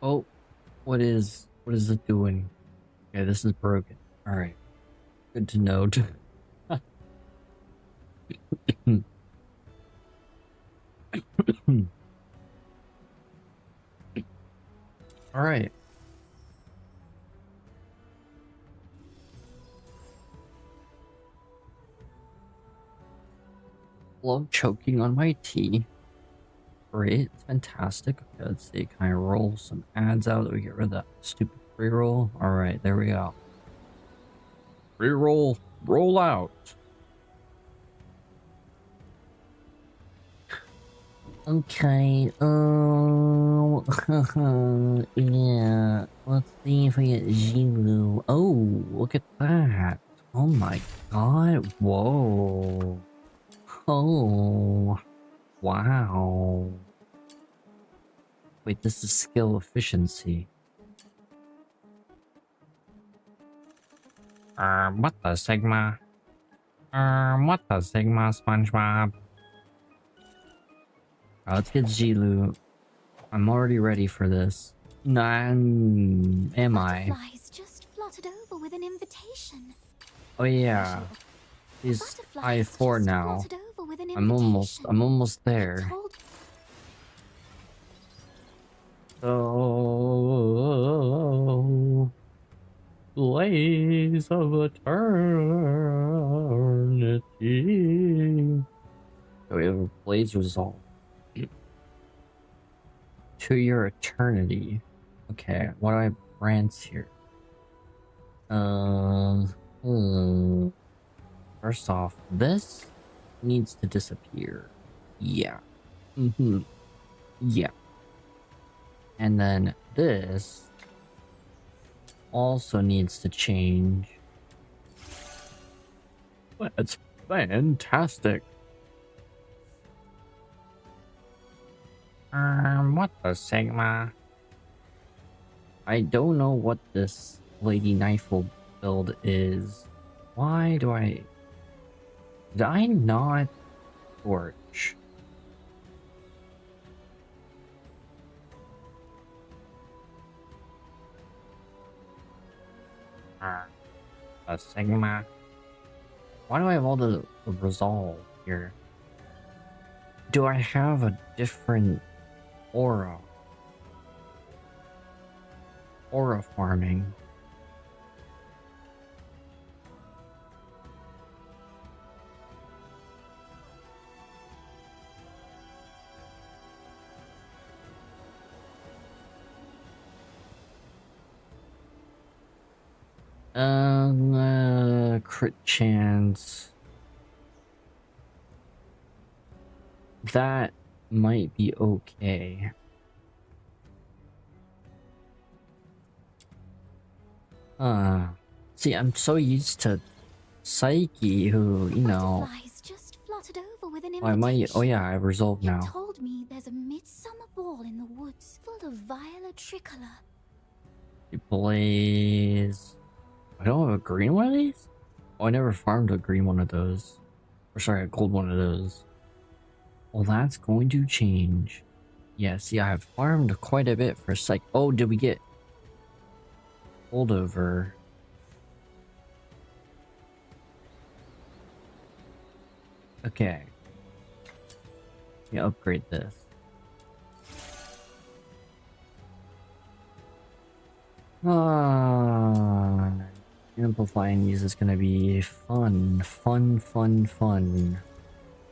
Oh, what is it doing? Okay, this is broken. All right, good to know. All right. Love choking on my tea. Great, fantastic. Okay, let's see. Can I roll some ads out that we get rid of that stupid pre-roll? All right, there we go. Pre-roll, roll out. Okay, yeah, let's see if I get Zhiliu. Oh, look at that. Oh my god, whoa. Oh, wow. Wait, this is skill efficiency. What the Sigma? What the Sigma, SpongeBob? Let's get Zhiliu. I'm already ready for this. Am I? Butterflies just fluttered over with an invitation. Oh yeah. He's I4 now. I'm almost there. Oh, blaze of eternity. So we have a blaze resolve. To your eternity. Okay, what do I branch here? First off, this needs to disappear. Yeah. Yeah. And then this also needs to change. That's fantastic. What the Sigma? I don't know what this Lady Knifel build is. Why do I... Did I not torch? A Sigma? Why do I have all the resolve here? Do I have a different aura? Aura farming. Crit chance. That might be okay. See, I'm so used to Psyche, who, you know... Just fluttered over with an Oh yeah, I have resolve now. It told me there's a midsummer ball in the woods full of violet tricolor. Blaze... I don't have a green one of these? Oh, I never farmed a green one of those. Or sorry, a gold one of those. Well, that's going to change. Yeah, see, I have farmed quite a bit for Psyche. Oh, did we get holdover? Okay. Yeah, upgrade this. Amplifying these is gonna be fun.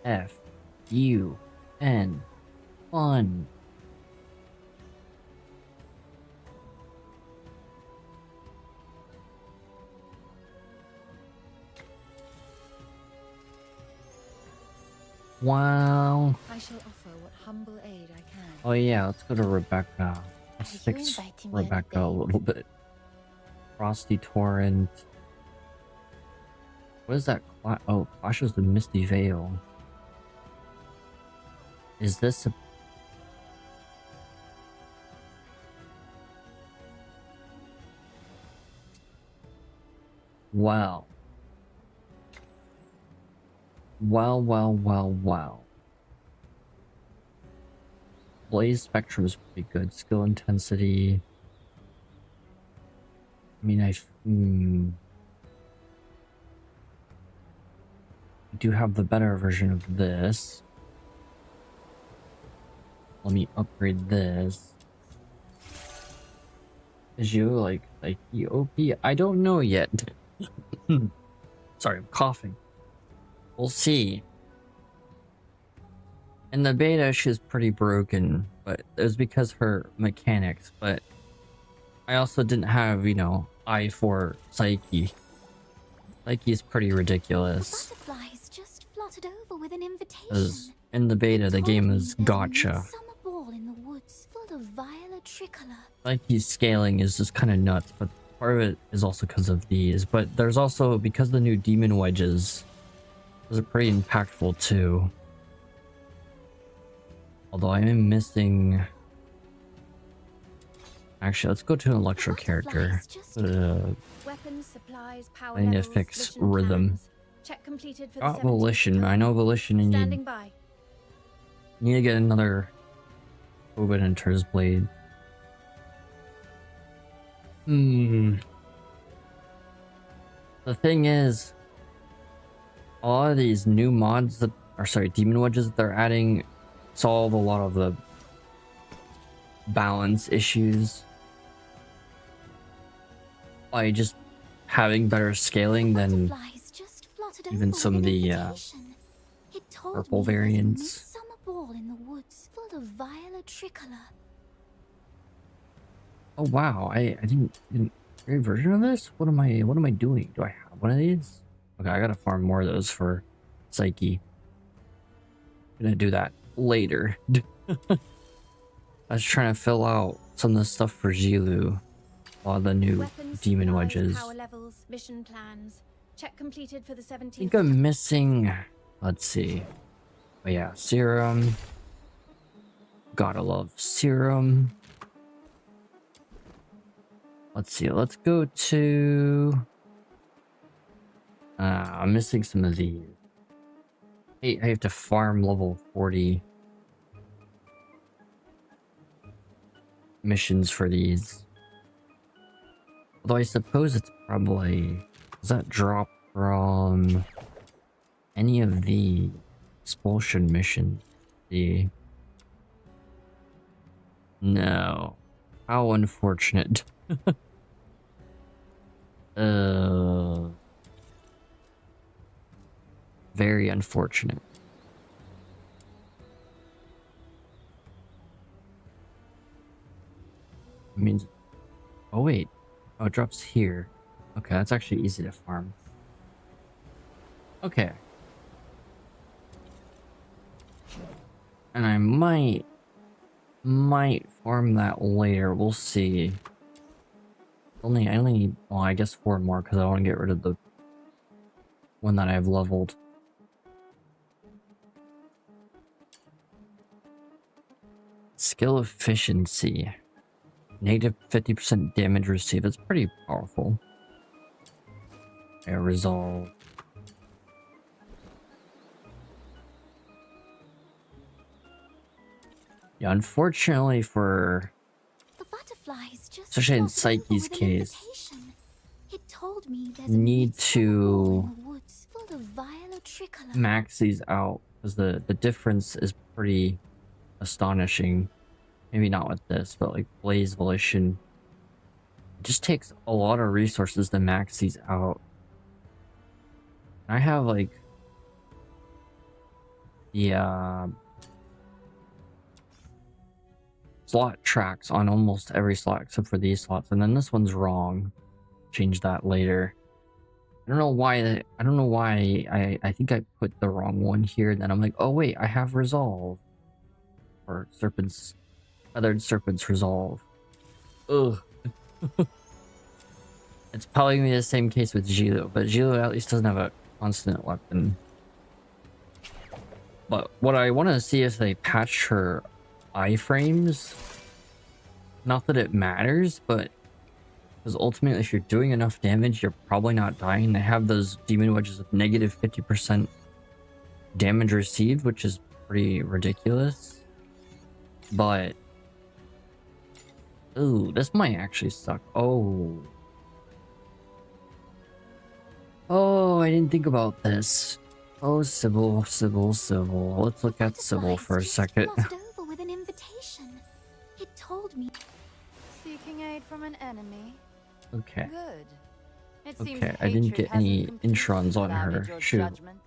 F-U-N. Fun. Wow. I shall offer what humble aid I can. Oh yeah, let's go to Rebecca. Let's fix Rebecca a little bit. Frosty Torrent. What is that? Oh, Clash of the Misty Veil. Is this a... Wow. Wow. Blaze spectrum is pretty good. Skill intensity. I mean, I do have the better version of this. Let me upgrade this. Is you like the OP? I don't know yet. Sorry, I'm coughing. We'll see. In the beta, she's pretty broken, but it was because her mechanics. But I also didn't have, you know, eye for Psyche. Psyche's pretty The ridiculous. butterflies just fluttered over with an invitation. Because in the beta, the game is gotcha. Summer ball in the woods, full of violet tricolor. Psyche's scaling is just kind of nuts, but part of it is also because of these. But there's also, because the new demon wedges, those are pretty impactful too. Although I am missing... Actually, let's go to an electro character. Weapons, supplies, power I need to levels, fix mission rhythm. plans. Check completed for the Got 17th volition. time. I know volition and Standing you by. need to get another Ovid Enters blade. The thing is, a lot of these new mods that are, sorry, demon wedges that they're adding solve a lot of the balance issues by just having better scaling than Butterflies just fluttered even over some with of an the, invitation. It told purple me there's a variants. midsummer ball in the woods, full of violet tricolor. Oh wow, I didn't great version of this? What am I doing? Do I have one of these? Okay, I gotta farm more of those for Psyche. Gonna do that later. I was trying to fill out some of the stuff for Zhiliu. A lot of the new Weapons, demon supplies, wedges. Power levels, mission plans. Check completed for the 17th. I think I'm missing, let's see. Oh yeah, serum. Gotta love serum. Let's see, let's go to... I'm missing some of these. Hey, I have to farm level 40 missions for these. Although I suppose it's probably... Does that drop from any of the expulsion missions? The... No. How unfortunate. Very unfortunate. I mean, oh wait. Oh, it drops here. Okay, that's actually easy to farm. Okay. And I might farm that later. We'll see. I only need, well, I guess 4 more because I want to get rid of the one that I've leveled. Skill efficiency. Negative 50% damage received. That's pretty powerful. Resolve. Yeah, unfortunately for... The butterflies just Especially in fluttered over Psyche's with an case. invitation. It told me there's a Need midsummer ball to in the woods, full of violet tricolor. max these out because the difference is pretty astonishing. Maybe not with this, but like Blaze Volition. It just takes a lot of resources to max these out. I have like the slot tracks on almost every slot except for these slots, and then this one's wrong. Change that later. I don't know why. I don't know why. I think I put the wrong one here. Then I'm like, oh wait, I have resolve or serpents, feathered serpents resolve. Ugh. It's probably gonna be the same case with Zhiliu, but Zhiliu at least doesn't have a constant weapon. But what I want to see is they patch her iframes. Not that it matters, but because ultimately if you're doing enough damage, you're probably not dying. They have those demon wedges with negative 50% damage received, which is pretty ridiculous. but ooh, this might actually suck. Oh, I didn't think about this. Oh, Sybil. Let's look at Sybil for a second. Fluttered over with an invitation. It told me. Seeking aid from an enemy. Okay. Good. It seems Okay, I didn't hatred get any hasn't completely introns on her. clouded your Shoot. judgment.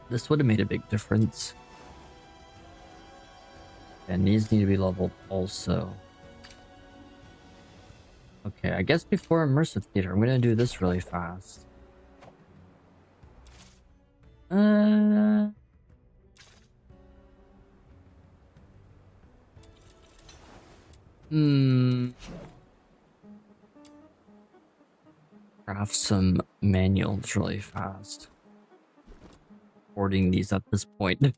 This would have made a big difference. And these need to be leveled also. Okay, I guess before Immersive Theater, I'm gonna do this really fast. Craft some manuals really fast. Hoarding these at this point.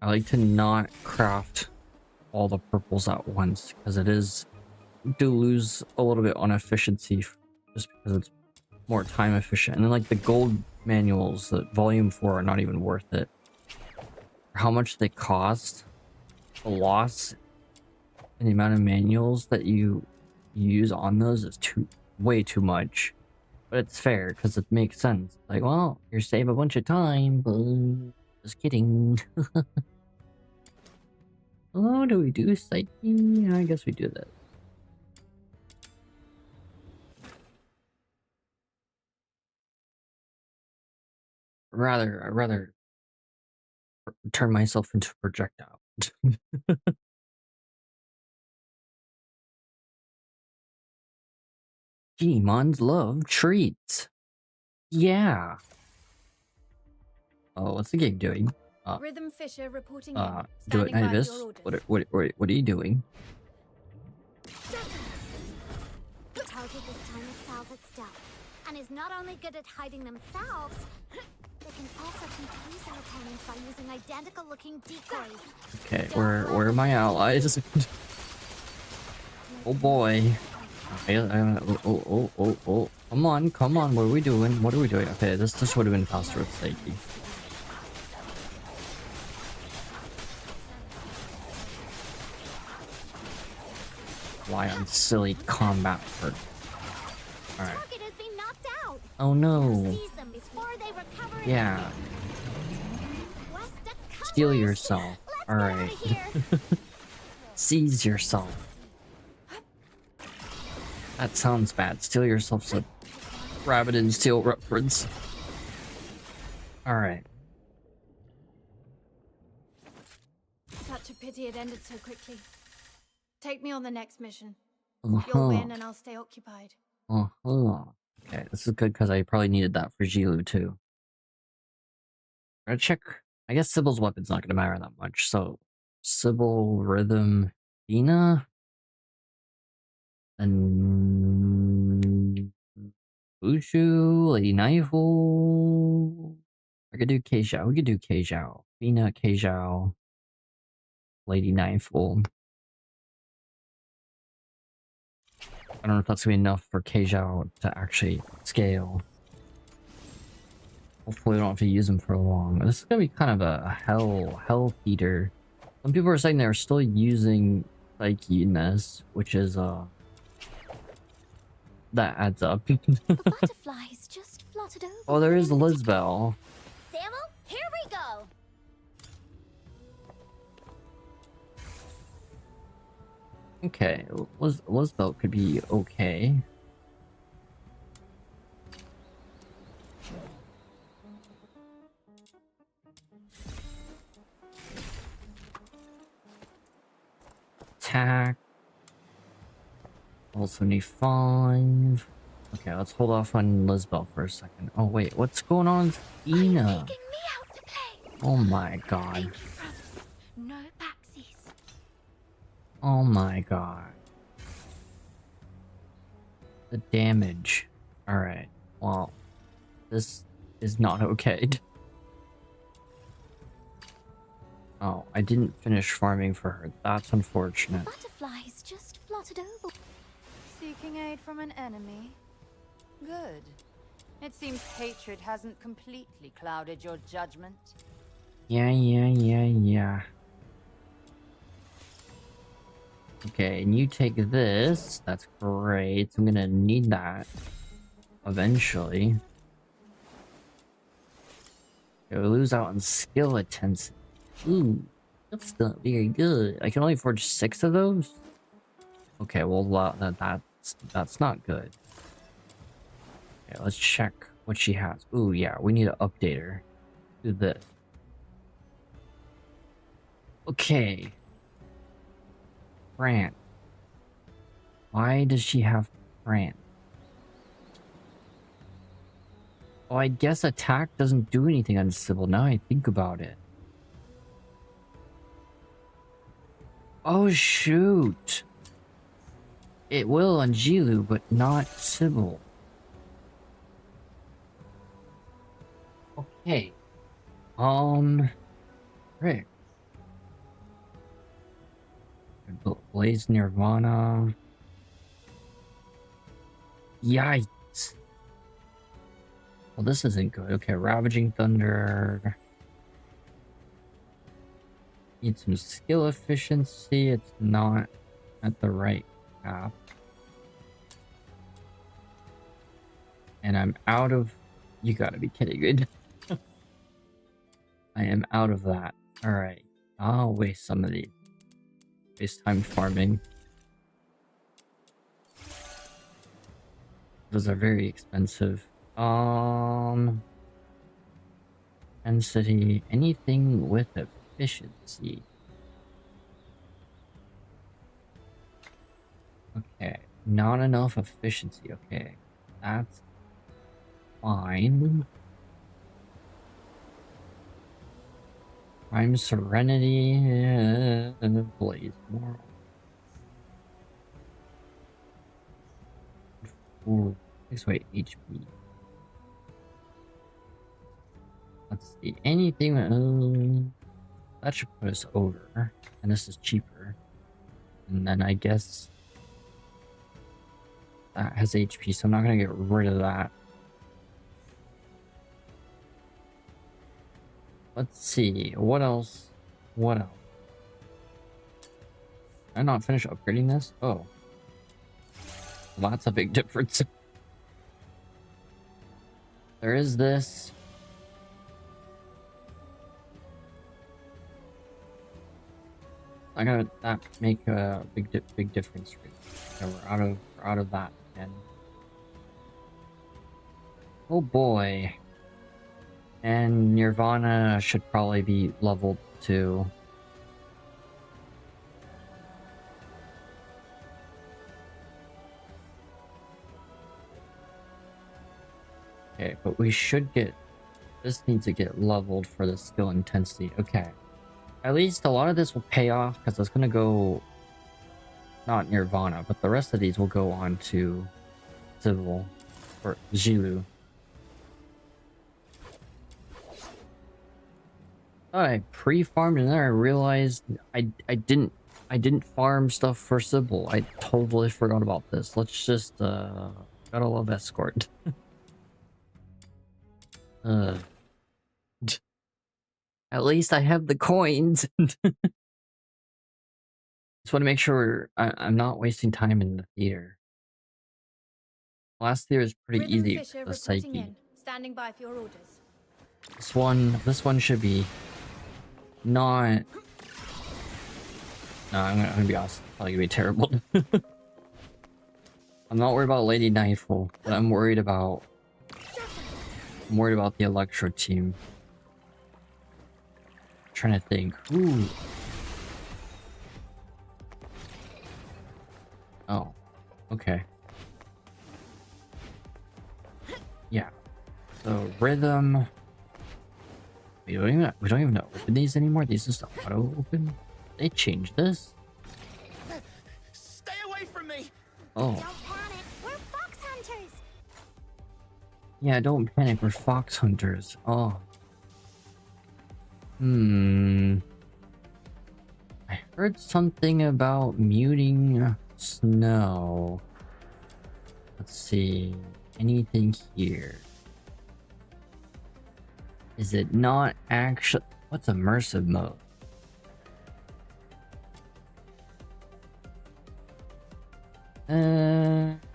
I like to not craft all the purples at once because it is do lose a little bit on efficiency just because it's more time efficient. And then like the gold manuals, the volume 4 are not even worth it. How much they cost, the loss and the amount of manuals that you use on those is way too much. But it's fair because it makes sense. Like, well, you save a bunch of time, but just kidding. Oh, do we do psyche? I guess we do that. I'd rather turn myself into a projectile. Demons love treats. Yeah. Oh, what's the gig doing? Rhythm Fisher reporting in. Duet Standing by for Nibus. your orders. What are you doing? Target this time excels at stealth, and is not only good at hiding themselves, they can also confuse their opponents by using identical-looking decoys. Okay, where are my allies? Oh boy. Okay, oh. Come on, what are we doing? Okay, this would have been faster with Psyche. Why on silly combat for... Alright. Oh no. Yeah. Steal yourself. Alright. Seize yourself. That sounds bad. Steal yourself's a Rabbit and Steel reference. Alright. Such a pity it ended so quickly. Take me on the next mission. Uh-huh. You'll win and I'll stay occupied. Uh-huh. Okay, this is good because I probably needed that for Zhiliu too. I'm gonna check. I guess Sybil's weapon's not gonna matter that much, so Sybil, Rhythm, Dina, and Wushu, Lady Knifel. I could do Keijiao. We could do Keijiao. Dina, Keijiao, Lady Knifel. I don't know if that's gonna be enough for Keijiao to actually scale. Hopefully we don't have to use them for long. This is gonna be kind of a hell feeder. Some people are saying they're still using Psyche in this, which is that adds up. The butterflies just fluttered over. Oh, there is Lisbel. Samuel, here we go. Okay, Lisbel could be okay. Attack. Level 75. Okay, let's hold off on Lisbel for a second. Oh wait, what's going on with Ina? Oh my god. No backsies. Oh my god. The damage. Alright, well, this is not okay. Oh, I didn't finish farming for her. That's unfortunate. Butterflies just fluttered over. Seeking aid from an enemy. Good. It seems hatred hasn't completely clouded your judgment. Yeah. Okay, and you take this. That's great. I'm gonna need that eventually. Okay, we lose out on skill intensity. Ooh, that's not very good. I can only forge 6 of those? Okay, well, that's not good. Okay, let's check what she has. Ooh, yeah, we need to update her. Do this. Okay. Fran. Why does she have Fran? Oh, I guess attack doesn't do anything on Sybil, now I think about it. Oh, shoot. It will on Zhiliu, but not Sybil. Okay. Rick. Blaze Nirvana. Yikes. Well, this isn't good. Okay, Ravaging Thunder. Need some skill efficiency. It's not at the right cap. And I'm out of... You gotta be kidding me. I am out of that. Alright. I'll waste some of these. Waste time farming. Those are very expensive. Density. Anything with efficiency. Okay. Not enough efficiency. Okay. That's fine. I'm Serenity. Blaze more. Ooh, 6 weight HP. Let's see. Anything. That should put us over. And this is cheaper. And then I guess that has HP, so I'm not gonna get rid of that. Let's see. What else? What else? Did I not finish upgrading this? Oh. Well, that's a big difference. There is this. I gotta that make a big difference. Okay, we're out of that again. Oh boy. And Nirvana should probably be leveled too. Okay, but we should get... This needs to get leveled for the skill intensity. Okay. At least a lot of this will pay off because it's going to go... Not Nirvana, but the rest of these will go on to Civil or Zhiliu. I pre-farmed and then I realized I didn't farm stuff for Sybil. I totally forgot about this. Let's just gotta love escort. At least I have the coins. Just want to make sure I'm not wasting time in the theater. Last theater is pretty Rhythm easy. Fisher The reporting psyche. in. Standing by for your orders. This one should be not. No, I'm gonna be honest. It's probably gonna be terrible. I'm not worried about Lady Nightfall, but I'm worried about the Electro team. I'm trying to think. Ooh. Oh. Okay. Yeah. So rhythm. We don't even open these anymore. These just auto open. They changed this. Stay away from me. Oh. Don't panic. We're fox hunters. Yeah, don't panic. We're fox hunters. Oh. I heard something about muting snow. Let's see. Anything here? Is it not actually? What's immersive mode?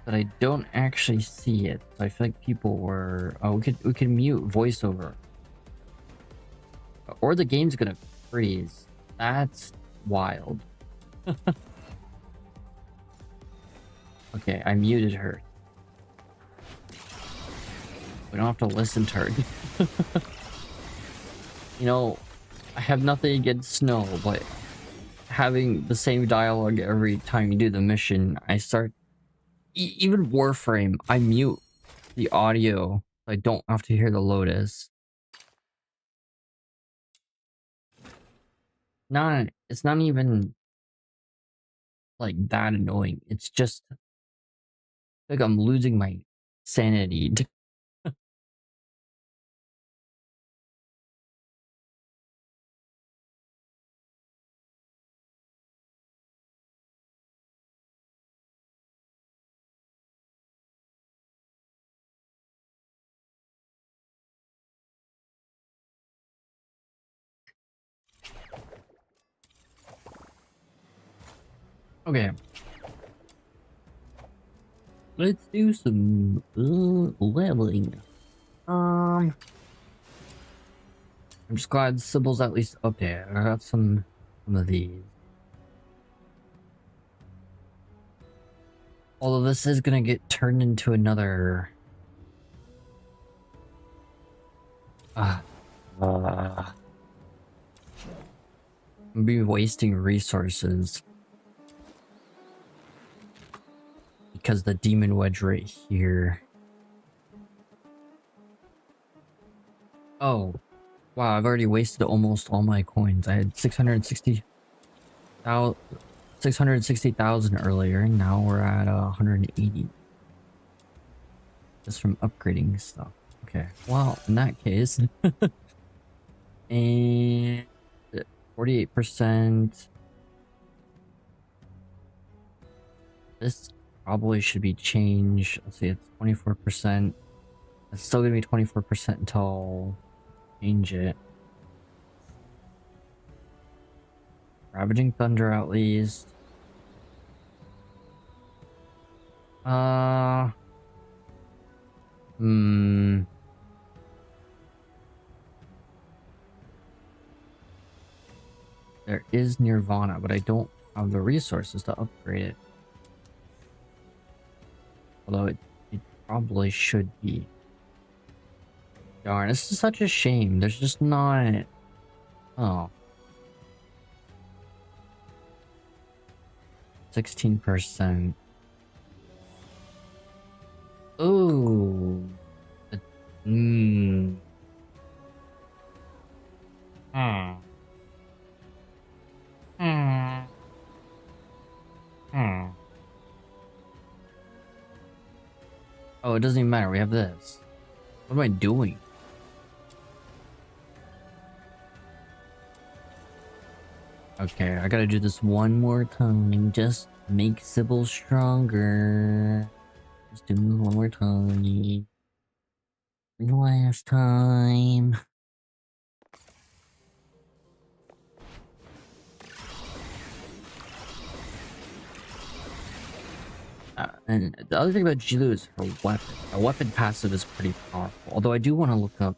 But I don't actually see it. So I feel like people were. Oh, we could mute voiceover, or the game's gonna freeze. That's wild. Okay, I muted her. We don't have to listen to her. You know, I have nothing against Snow, but having the same dialogue every time you do the mission, I start... even Warframe, I mute the audio so I don't have to hear the Lotus. It's not even like that annoying. It's just like I'm losing my sanity. Okay. Let's do some leveling. I'm just glad Sybil's at least up there. I got some of these. Although this is gonna get turned into another... I'll be wasting resources. Because the demon wedge right here. Oh. Wow, I've already wasted almost all my coins. I had 660,000 earlier, and now we're at 180. Just from upgrading stuff. Okay, well, in that case... and... 48%... This probably should be changed. Let's see, it's 24%. It's still gonna be 24% until... change it. Ravaging Thunder at least. There is Nirvana, but I don't have the resources to upgrade it. Although it probably should be. Darn, this is such a shame. There's just not... Oh. 16%. Ooh. Hmm. Oh, it doesn't even matter. We have this. What am I doing? Okay, I gotta do this one more time. Just make Sybil stronger. Just do it one more time. The last time. And the other thing about Zhiliu is her weapon. Her weapon passive is pretty powerful. Although I do want to look up...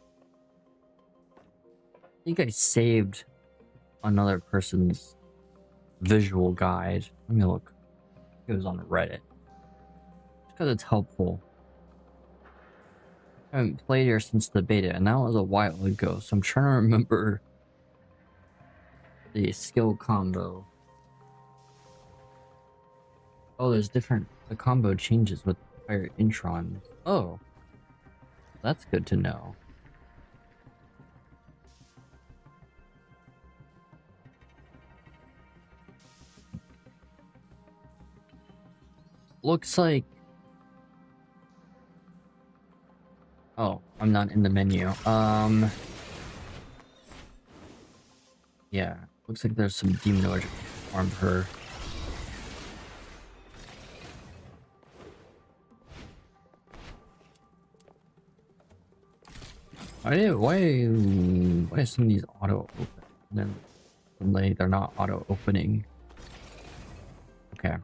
I think I saved another person's visual guide. Let me look. It was on Reddit. Just because it's helpful. I haven't played here since the beta, and that was a while ago, so I'm trying to remember the skill combo. Oh, there's different... The combo changes with higher introns. Oh. That's good to know. Looks like... Oh, I'm not in the menu. Yeah. Looks like there's some demonoid armed her. Why is some of these auto open? And then suddenly they're not auto opening. Okay.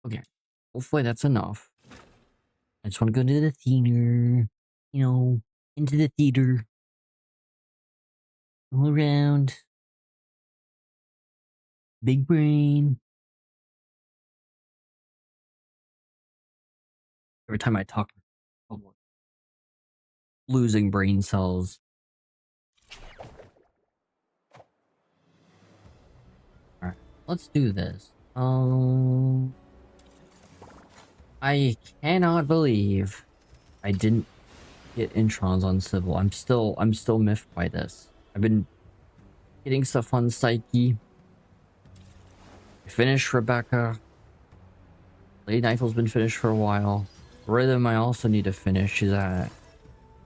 Okay. Hopefully that's enough. I just want to go to the theater. You know, into the theater. All around. Big brain. Every time I talk, I'm losing brain cells. Alright, let's do this. I cannot believe I didn't get introns on Civil. I'm still miffed by this. I've been getting stuff on Psyche. I finished Rebecca. Lady Nightfall's been finished for a while. Rhythm I also need to finish. She's at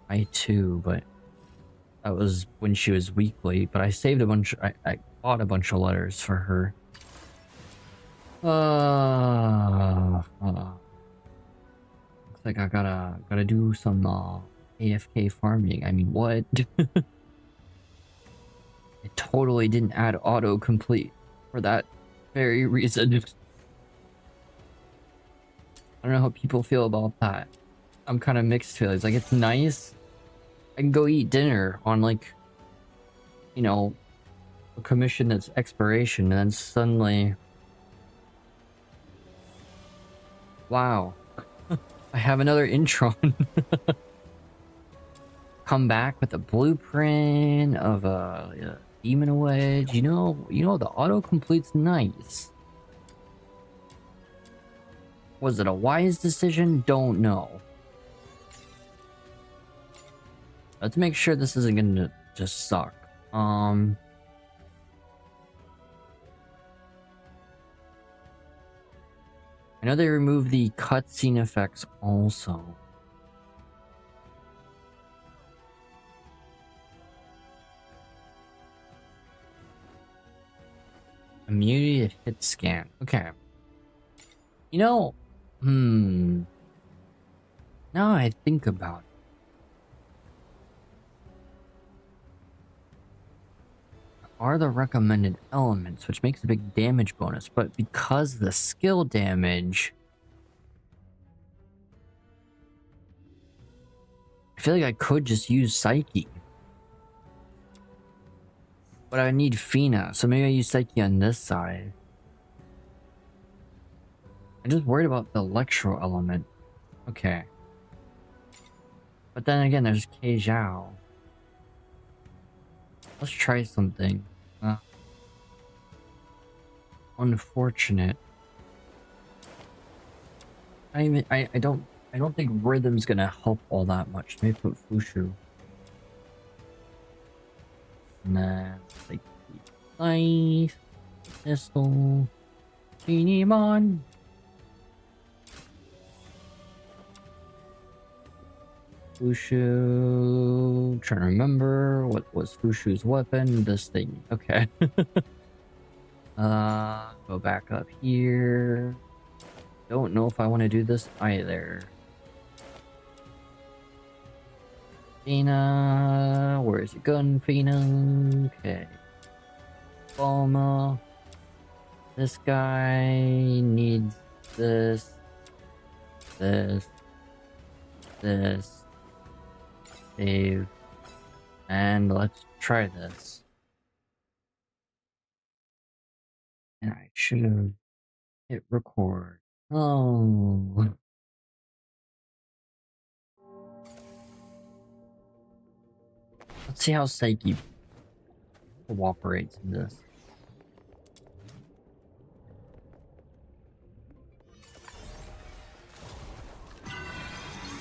I2, but that was when she was weekly. But I saved a bunch. I bought a bunch of letters for her. Looks like I gotta do some AFK farming. I mean, what? It totally didn't add autocomplete for that very reason. I don't know how people feel about that. I'm kind of mixed feelings. Like, it's nice. I can go eat dinner on, like, you know, a commission that's expiration, and then suddenly, wow, I have another intron. Come back with a blueprint of a demon wedge. You know, the autocomplete's nice. Was it a wise decision? Don't know. Let's make sure this isn't gonna just suck. I know they removed the cutscene effects also. Immunity to hit scan. Okay. You know, now I think about it. Are the recommended elements, which makes a big damage bonus, but because the skill damage, I feel like I could just use Psyche. But I need Fina, so maybe I use Psyche on this side. I'm just worried about the electro element. Okay. But then again, there's Kei Zhao. Let's try something. Unfortunate. I don't think rhythm's gonna help all that much. Maybe put Fushu. Nah, like nice pistol. Finimon. Fushu. Trying to remember what was Fushu's weapon. This thing. Okay. Go back up here. Don't know if I want to do this either. Fina, where's your gun, Fina? Okay. Bulma. This guy needs this. Save. And let's try this. And I should have hit record. Oh. Let's see how Psyche cooperates in this.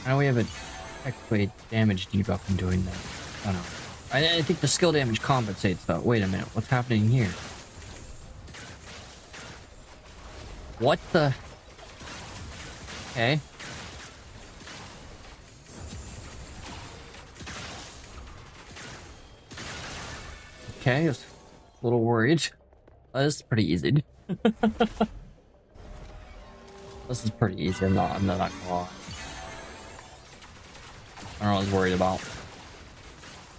I know we have a technically damage debuff in doing that. Oh no. I think the skill damage compensates though. Wait a minute, what's happening here? What the? Okay. okay. I was a little worried. This is pretty easy. This is pretty easy. I'm not gonna lie. I don't know what I was worried about.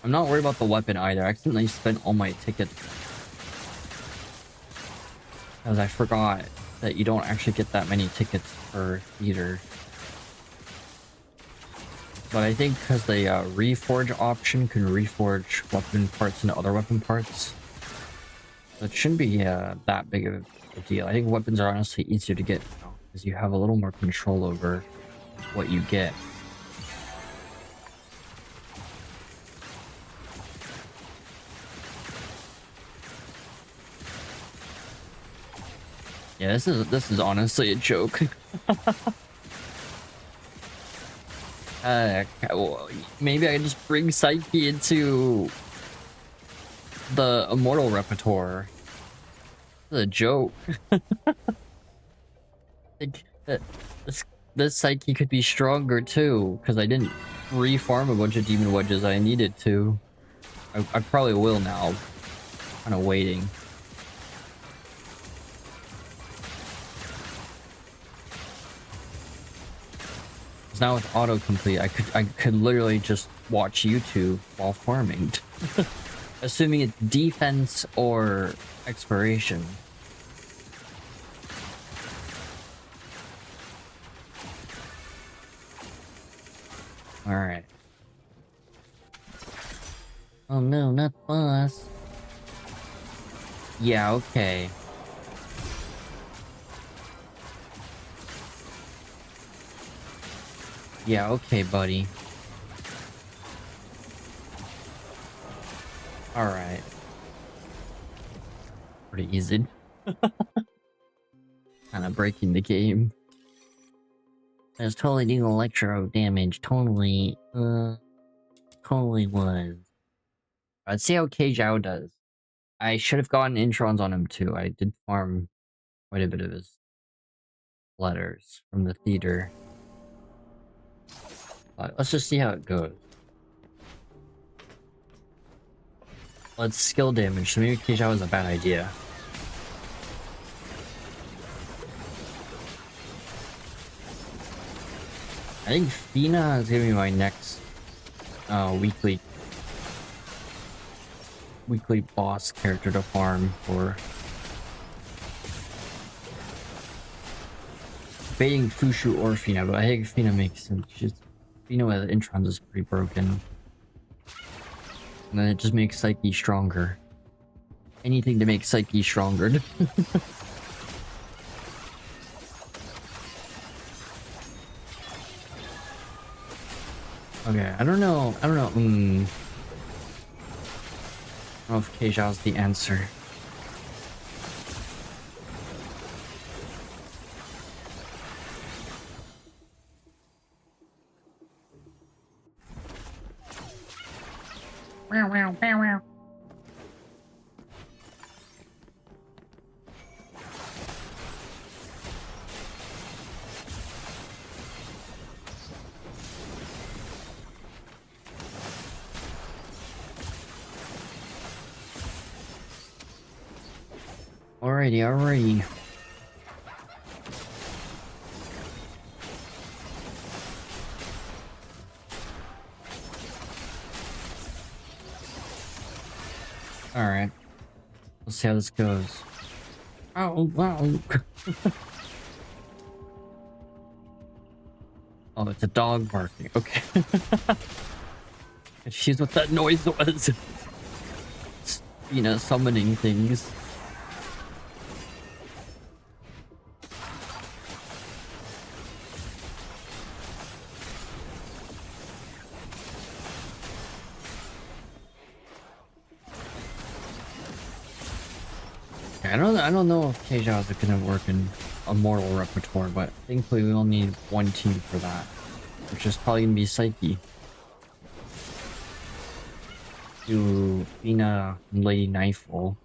I'm not worried about the weapon either. I accidentally spent all my tickets. Because I forgot that you don't actually get that many tickets per theater. But I think because the reforge option can reforge weapon parts into other weapon parts, so it shouldn't be that big of a deal. I think weapons are honestly easier to get now because you have a little more control over what you get. Yeah, this is honestly a joke. Well, maybe I can just bring Psyche into the Immortal repertoire. This is a joke. Think that this Psyche could be stronger too, because I didn't reform a bunch of demon wedges I needed to. I probably will now. Kind of waiting. Now with autocomplete, I could literally just watch YouTube while farming. Assuming it's defense or exploration. Alright. Oh no, not boss. Yeah, okay. Yeah, okay, buddy. Alright. Pretty easy. Kinda breaking the game. I was totally doing electro damage. Totally was. Let's see how Keijao does. I should have gotten introns on him too. I did farm quite a bit of his letters from the theater. But let's just see how it goes. Let's skill damage, so maybe Keijao was a bad idea. I think Fina is gonna be my next weekly boss character to farm for. Debating Fushu or Fina, but I think Fina makes sense. Fina with introns is pretty broken. And then it just makes Psyche stronger. Anything to make Psyche stronger. Okay, I don't know. I don't know if Keijao's the answer. Alrighty. Alright. Let's see how this goes. Oh, wow. Oh, it's a dog barking. Okay. Confused what that noise was. You know, summoning things. I don't know if Keijao is gonna work in Immortal repertoire, but thankfully we only need one team for that, which is probably gonna be Psyche. Do Fina and Lady Knifeful.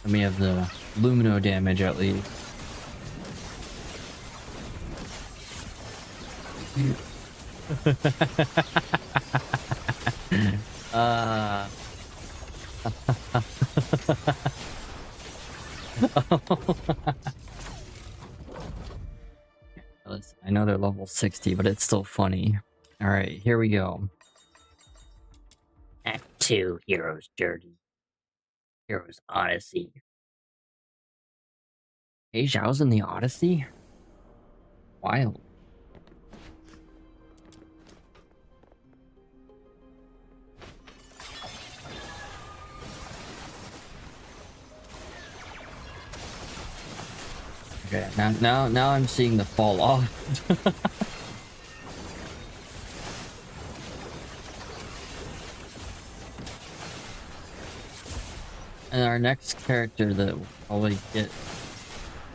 Let me have the Lumino damage at least. I know they're level 60, but it's still funny. Alright, here we go. Act 2, Heroes Journey. Heroes Odyssey. Hey, Zhao's in the Odyssey? Wild. Okay, now I'm seeing the fall off. And our next character that we'll probably get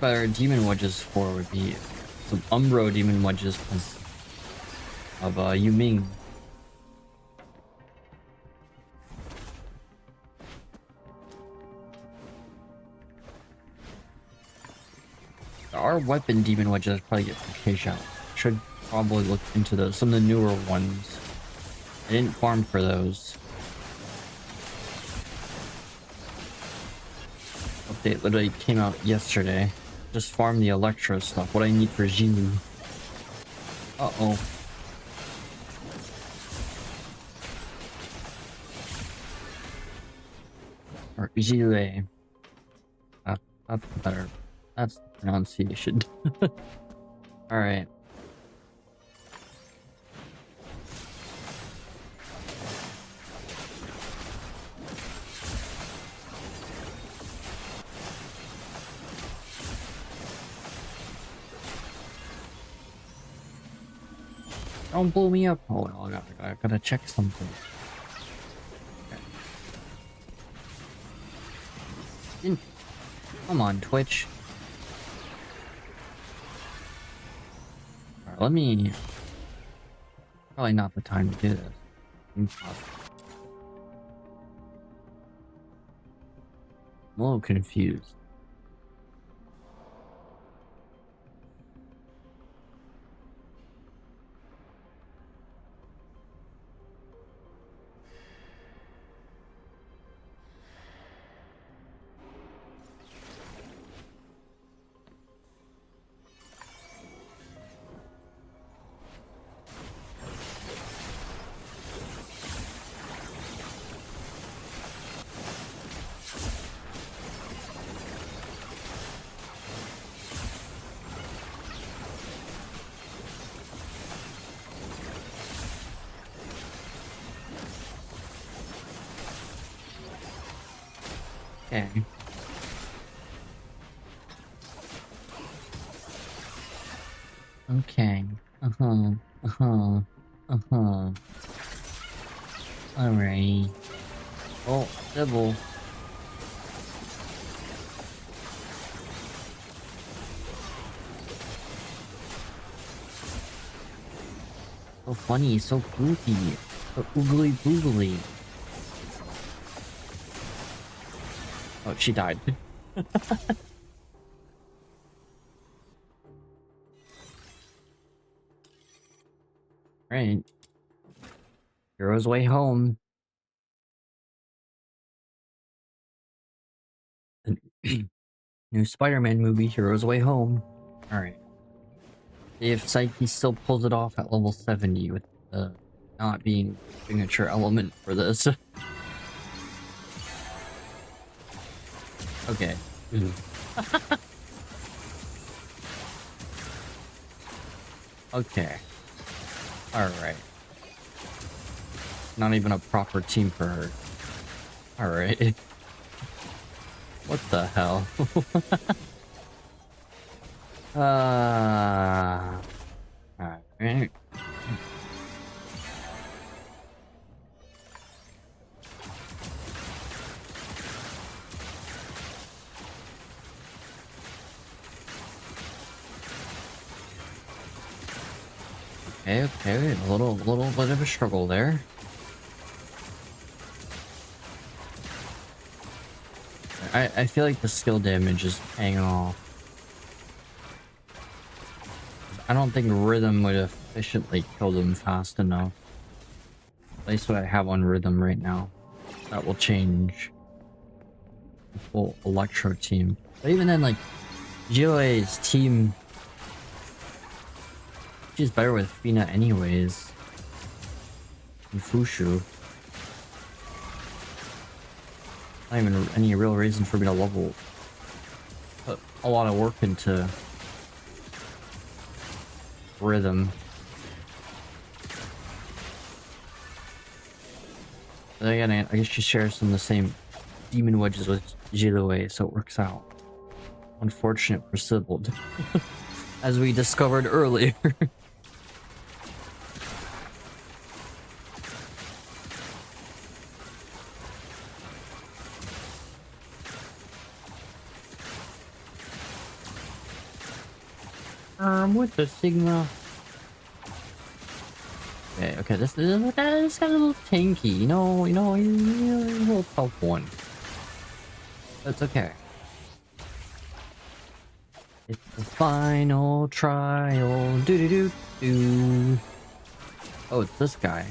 better demon wedges for would be some Umbro demon wedges of Yu Ming. Our weapon demon wedges probably get from K-Shot. Should probably look into those. Some of the newer ones. I didn't farm for those. Update literally came out yesterday. Just farm the Electro stuff. What I need for Zhiliu. Uh-oh. Or Zhiliu. That's better. That's the pronunciation. Alright. Don't blow me up. Oh, no, I gotta check something. Okay. Come on, Twitch. Alright, let me... Probably not the time to do this. I'm a little confused. Okay. Okay. Alright. Oh, Devil. So funny, so goofy, so oogly boogly. Oh, she died. Right. Hero's Way Home. New Spider-Man movie, Hero's Way Home. Alright. If Psyche still pulls it off at level 70 with the not being signature element for this. Okay. Okay. Alright. Not even a proper team for her. Alright. What the hell? Alright. Okay, a little bit of a struggle there. I feel like the skill damage is paying off. I don't think Rhythm would efficiently kill them fast enough. At least what I have on Rhythm right now. That will change. the full Electro team. But even then, like, Zhiliu's team, she's better with Fina anyways. And Fushu. Not even any real reason for me to put a lot of work into rhythm. But again, I guess she shares some of the same demon wedges with Zhiliu, so it works out. Unfortunate for Sybil, as we discovered earlier. With the Sigma. Okay, this got a little tanky, you know, a little tough one. That's okay. It's the final trial. Do do do do. Oh, it's this guy.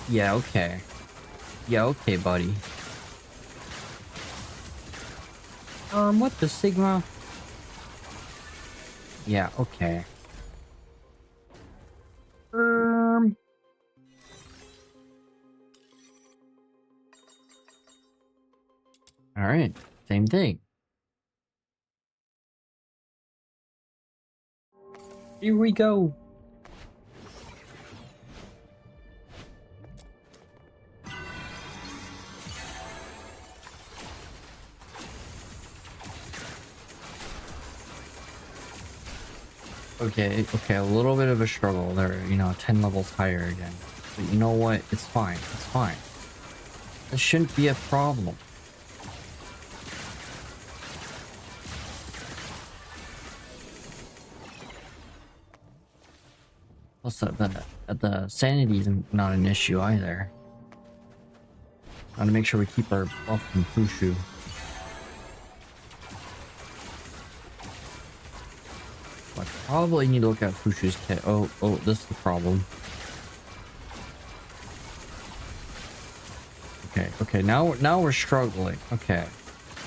Yeah, okay. Yeah, okay, buddy. What the Sigma? Yeah, okay. Alright, same thing. Here we go. Okay, a little bit of a struggle there, 10 levels higher again. But you know what? It's fine, it's fine. This shouldn't be a problem. Plus, the sanity is not an issue either. Gotta make sure we keep our buff from Fushu. I probably need to look at Fushu's kit. Oh, this is the problem. Okay, now we're struggling. Okay.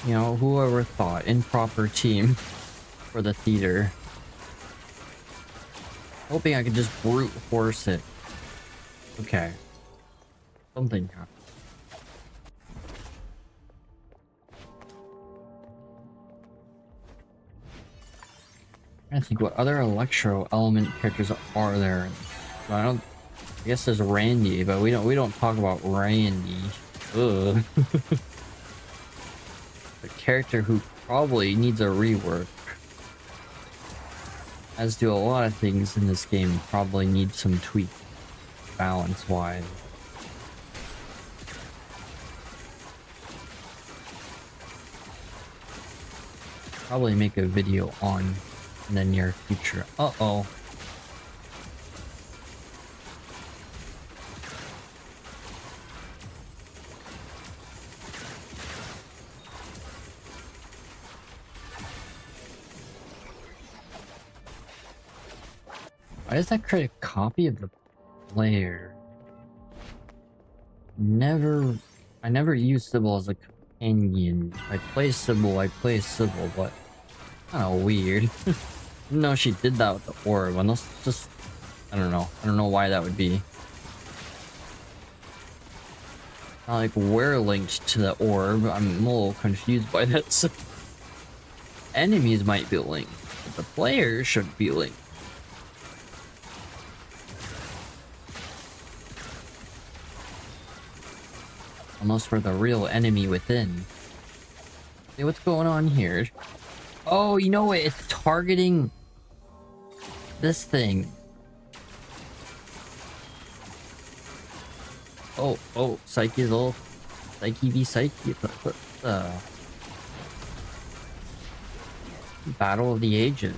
Whoever thought. Improper team for the theater. Hoping I could just brute force it. Okay. Something happened. I think what other Electro element characters are there. I guess there's Randy, but we don't talk about Randy. Ugh. A character who probably needs a rework. As do a lot of things in this game, probably need some tweak balance-wise. Probably make a video on in the near future. Uh-oh. Why does that create a copy of the player? I never use Sybil as a companion. I play Sybil, but kind of weird. No, she did that with the orb, unless just I don't know why that would be. Not like we're linked to the orb. I'm a little confused by that. So enemies might be linked, but the player shouldn't be linked. Unless we're the real enemy within. Hey, what's going on here? Oh, you know what? It's targeting this thing. Oh, Psyche's all Psyche v Psyche. The Battle of the Ages.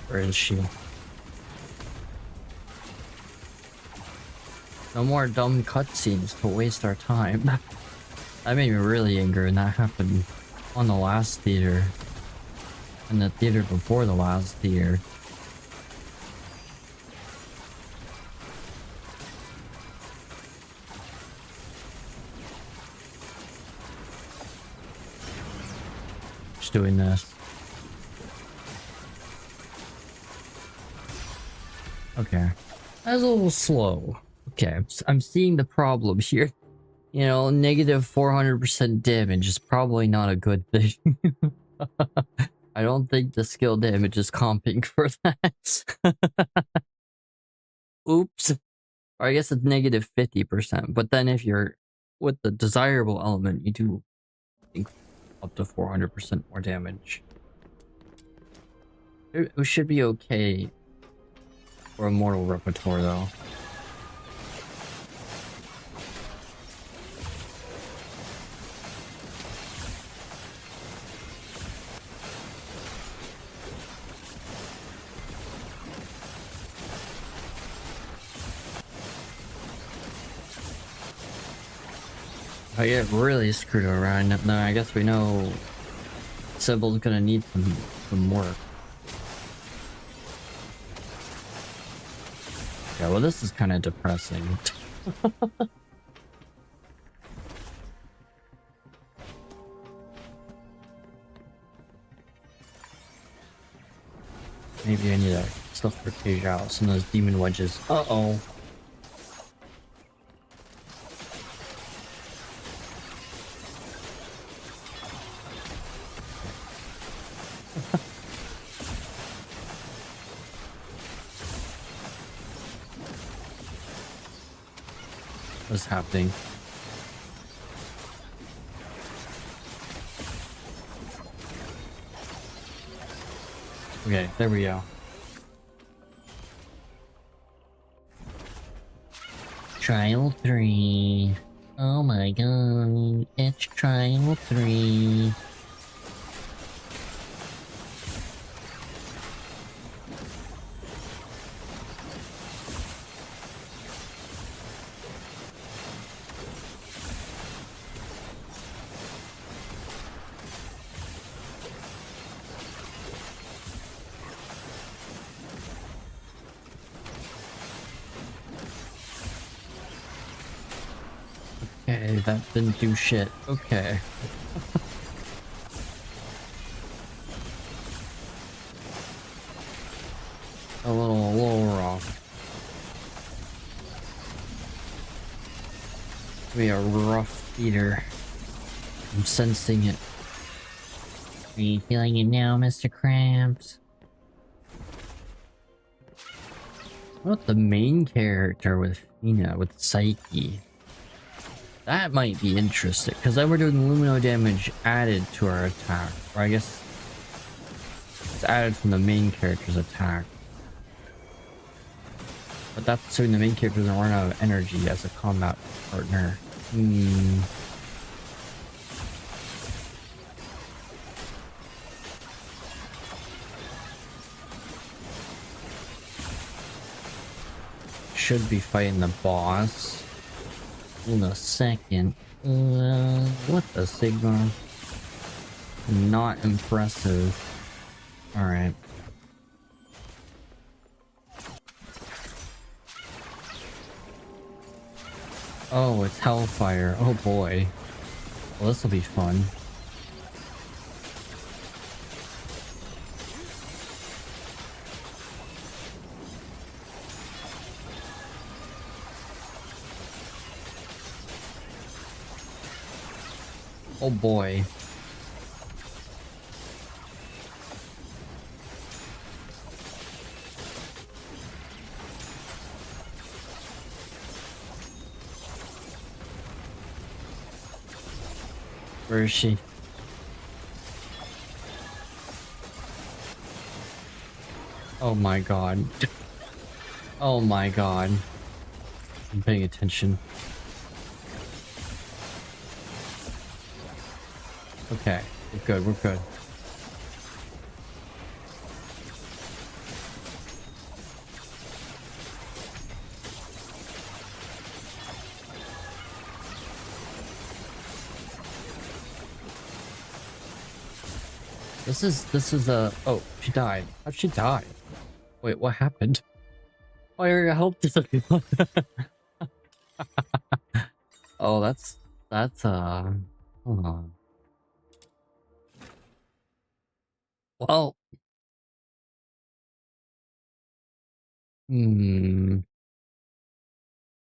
Where is she? No more dumb cutscenes to waste our time. That made me really angry, and that happened on the last theater. And the theater before the last theater. Just doing this. Okay. That's a little slow. Okay, I'm seeing the problem here. You know, negative 400% damage is probably not a good thing. I don't think the skill damage is comping for that. Oops. Or I guess it's negative 50%. But then if you're with the desirable element, you do think up to 400% more damage. It should be okay for a mortal repertoire though. I get really screwed around. No, I guess we know Sybil's gonna need some work. Yeah, well, this is kind of depressing. Maybe I need to stuff for Page out some of those demon wedges. Uh-oh. What's happening? Okay, there we go. Trial 3. Oh my god, it's Trial 3. Okay, that didn't do shit. Okay. a little rough. Be a rough eater. I'm sensing it. Are you feeling it now, Mr. Krabs? What about the main character with, you know, with Psyche? That might be interesting, because then we're doing lumino damage added to our attack. Or I guess it's added from the main character's attack. But that's assuming the main character doesn't run out of energy as a combat partner. Should be fighting the boss in a second. What the Sigma? Not impressive. Alright. Oh, it's Hellfire. Oh boy. Well, this will be fun. Oh boy. Where is she? Oh my god. Oh my god. I'm paying attention. Okay, we're good, we're good. This is a oh, she died. How'd she die? Wait, what happened? Why are your help disappearing? Oh, that's hold on. Well, hmm,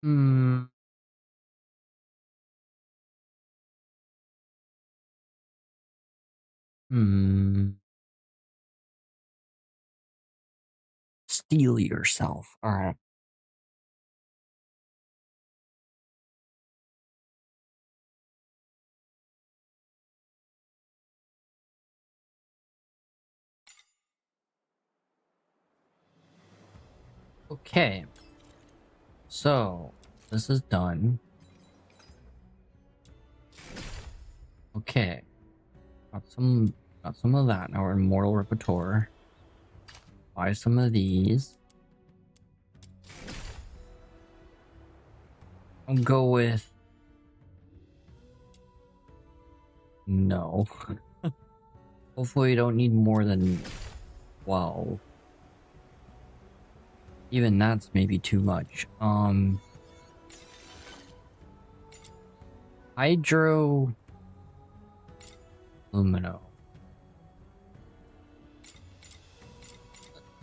hmm, hmm. Steal yourself. All right. Okay. So this is done. Okay. Got some of that. Now we're in Mortal Repertoire. Buy some of these. I'll go with no. Hopefully, you don't need more than 12. Even that's maybe too much. Hydro Lumino.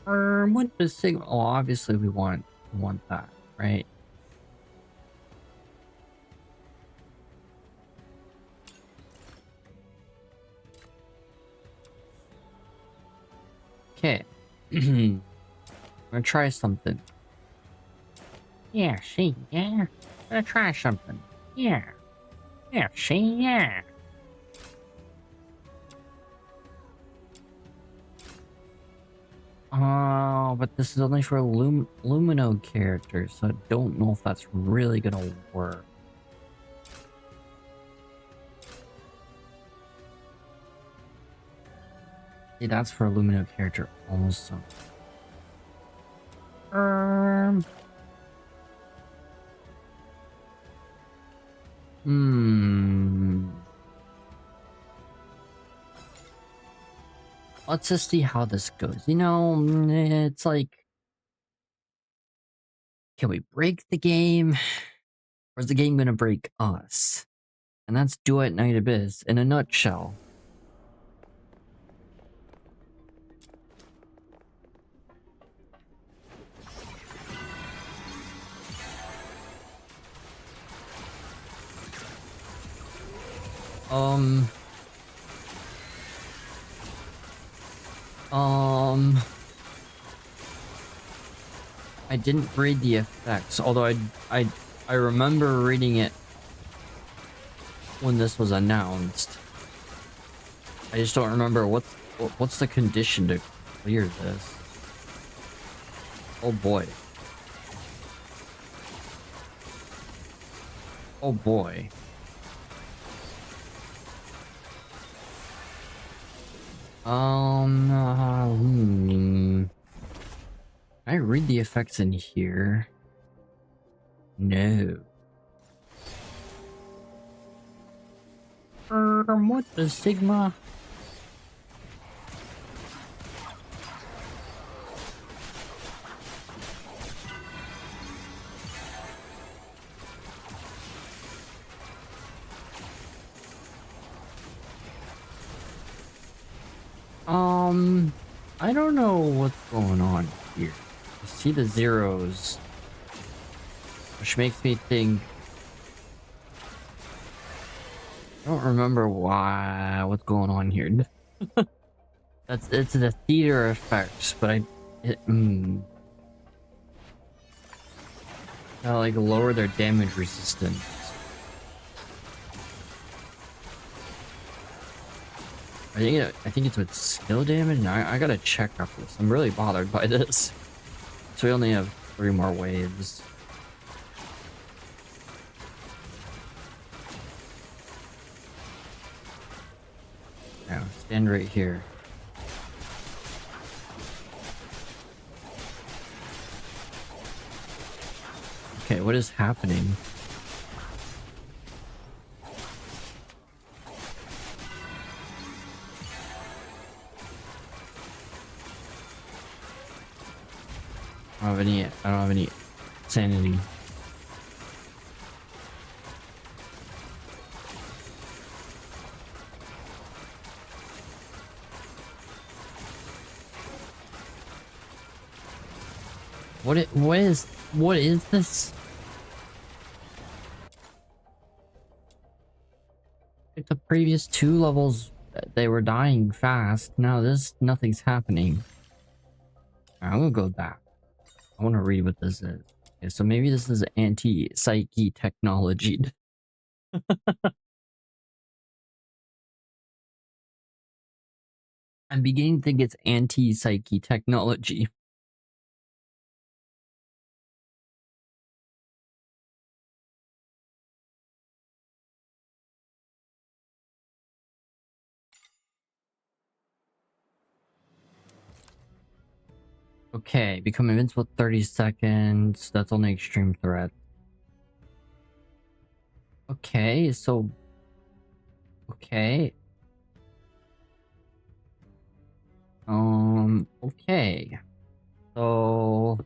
What does Sigma? Oh, obviously we want that, right? Okay. I'm gonna try something. Yeah, see, yeah. Gonna try something. Yeah. Yeah, see, yeah. Oh, but this is only for Lumino characters, so I don't know if that's really gonna work. See, that's for a Lumino character also. Hmm. Let's just see how this goes. You know, it's like, can we break the game? Or is the game gonna break us? And that's Duet Night Abyss in a nutshell. I didn't read the effects, although I remember reading it when this was announced. I just don't remember what's the condition to clear this. Oh boy. Oh boy. Can I read the effects in here? No. What the Sigma? I don't know what's going on here. I see the zeros, which makes me think. I don't remember what's going on here. It's the theater effects, but like lower their damage resistance. I think it's with skill damage. And I gotta check after this. I'm really bothered by this. So we only have 3 more waves. Now stand right here. Okay, what is happening? have any. I don't have any sanity. What is this? Like the previous 2 levels, they were dying fast. Now nothing's happening. I'm gonna go back. I want to read what this is. Okay, so maybe this is anti-psyche technology. I'm beginning to think it's anti-psyche technology. Okay, become invincible 30 seconds. That's only extreme threat. Okay, so... Okay. Okay. So...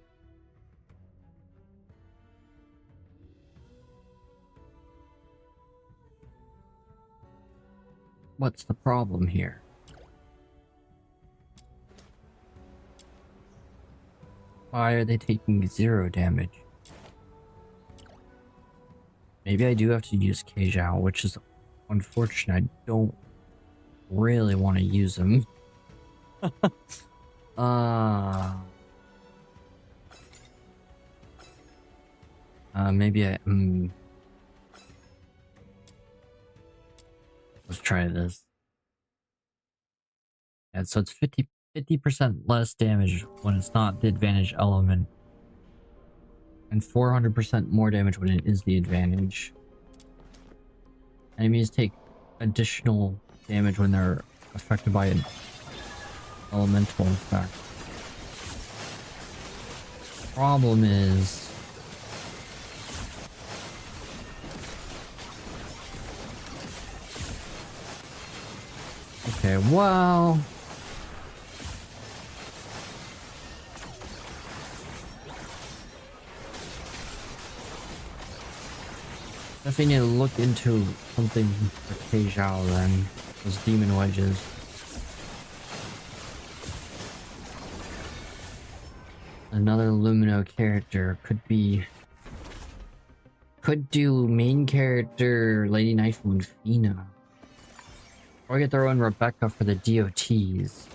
What's the problem here? Why are they taking 0 damage? Maybe I do have to use Keijao, which is unfortunate. I don't really want to use him. Maybe I... Let's try this. And so it's 50% less damage when it's not the advantage element. And 400% more damage when it is the advantage. Enemies take additional damage when they're affected by an elemental effect. Problem is... Okay, well... Definitely need to look into something for Keijao then. Those demon wedges. Another Lumino character could be... Could do main character Lady Knife and Fina. Or I could throw in Rebecca for the DOTs.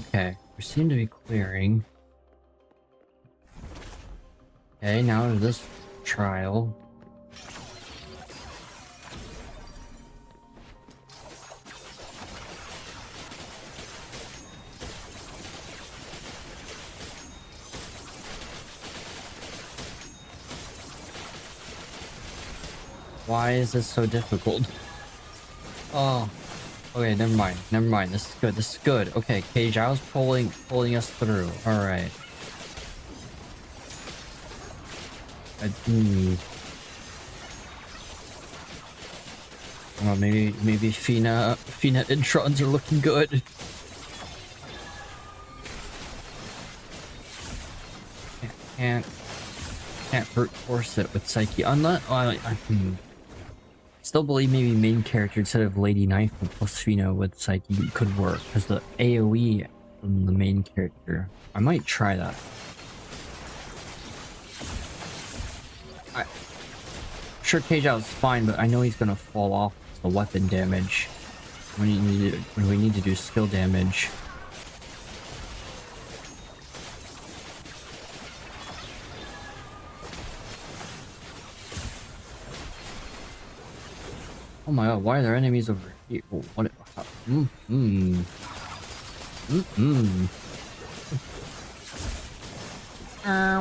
Okay, we seem to be clearing. Okay, now to this trial. Why is this so difficult? Oh. Okay, never mind. Never mind. This is good. This is good. Okay, Keijao's pulling us through. All right. Well, maybe Fina introns are looking good. Can't brute force it with Psyche. Unless still believe maybe main character instead of Lady Knife plus Fina with Psyche could work because the AoE from the main character. I might try that. I'm sure Keijao's fine, but I know he's gonna fall off the weapon damage when we need to do skill damage. Oh my god, why are there enemies over here? Oh, what?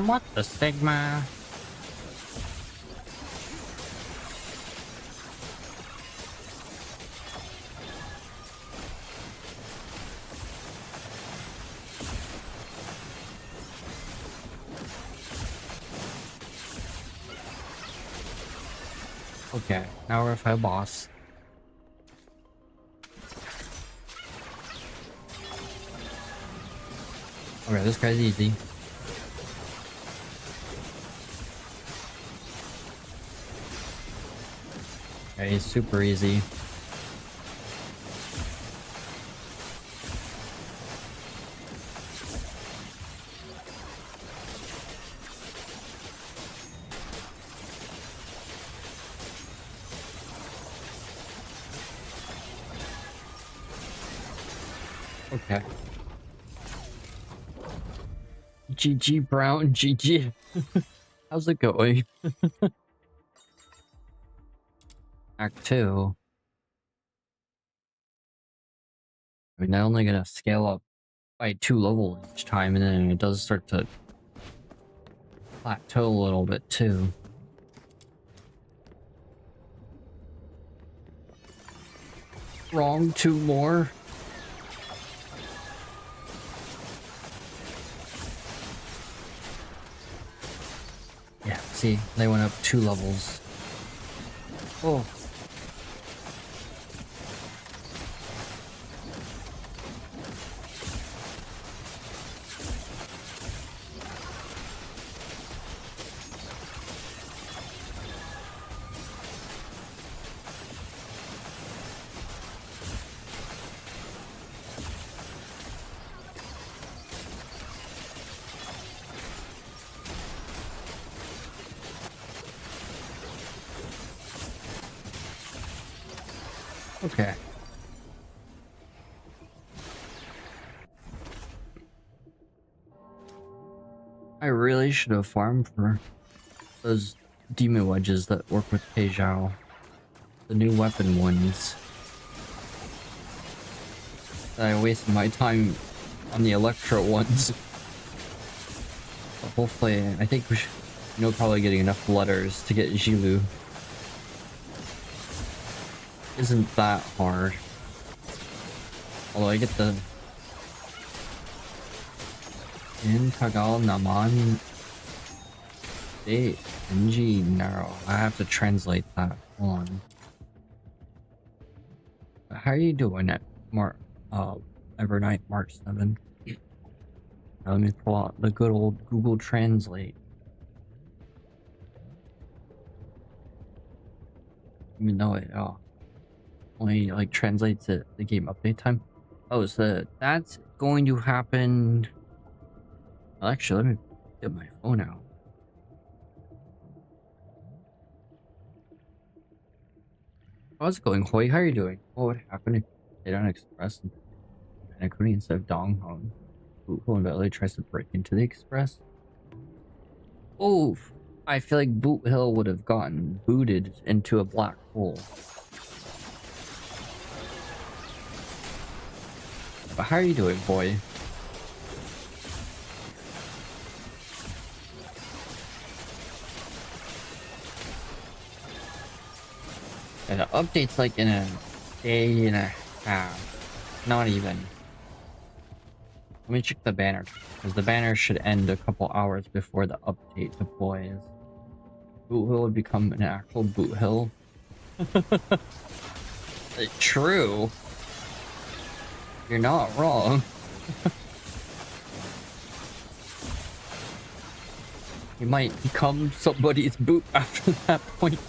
What the stigma? Okay, now we're with a boss. Okay, this guy's easy. Okay, he's super easy. Okay. GG Brown, GG. How's it going? Act 2. I mean, they're only gonna scale up by 2 levels each time, and then it does start to plateau a little bit too. Wrong, 2 more. Yeah, see, they went up 2 levels. Oh. Okay. I really should have farmed for those demon wedges that work with Peijao. The new weapon ones. I wasted my time on the Electro ones. But hopefully, I think we should, probably getting enough letters to get Zhiliu. Isn't that hard. Although I get the In Tagal Naman De NG Narrow. I have to translate that. Hold on. How are you doing at Evernight March 7th? Now let me pull out the good old Google Translate. Even though it only like translates it the game update time. Oh, so that's going to happen. Well, actually, let me get my phone out. How's it going, Hoi? How are you doing? What would happen if they don't express Mechapuppets instead of Dong Hong? Who immediately tries to break into the express? Oof! I feel like Boot Hill would have gotten booted into a black hole. But how are you doing, boy? And the update's like in a day and a half. Not even. Let me check the banner, because the banner should end a couple hours before the update deploys. Boot Hill would become an actual Boot Hill. True. You're not wrong. You might become somebody's boot after that point.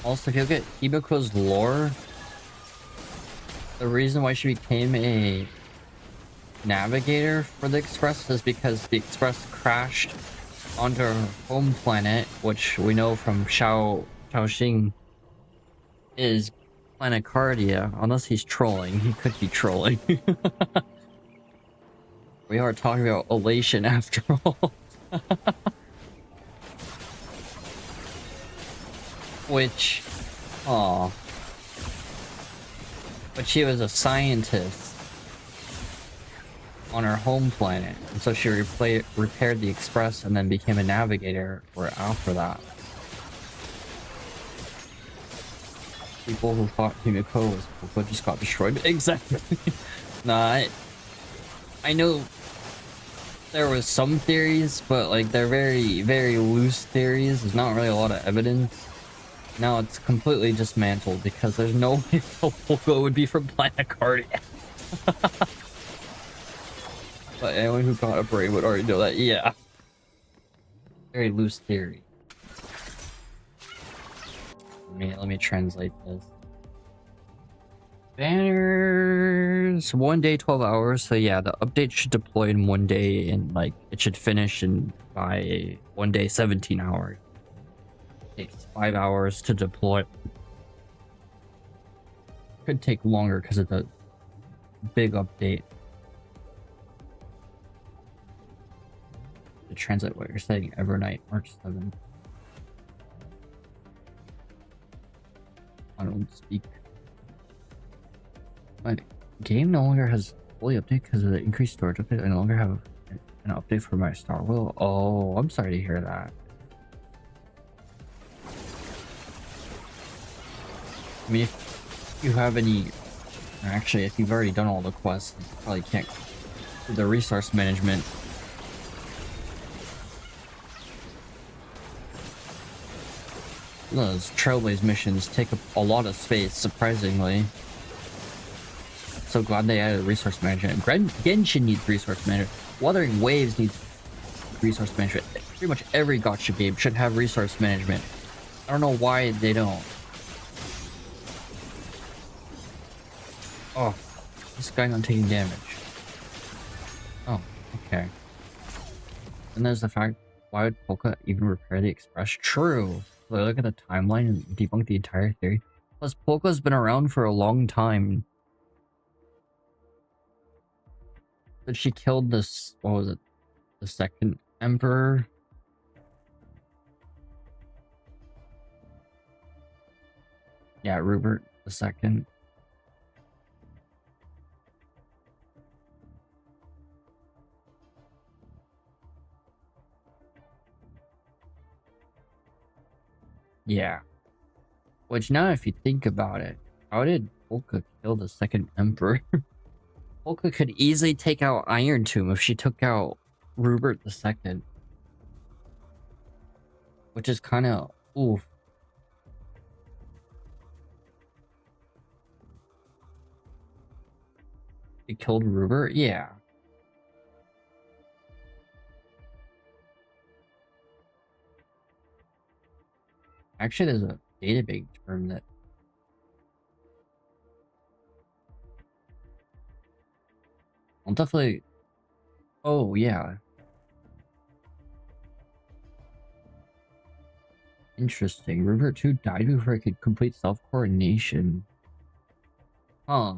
Also, if you look at Hibiko's lore, the reason why she became a navigator for the Express is because the Express crashed onto her home planet, which we know from Shaoxing is planet Cardia, unless he's trolling. He could be trolling. We are talking about elation after all. Which, aw. But she was a scientist on her home planet, and so she repaired the Express and then became a navigator after that. People who thought Himiko was Poko just got destroyed. Exactly. Nah, I know there was some theories, but like they're very, very loose theories. There's not really a lot of evidence. Now it's completely dismantled because there's no way Poko would be from Planet Guardian. But anyone who got a brain would already know that. Yeah. Very loose theory. Let me translate this. Banners 1 day 12 hours. So yeah, the update should deploy in 1 day, and like it should finish in by 1 day 17 hours. It takes 5 hours to deploy. Could take longer because of the big update. To translate what you're saying, Evernight, March 7th. I don't speak. My game no longer has fully update because of the increased storage update. I no longer have an update for my Star Wheel. Oh, I'm sorry to hear that. I mean, if you have any... Actually, if you've already done all the quests, you probably can't do the resource management. Those Trailblaze missions take up a lot of space, surprisingly. So glad they added resource management. Genshin needs resource management. Wuthering Waves needs resource management. Pretty much every gacha game should have resource management. I don't know why they don't. Oh, this guy not taking damage. Oh, okay. And there's the fact, why would Polka even repair the Express? True. So look at the timeline and debunk the entire theory. Plus, Polka's been around for a long time. But she killed this, what was it? The second emperor? Yeah, Rupert the second. Yeah. Which now if you think about it, how did Polka kill the second emperor? Polka could easily take out Iron Tomb if she took out Rupert the second. Which is kind of oof. He killed Rupert? Yeah. Actually, there's a database term that... I'll definitely... Oh, yeah. Interesting. Rupert 2 died before it could complete self-coordination. Huh.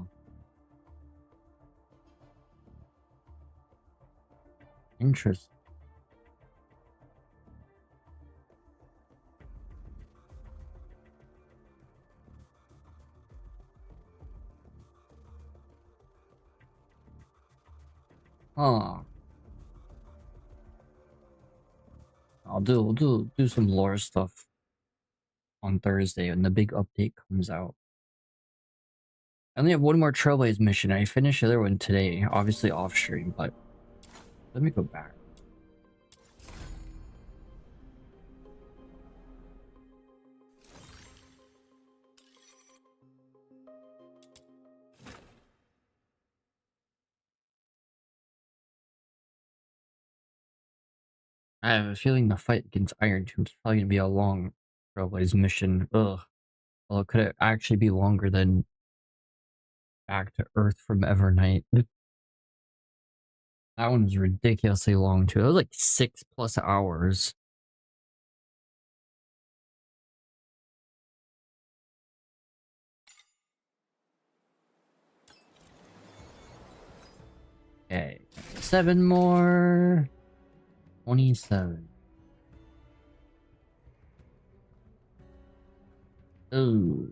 Interesting. Huh. I'll do some lore stuff on Thursday when the big update comes out. I only have one more Trailblaze mission. I finished the other one today, obviously off stream, but let me go back. I have a feeling the fight against Iron Tomb is probably gonna be a long Trailblaze mission. Ugh. Well, could it actually be longer than Back to Earth from Evernight? That one was ridiculously long too. It was like 6+ hours. Okay, 7 more. 27. Ooh.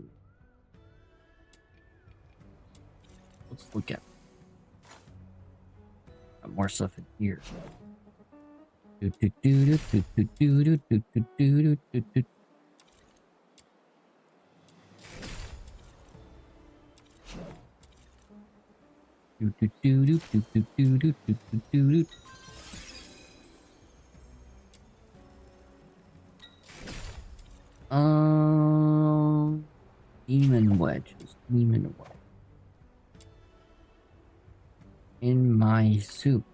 Let's look at more stuff in here. Do, do, do, do, do, do, do, do, do, do, do, do. Demon wedges. Demon wedge. In my soup.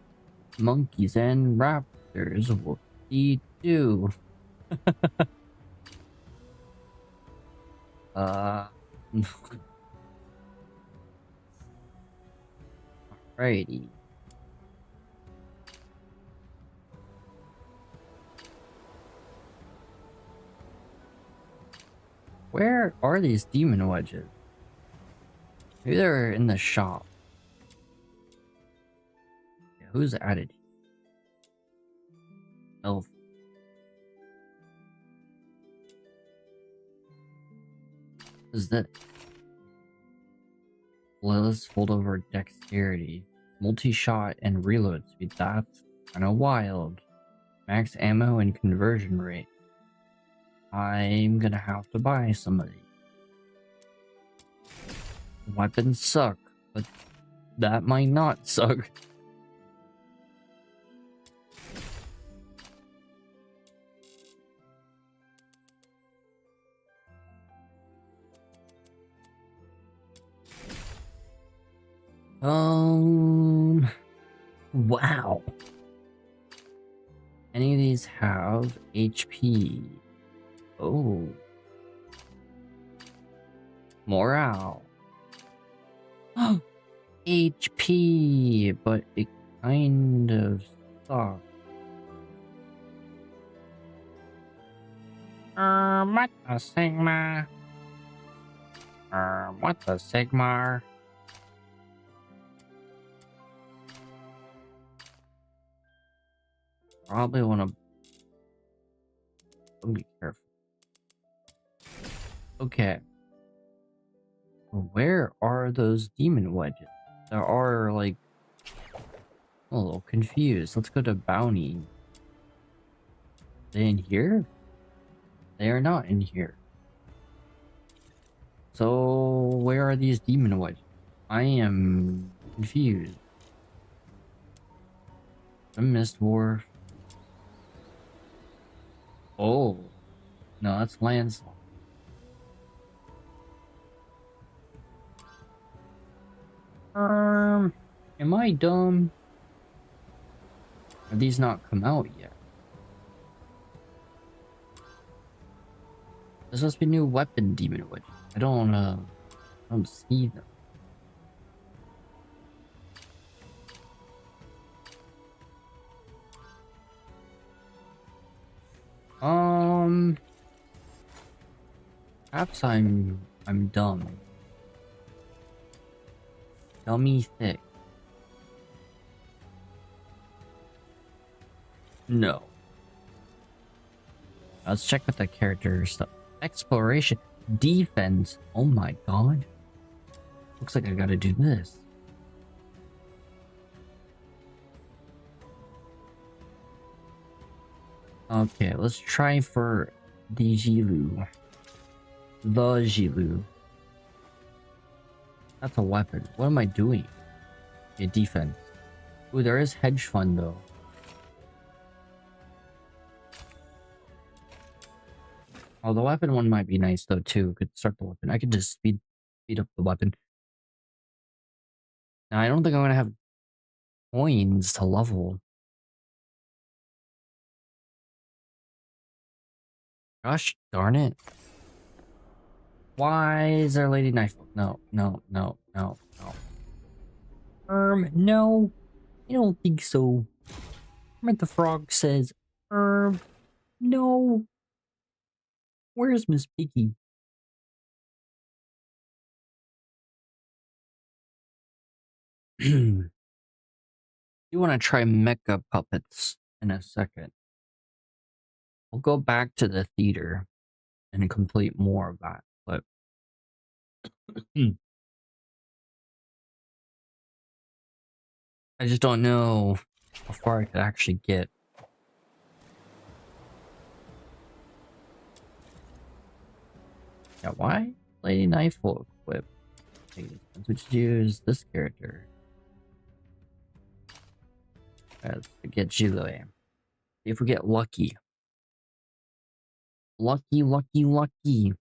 Monkeys and raptors will eat too. Alrighty. Where are these demon wedges? Maybe they're in the shop. Yeah, who's added? Elf. Is that? Let's hold over dexterity. Multi-shot and reload speed. That's kind of wild. Max ammo and conversion rate. I'm gonna have to buy some of these. Weapons suck, but that might not suck. Wow. Any of these have HP? Oh. Morale. HP, but it kind of sucks. What the Sigma? What the Sigma? Probably want to be careful. Okay. Where are those demon wedges? There are, like, I'm a little confused. Let's go to bounty. Are they in here? They are not in here. So where are these demon wedges? I am confused. A mist wharf. Oh, no, that's landslide. Am I dumb? Have these not come out yet? This must be new weapon demon wedge. I don't see them. Perhaps I'm dumb. Dummy thick. No. Let's check with the character stuff. Exploration. Defense. Oh my god. Looks like I gotta do this. Okay, let's try for the Zhiliu. The Zhiliu. That's a weapon. What am I doing? Okay, defense. Ooh, there is hedge fund though. Oh, the weapon one might be nice though too. Could start the weapon. I could just speed up the weapon. Now I don't think I'm gonna have coins to level. Gosh darn it. Why is there a lady knife? No. No. I don't think so. Kermit the Frog says, no. Where's Miss Piggy? You want to try Mechapuppets in a second. We'll go back to the theater and complete more of that, but I just don't know how far I could actually get. Yeah, why? Lady Knife will equip. Let's use this character. Let's get Zhiliu. See if we get lucky. Lucky, lucky, lucky.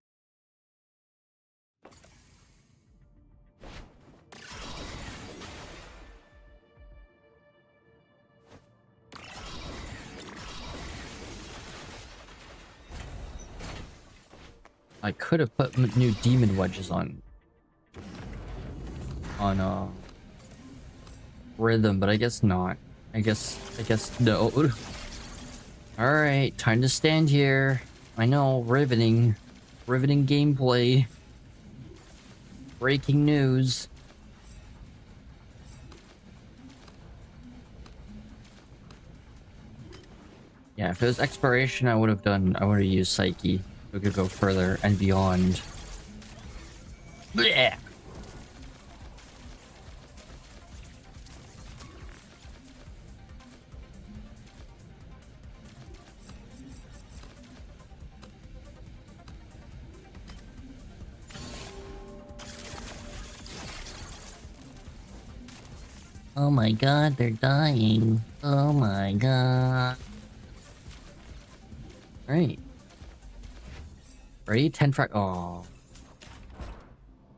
I could have put new demon wedges on rhythm, but I guess not. I guess no. All right, time to stand here. I know, riveting gameplay. Breaking news. Yeah, if it was exploration, I would have used Psyche. We could go further and beyond. Blech. Oh my god, they're dying. Oh my god. Alright. Ready? 10 frag. Oh.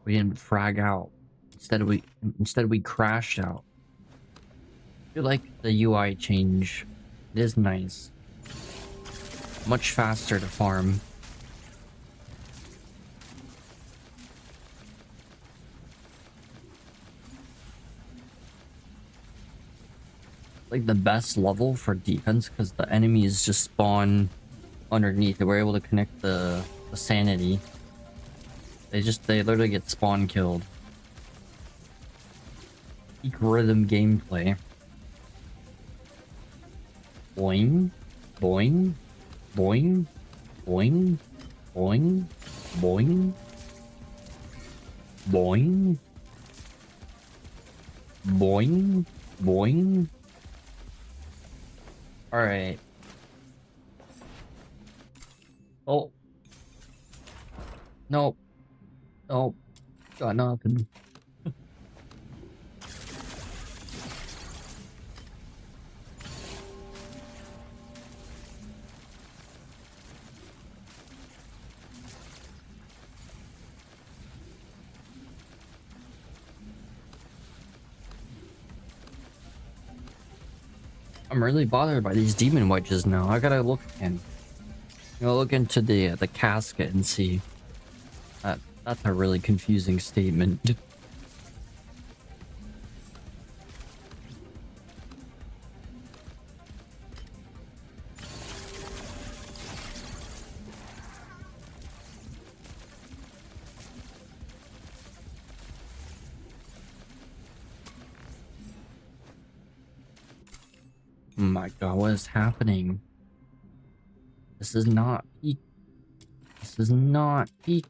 We didn't frag out. Instead we crashed out. I feel like the UI change. It is nice. Much faster to farm. Like the best level for defense because the enemies just spawn underneath. They were able to connect the sanity. They literally get spawn killed. Peak rhythm gameplay. Boing, boing, boing, boing, boing, boing, boing, boing, boing. All right. Oh. Nope. Nope. Got nothing. I'm really bothered by these demon wedges now. I gotta look again. Look into the casket and see. That's a really confusing statement. Oh my god, what is happening? This is not peak. This is not peak.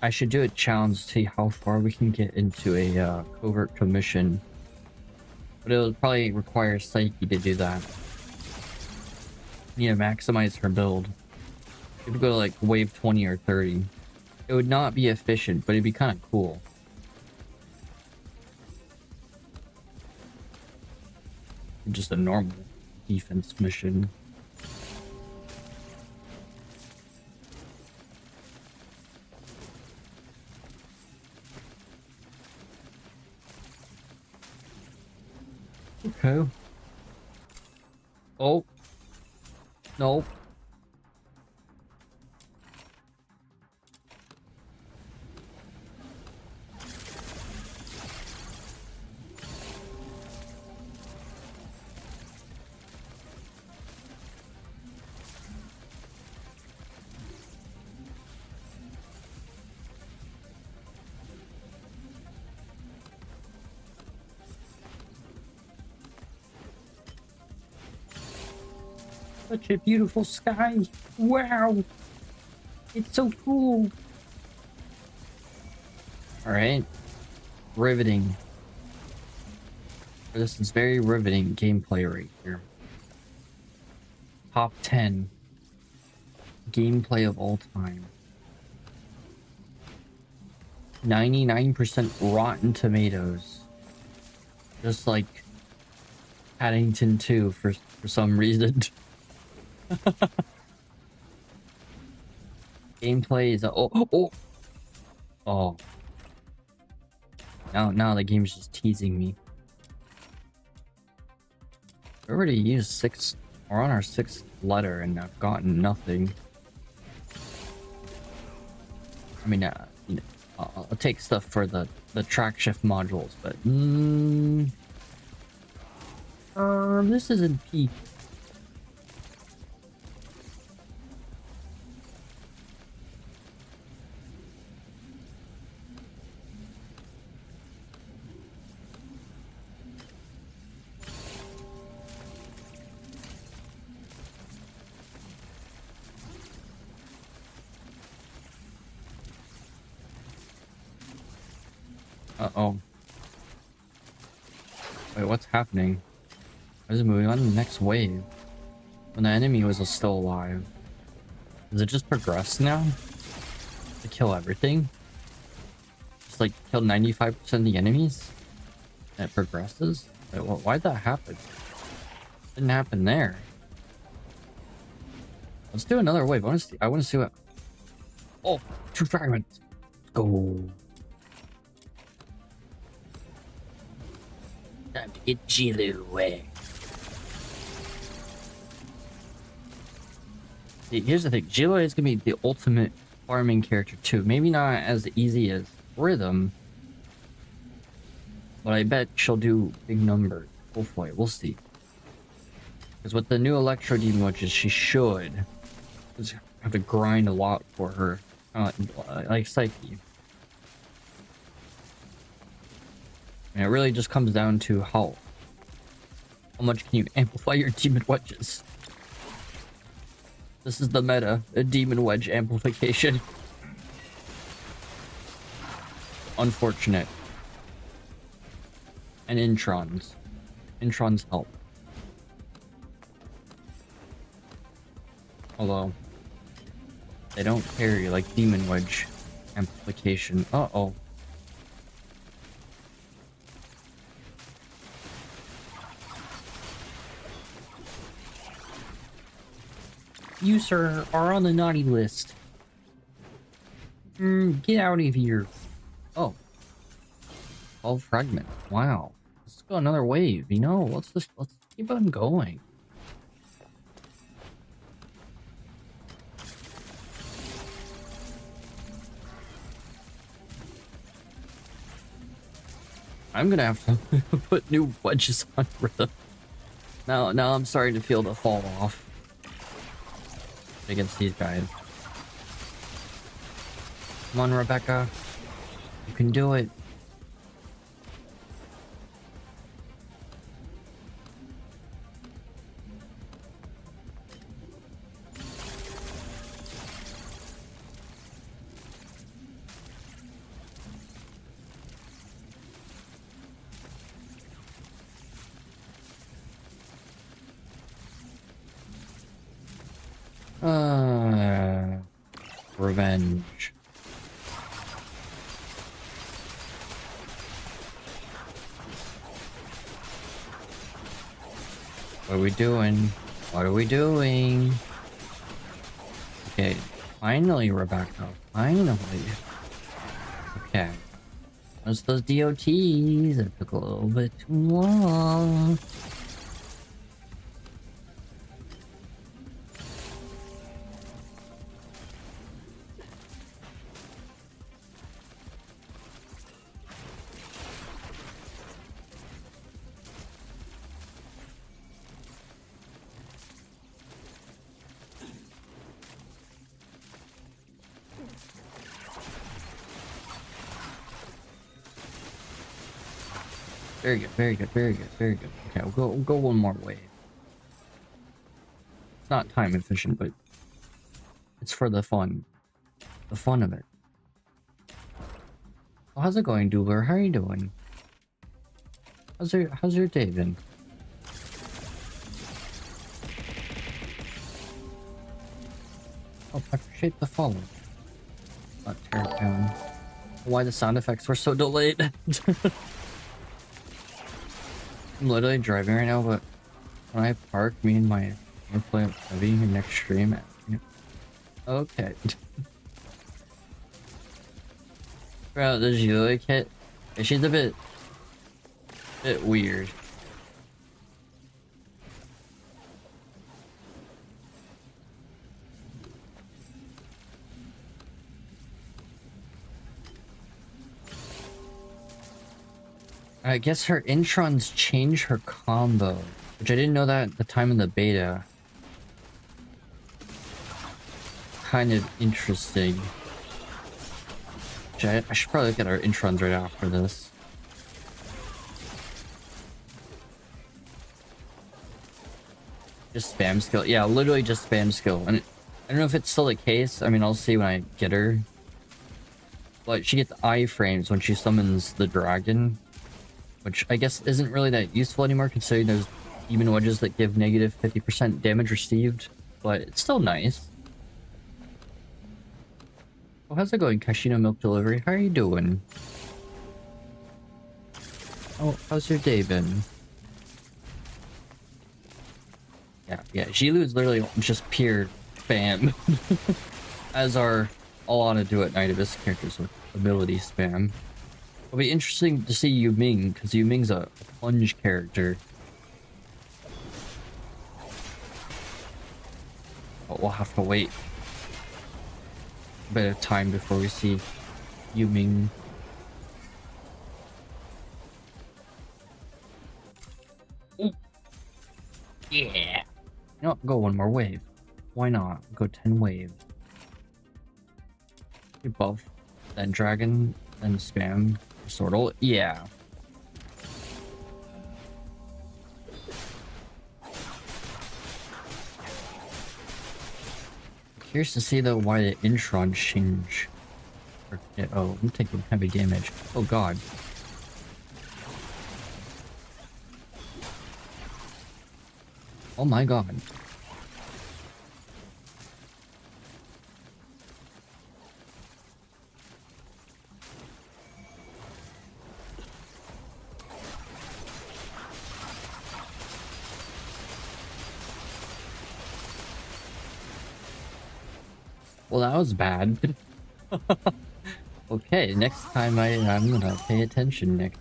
I should do a challenge to see how far we can get into a covert commission. But it'll probably require Psyche to do that. Need to maximize her build. If we go to like wave 20 or 30. It would not be efficient, but it'd be kind of cool. Just a normal defense mission. Okay. Oh. Nope. Such a beautiful sky. Wow. It's so cool. All right. riveting. This is very riveting gameplay right here. Top 10 gameplay of all time. 99% Rotten Tomatoes. Just like Paddington 2 for some reason. Gameplay is oh. Now the game's just teasing me. We already used 6. We're on our 6th letter and I've gotten nothing. I mean, you know, I'll take stuff for the track shift modules, but this isn't peak. Uh-oh. Wait, what's happening? Why is it moving on to the next wave? When the enemy was still alive. Does it just progress now? To kill everything? Just like kill 95% of the enemies? And it progresses? Wait, why'd that happen? Didn't happen there. Let's do another wave. I wanna see what... Oh, 2 fragments. Let's go. Time to get Zhiliu away. See, here's the thing. Zhiliu is gonna be the ultimate farming character too. Maybe not as easy as Rhythm, but I bet she'll do big numbers. Hopefully, we'll see. Because with the new Electro Demon Witches, she should just have to grind a lot for her, like Psyche. And it really just comes down to how much can you amplify your Demon Wedges. This is the meta, a Demon Wedge amplification. Unfortunate. And Introns. Introns help. Although, they don't carry like Demon Wedge amplification. Uh-oh. You, sir, are on the naughty list. Get out of here. Oh. 12 fragment. Wow. Let's go another wave, you know? Let's keep on going. I'm gonna have to put new wedges on Rhythm. Now I'm starting to feel the fall off against these guys. Come on, Rebecca. You can do it. Revenge. What are we doing? What are we doing? Okay, finally, Rebecca. Finally. Okay. What's those DOTs? It took a little bit too long. Very good, very good, very good, very good. Okay, we'll go one more wave. It's not time efficient, but it's for the fun. The fun of it. Oh, how's it going, Doobler? How are you doing? How's your day been? Oh, I appreciate the follow. Not tear it down. Why the sound effects were so delayed? I'm literally driving right now, but when I park, me and my play heavy next stream. Okay. Bro, the Zhiliu kit, she's a bit weird. I guess her introns change her combo, which I didn't know that at the time of the beta. Kind of interesting. Which I should probably look at our introns right after this. Just spam skill. Yeah, literally just spam skill. And I don't know if it's still the case. I mean, I'll see when I get her. But she gets iframes when she summons the dragon. Which I guess isn't really that useful anymore, considering there's demon wedges that give negative 50% damage received. But it's still nice. Oh, how's it going, Kashino Milk Delivery? How are you doing? Oh, how's your day been? Yeah, Zhiliu is literally just pure spam. As are a lot of Duet Nativist characters with ability spam. It'll be interesting to see Yu Ming, because Yu Ming's a plunge character. But we'll have to wait a bit of time before we see Yu Ming. Ooh. Yeah! You know what? Go one more wave. Why not? Go 10 waves. Buff, then dragon, then spam. Sortle, yeah. Curious to see though why the intron change. Oh, I'm taking heavy damage. Oh god. Oh my god. Well, that was bad. Okay, next time I'm gonna pay attention next.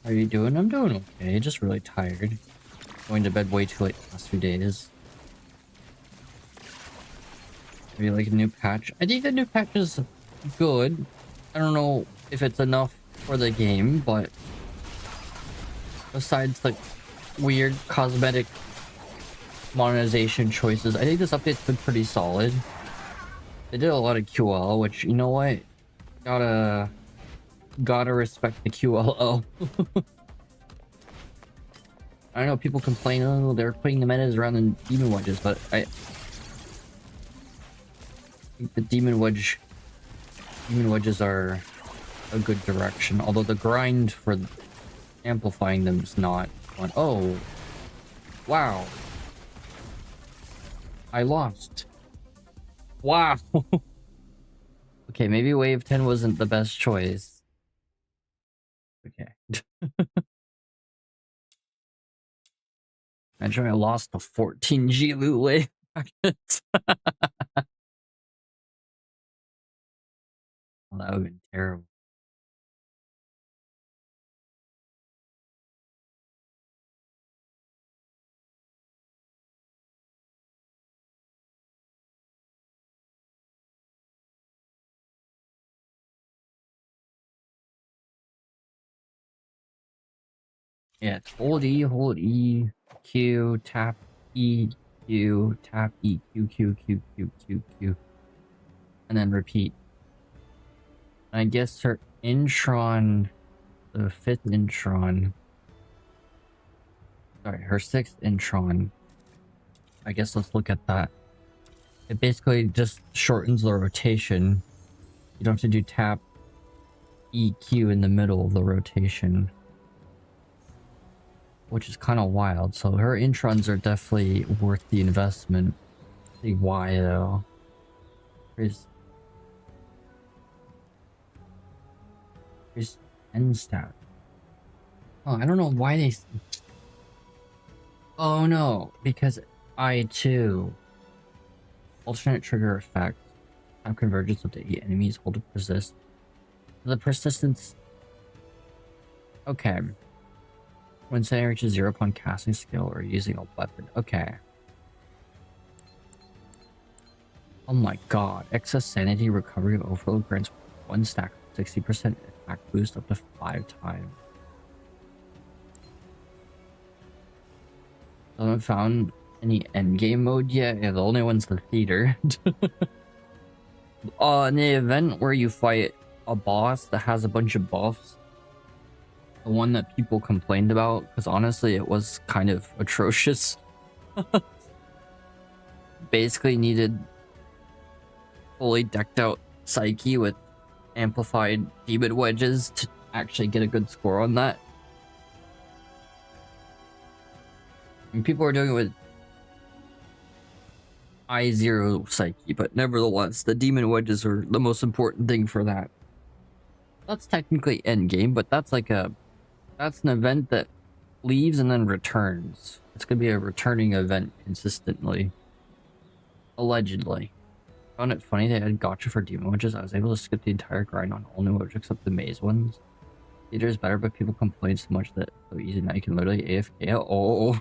How are you doing? I'm doing okay, just really tired. Going to bed way too late the last few days. Maybe like a new patch. I think the new patch is good. I don't know if it's enough for the game, but besides like weird cosmetic monetization choices, I think this update's been pretty solid. They did a lot of QL, which, you know what? Gotta respect the QLO. I know people complain, oh, they're putting the metas around the demon wedges, but I think the demon wedges are a good direction, although the grind for amplifying them is not one. Oh, wow. I lost. Wow. Okay, maybe wave 10 wasn't the best choice. Okay. Imagine I lost the 14 Zhiliu wave packets. Well, that would have been terrible. Yeah, it's hold E, Q, tap E, Q, tap E, Q, Q, Q, Q, Q, Q. And then repeat. I guess her intron the 5th intron. Sorry, her 6th intron. I guess let's look at that. It basically just shortens the rotation. You don't have to do tap EQ in the middle of the rotation, which is kind of wild. So her introns are definitely worth the investment. Let's see why though. Here's end stat. Oh, I don't know why they. Oh no, because I2 alternate trigger effect. Time convergence of the 8 enemies hold to persist. The persistence. Okay. When setting reaches 0 upon casting skill or using a weapon. Okay. Oh my god. Excess sanity recovery overload grants 1 stack 60% attack boost up to 5 times. I haven't found any endgame mode yet. Yeah, the only one's the theater. In the event where you fight a boss that has a bunch of buffs, the one that people complained about, because honestly it was kind of atrocious. Basically needed fully decked out Psyche with amplified demon wedges to actually get a good score on that. And people are doing it with I0 Psyche, but nevertheless, the demon wedges are the most important thing for that. That's technically endgame, but that's like that's an event that leaves and then returns. It's gonna be a returning event consistently. Allegedly. Found it funny they had gotcha for demon wedges. I was able to skip the entire grind on all new wedges except the maze ones. Theater is better, but people complain so much that it's so easy now you can literally AFK. Oh.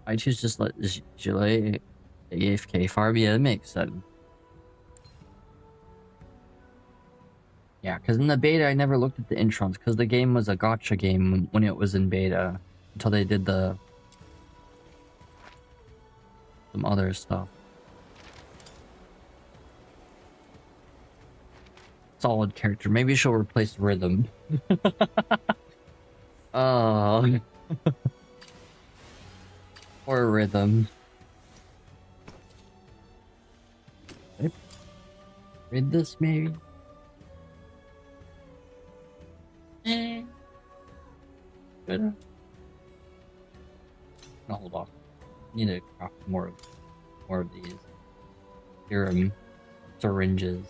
I choose just let Zhiliu AFK farm. Yeah, that makes sense. Yeah, because in the beta I never looked at the introns because the game was a gacha game when it was in beta until they did some other stuff. Solid character. Maybe she'll replace Rhythm. Oh. Or Rhythm. Read this maybe? Good. No, hold off. Need to craft more of these. Serum syringes.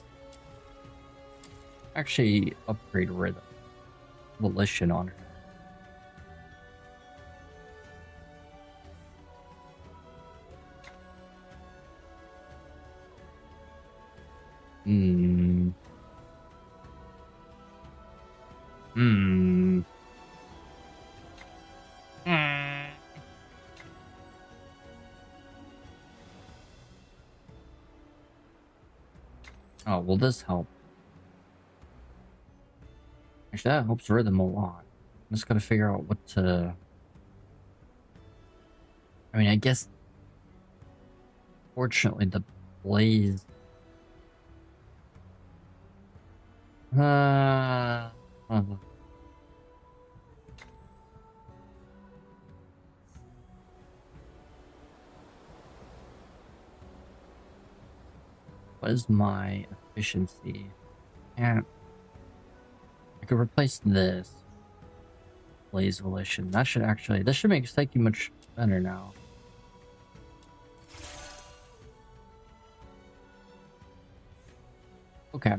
Actually, upgrade Rhythm. Volition on her. Oh, will this help? Actually, that helps Rhythm a lot. I'm just gotta figure out what to... I mean, I guess... Fortunately, the Blaze... What is my efficiency? I could replace this. Blaze Volition. That should actually... This should make Psyche much better now. Okay.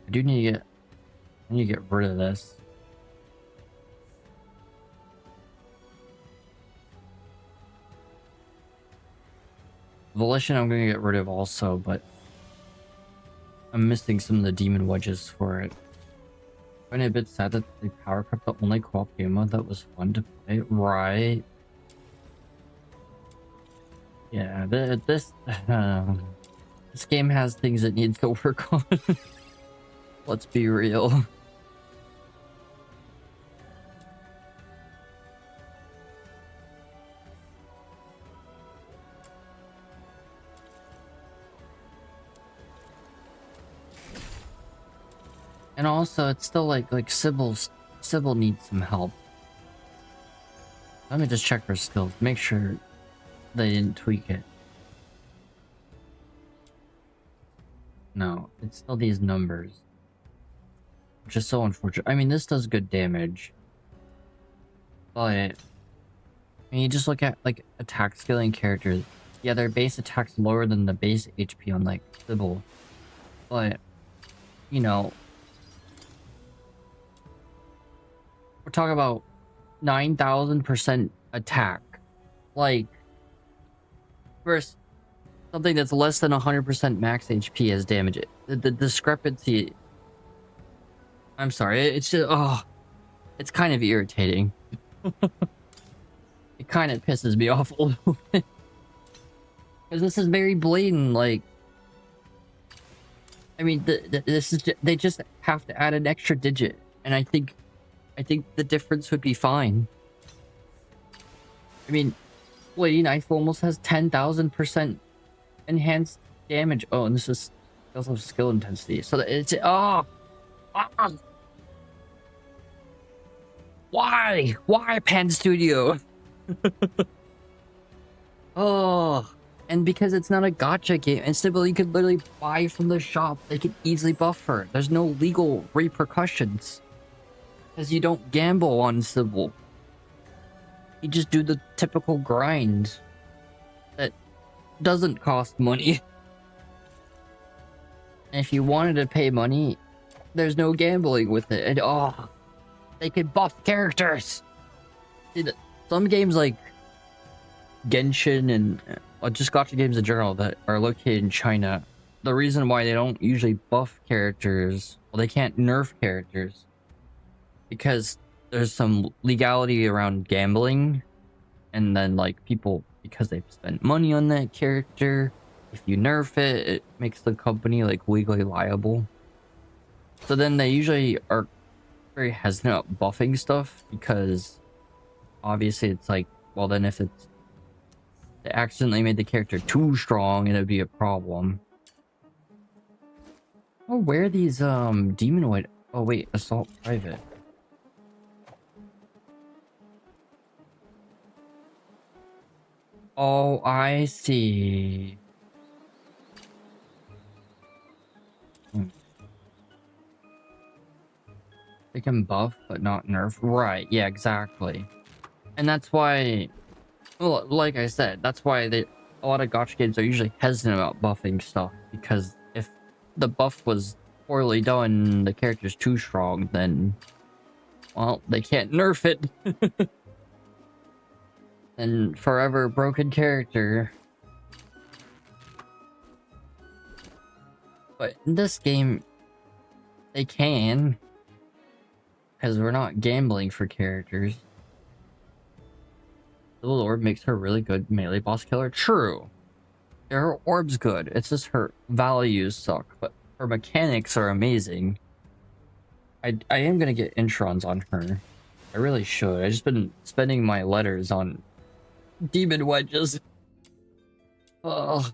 I do need to get rid of this. Volition I'm gonna get rid of also, but I'm missing some of the demon wedges for it. I'm a bit sad that the power crept the only co-op game mode that was fun to play. Right. Yeah, this game has things it needs to work on. Let's be real. And also, it's still like Sybil needs some help. Let me just check her skills. Make sure they didn't tweak it. No, it's still these numbers. Which is so unfortunate. I mean, this does good damage. But when you just look at like attack scaling characters, yeah, their base attack's lower than the base HP on like Sybil. But, you know, we're talking about 9,000% attack. Like, versus something that's less than 100% max HP as damage. The discrepancy... I'm sorry, it's just... Oh, it's kind of irritating. It kind of pisses me off a little bit. Because this is very blatant, like... I mean, this is they just have to add an extra digit. And I think the difference would be fine. I mean, Lady Knife almost has 10,000% enhanced damage. Oh, and this is also skill intensity. So that it's why Pan Studio? Oh, and because it's not a gacha game, and Sybil you could literally buy from the shop. They could easily buff her. There's no legal repercussions. Because you don't gamble on Sybil. You just do the typical grind that doesn't cost money. And if you wanted to pay money, there's no gambling with it. And oh, they could buff characters. Some games like Genshin and just gacha games in general that are located in China, the reason why they don't usually buff characters, well, they can't nerf characters, because there's some legality around gambling, and then like people, because they've spent money on that character, if you nerf it, it makes the company like legally liable. So then they usually are very hesitant about buffing stuff, because obviously it's like, well then if it's they accidentally made the character too strong, it'd be a problem. Oh, where are these demonoid? Oh wait, assault private. Oh, I see. They can buff, but not nerf. Right, yeah, exactly. And that's why, well, like I said, that's why a lot of gacha games are usually hesitant about buffing stuff. Because if the buff was poorly done, the character's too strong, then, well, they can't nerf it. And forever broken character. But in this game, they can, because we're not gambling for characters. The little orb makes her a really good melee boss killer. True. Her orb's good. It's just her values suck, but her mechanics are amazing. I am gonna get introns on her. I really should. I just been spending my letters on demon wedges. Ugh.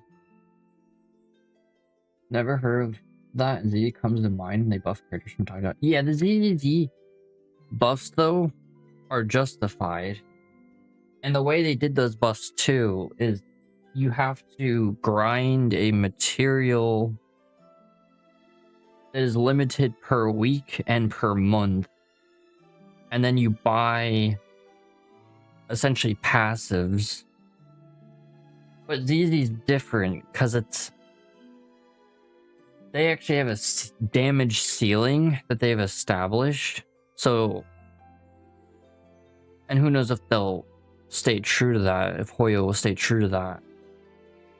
Never heard of that. Z comes to mind when they buff characters from time to time. Yeah, the ZZZ buffs though are justified. And the way they did those buffs too is you have to grind a material that is limited per week and per month. And then you buy essentially passives. But ZZ's different because they actually have a damage ceiling that they've established. So, and who knows if they'll stay true to that, if Hoyo will stay true to that.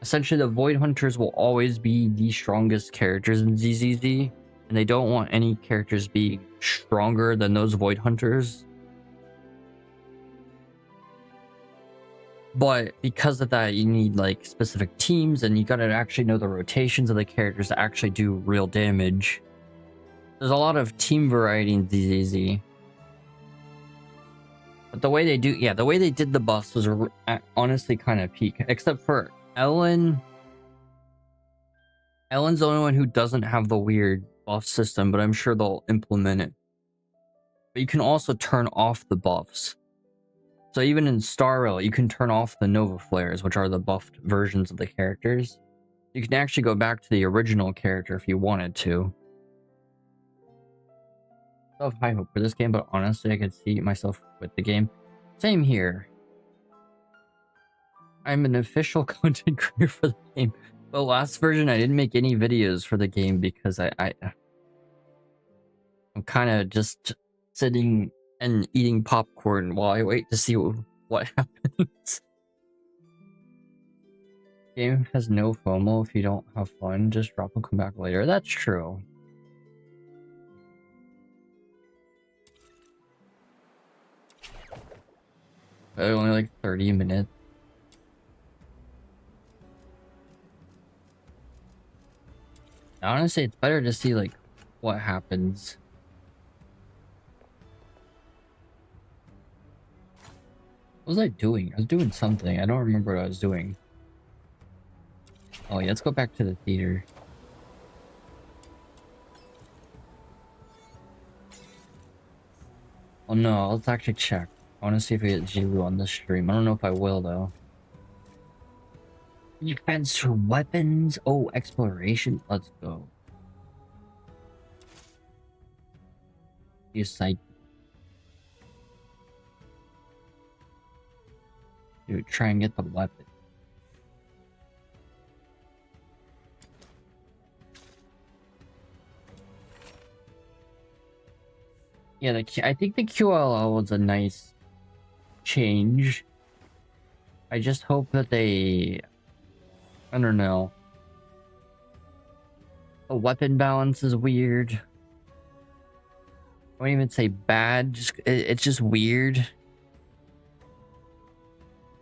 Essentially, the Void Hunters will always be the strongest characters in ZZZ, and they don't want any characters being stronger than those Void Hunters. But because of that, you need like specific teams, and you gotta actually know the rotations of the characters to actually do real damage. There's a lot of team variety in ZZZ. But the way they do, yeah, the way they did the buffs was honestly kind of peak. Except for Ellen. Ellen's the only one who doesn't have the weird buff system, but I'm sure they'll implement it. But you can also turn off the buffs. So even in Star Rail, you can turn off the Nova Flares, which are the buffed versions of the characters. You can actually go back to the original character if you wanted to. I have high hope for this game, but honestly, I could see myself with the game. Same here. I'm an official content creator for the game. The last version, I didn't make any videos for the game because I'm kind of just sitting and eating popcorn while I wait to see what happens. Game has no FOMO. If you don't have fun, just drop and come back later. That's true. Only like 30 minutes. Honestly, it's better to see like what happens. What was I doing? I was doing something. I don't remember what I was doing. Oh yeah, let's go back to the theater. Oh no, let's actually check. I want to see if we get Zhiliu on this stream. I don't know if I will though. Defense for weapons. Oh, exploration. Let's go. Use sight. Dude, try and get the weapon. Yeah, I think the QLL was a nice change. I just hope that they... I don't know. The weapon balance is weird. I won't even say bad, it's just weird.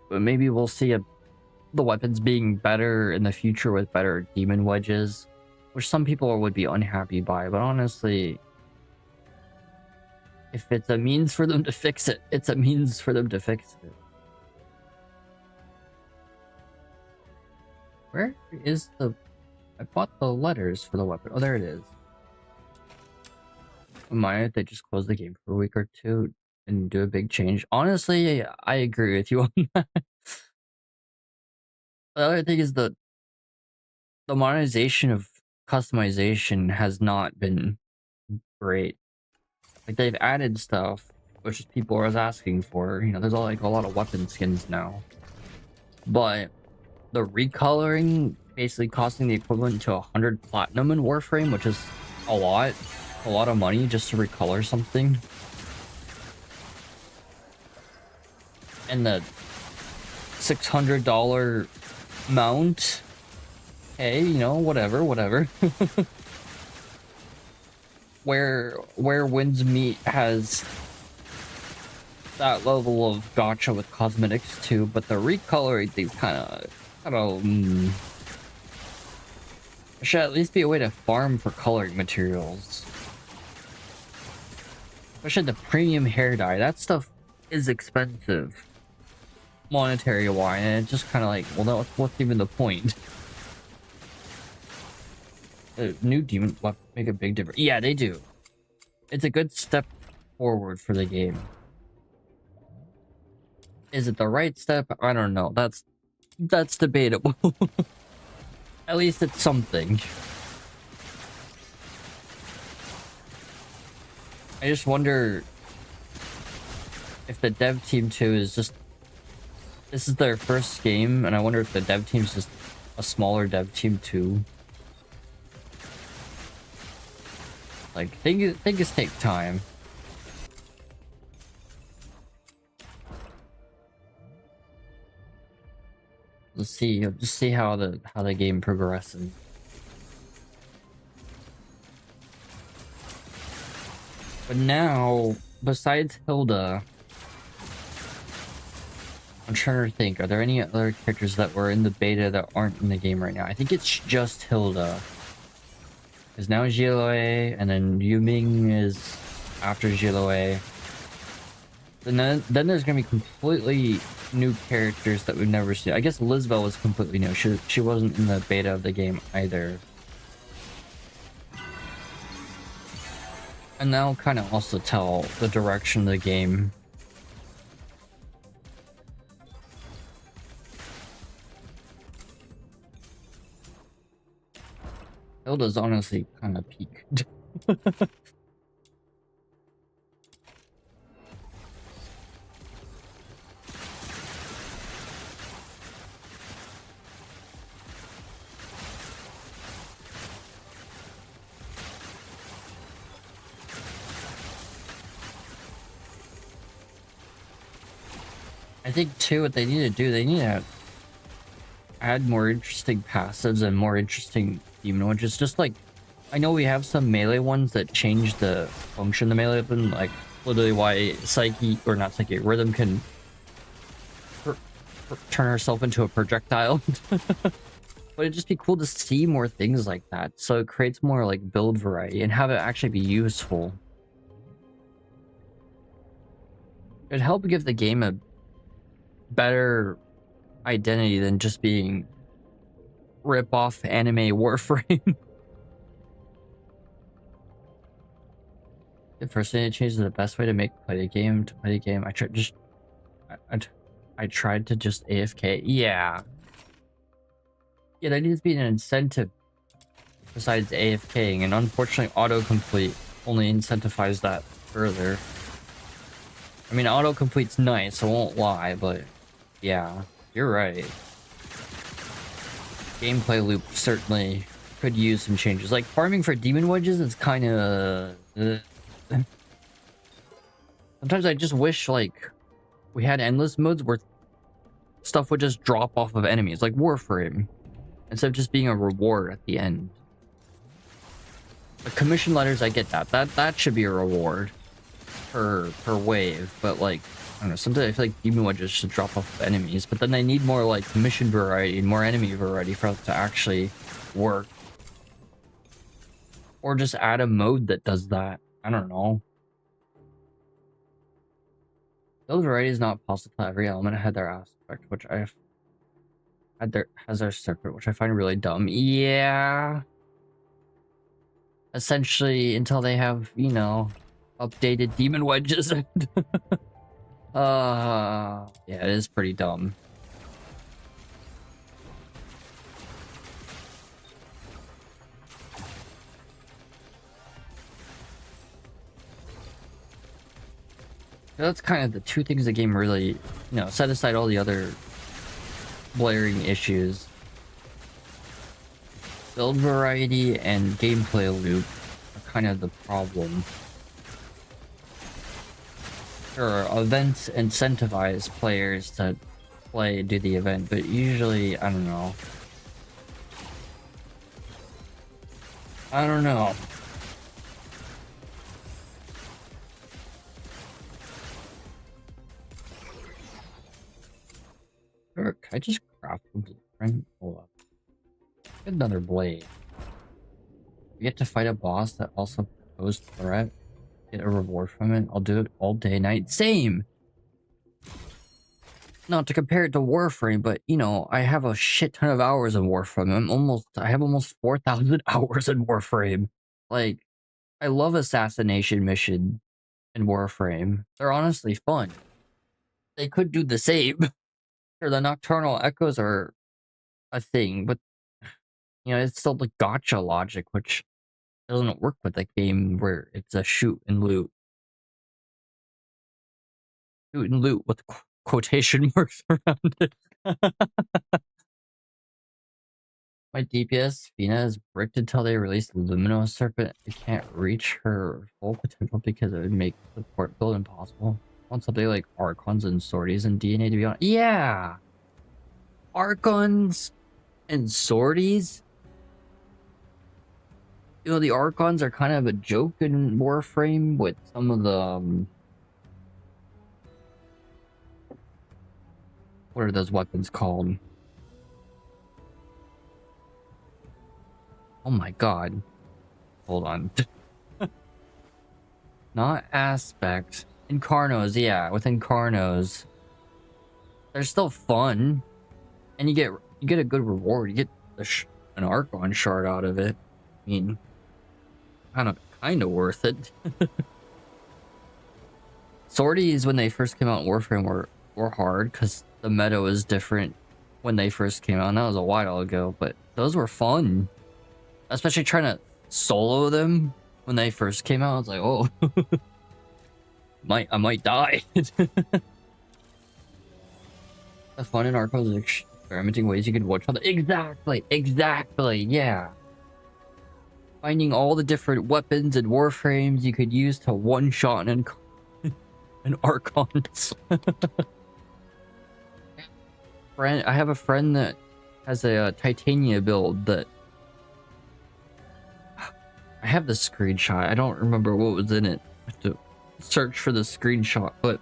But maybe we'll see the weapons being better in the future with better demon wedges, which some people would be unhappy by, but honestly, if it's a means for them to fix it, it's a means for them to fix it. Where is the... I bought the letters for the weapon. Oh, there it is. Why don't they just close the game for a week or two and do a big change? Honestly, I agree with you on that. The other thing is the monetization of customization has not been great. Like, they've added stuff, which is people are asking for. You know, there's like a lot of weapon skins now. But the recoloring basically costing the equivalent to 100 platinum in Warframe, which is a lot of money just to recolor something. And the $600 mount, hey, you know, whatever. where Winds Meet has that level of gacha with cosmetics too, but the recoloring thing's kind of there should at least be a way to farm for coloring materials. Especially the premium hair dye. That stuff is expensive, monetary wise, and it's just kind of like, well, what's even the point? The new demon weapon make a big difference. Yeah, they do. It's a good step forward for the game. Is it the right step? I don't know. That's debatable. At least it's something. I just wonder if the dev team too is just... This is their first game, and I wonder if the dev team's just a smaller dev team too. Like, things take time. Let's see. Just see how the game progresses. But now, besides Hilda, I'm trying to think. Are there any other characters that were in the beta that aren't in the game right now? I think it's just Hilda. Because now Zhiliu, and then Yuming is after Zhiliu. And then there's gonna be completely new characters that we've never seen. I guess Lizbel was completely new. She wasn't in the beta of the game either. And that'll kind of also tell the direction of the game. Hilda's honestly kind of peaked. I think too, what they need to do, they need to add more interesting passives and more interesting demon ones. Just like, I know we have some melee ones that change the function of the melee weapon, like literally why Psyche, or not Psyche, Rhythm can turn herself into a projectile. But it'd just be cool to see more things like that, so it creates more like build variety and have it actually be useful. It'd help give the game a better identity than just being rip-off anime Warframe. The first thing to change is the best way to play the game. I tried to just AFK. Yeah, there needs to be an incentive besides AFKing, and unfortunately autocomplete only incentivizes that further. I mean, autocomplete's nice, I won't lie, but yeah, you're right. Gameplay loop certainly could use some changes. Like, farming for demon wedges is kind of... Sometimes I just wish, like, we had endless modes where stuff would just drop off of enemies, like Warframe, instead of just being a reward at the end. The commission letters, I get that. That should be a reward per wave, but like, I don't know, sometimes I feel like demon wedges should drop off of enemies, but then they need more like mission variety and more enemy variety for it to actually work. Or just add a mode that does that. I don't know. Build variety is not possible. Every element had their aspect, which has their circuit, which I find really dumb. Yeah. Essentially, until they have, you know, updated demon wedges. Yeah, it is pretty dumb. That's kind of the two things the game really, you know, set aside all the other blaring issues. Build variety and gameplay loop are kind of the problem. Sure, events incentivize players to do the event, but usually, I don't know. Sure, can I just craft a blueprint? Hold up. Get another blade. We get to fight a boss that also poses a threat. Get a reward from it. I'll do it all day, night. Same! Not to compare it to Warframe, but, you know, I have a shit ton of hours in Warframe. I have almost 4,000 hours in Warframe. Like, I love assassination mission in Warframe. They're honestly fun. They could do the same. Sure, the nocturnal echoes are a thing, but, you know, it's still the gacha logic, which doesn't work with a game where it's a shoot and loot. Shoot and loot with quotation marks around it. My DPS, Fina, is bricked until they release Lumino Serpent. It can't reach her full potential because it would make support build impossible. I want something like Archons and Swordies and DNA to be honest. Yeah! Archons and Swordies? You know, the Archons are kind of a joke in Warframe with some of the... what are those weapons called? Oh my god. Hold on. Not aspect. Incarnos, yeah, with Incarnos. They're still fun. And you get a good reward. You get an Archon shard out of it. I mean, kind kind of worth it. Sorties when they first came out in Warframe were hard because the meta was different when they first came out. And that was a while ago, but those were fun. Especially trying to solo them when they first came out. I was like, oh, I might die. The fun in Archon is experimenting ways you can watch other. Exactly, yeah. Finding all the different weapons and warframes you could use to one-shot an Archons. I have a friend that has a Titania build that I have the screenshot. I don't remember what was in it. I have to search for the screenshot, but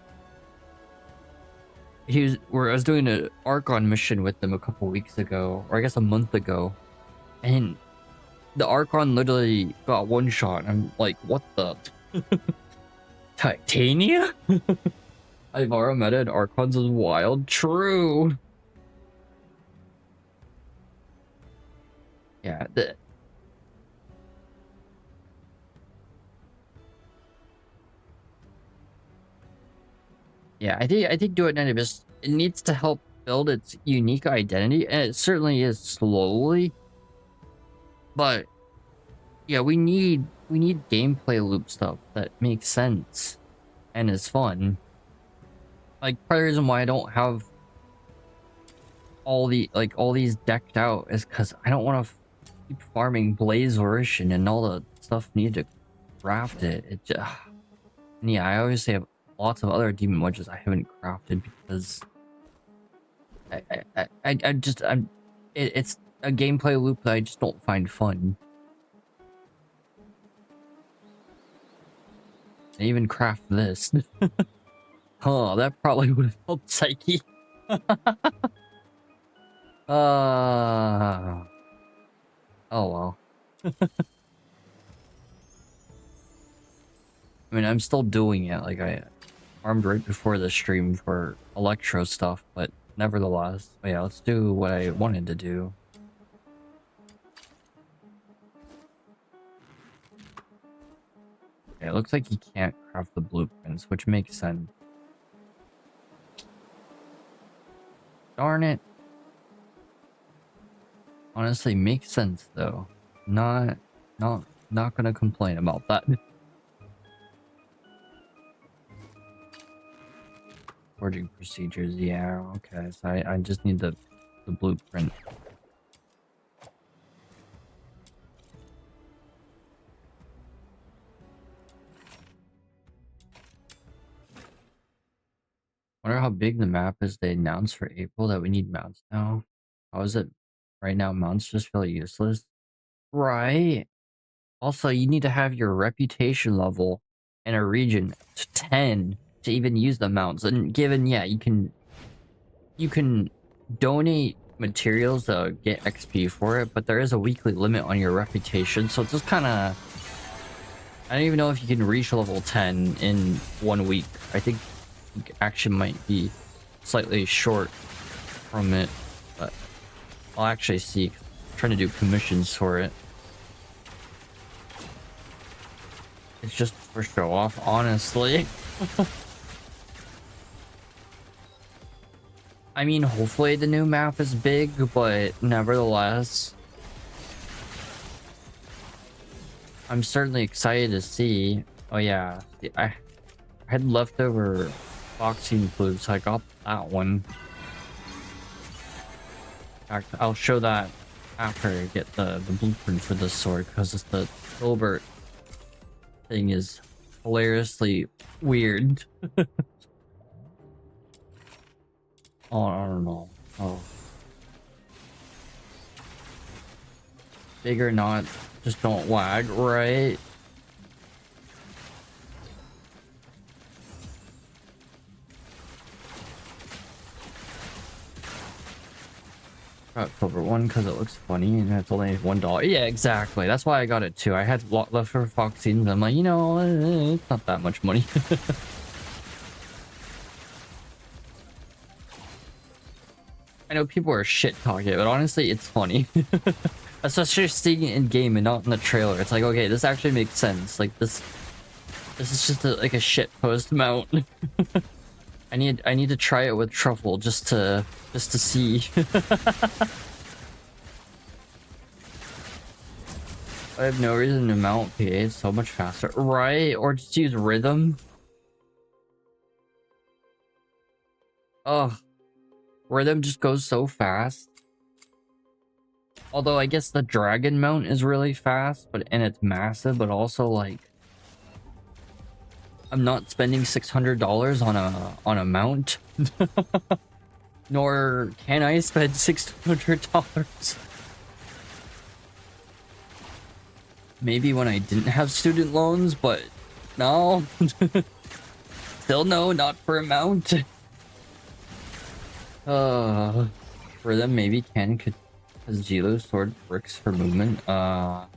I was doing an Archon mission with them a couple weeks ago, or I guess a month ago, and the Archon literally got one shot. I'm like, what the? Titania? Ivara meta and Archons is wild. True. Yeah, I think Duet it needs to help build its unique identity, and it certainly is slowly. But yeah, we need gameplay loop stuff that makes sense and is fun. Like, part of the reason why I don't have all these decked out is because I don't want to keep farming Blaze Orishan and all the stuff needed to craft it. It just, yeah, I obviously have lots of other demon wedges I haven't crafted because it's a gameplay loop that I just don't find fun. I even craft this. Oh, that probably would have helped Psyche. Oh well. I mean, I'm still doing it. Like, I farmed right before the stream for Electro stuff, but nevertheless. But yeah, let's do what I wanted to do. Okay, it looks like you can't craft the blueprints, which makes sense. Darn it. Honestly, makes sense though. Not gonna complain about that. Forging procedures, yeah, okay. So I just need the blueprint. Wonder how big the map is they announced for April that we need mounts now. How is it right now? Mounts just feel useless. Right. Also, you need to have your reputation level in a region to 10 to even use the mounts. And given, yeah, you can donate materials to get XP for it, but there is a weekly limit on your reputation, so it's just kind of... I don't even know if you can reach level 10 in 1 week. I think action might be slightly short from it, but I'll actually see. I'm trying to do commissions for it. It's just for show off, honestly. I mean, hopefully the new map is big, but nevertheless, I'm certainly excited to see. Oh yeah, I had leftover boxing fluid, so I got that one. In fact, I'll show that after I get the blueprint for this sword, because it's the Filbert thing is hilariously weird. Oh, I don't know. Oh. Big or not, just don't lag, right? Got Filbert one because it looks funny and it's only $1. Yeah, exactly. That's why I got it too. I had a lot left for Foxines and I'm like, you know, it's not that much money. I know people are shit talking it, but honestly, it's funny. Especially seeing it in game and not in the trailer. It's like, okay, this actually makes sense. Like this is just like a shit post mount. I need to try it with truffle just to see. I have no reason to mount PA so much faster, right? Or just use rhythm. Oh, rhythm just goes so fast. Although I guess the dragon mount is really fast, and it's massive, but also like I'm not spending $600 on a mount. Nor can I spend $600. Maybe when I didn't have student loans, but no. Still no, not for a mount. For them maybe Ken could has Zhiliu sword bricks for movement. Oh,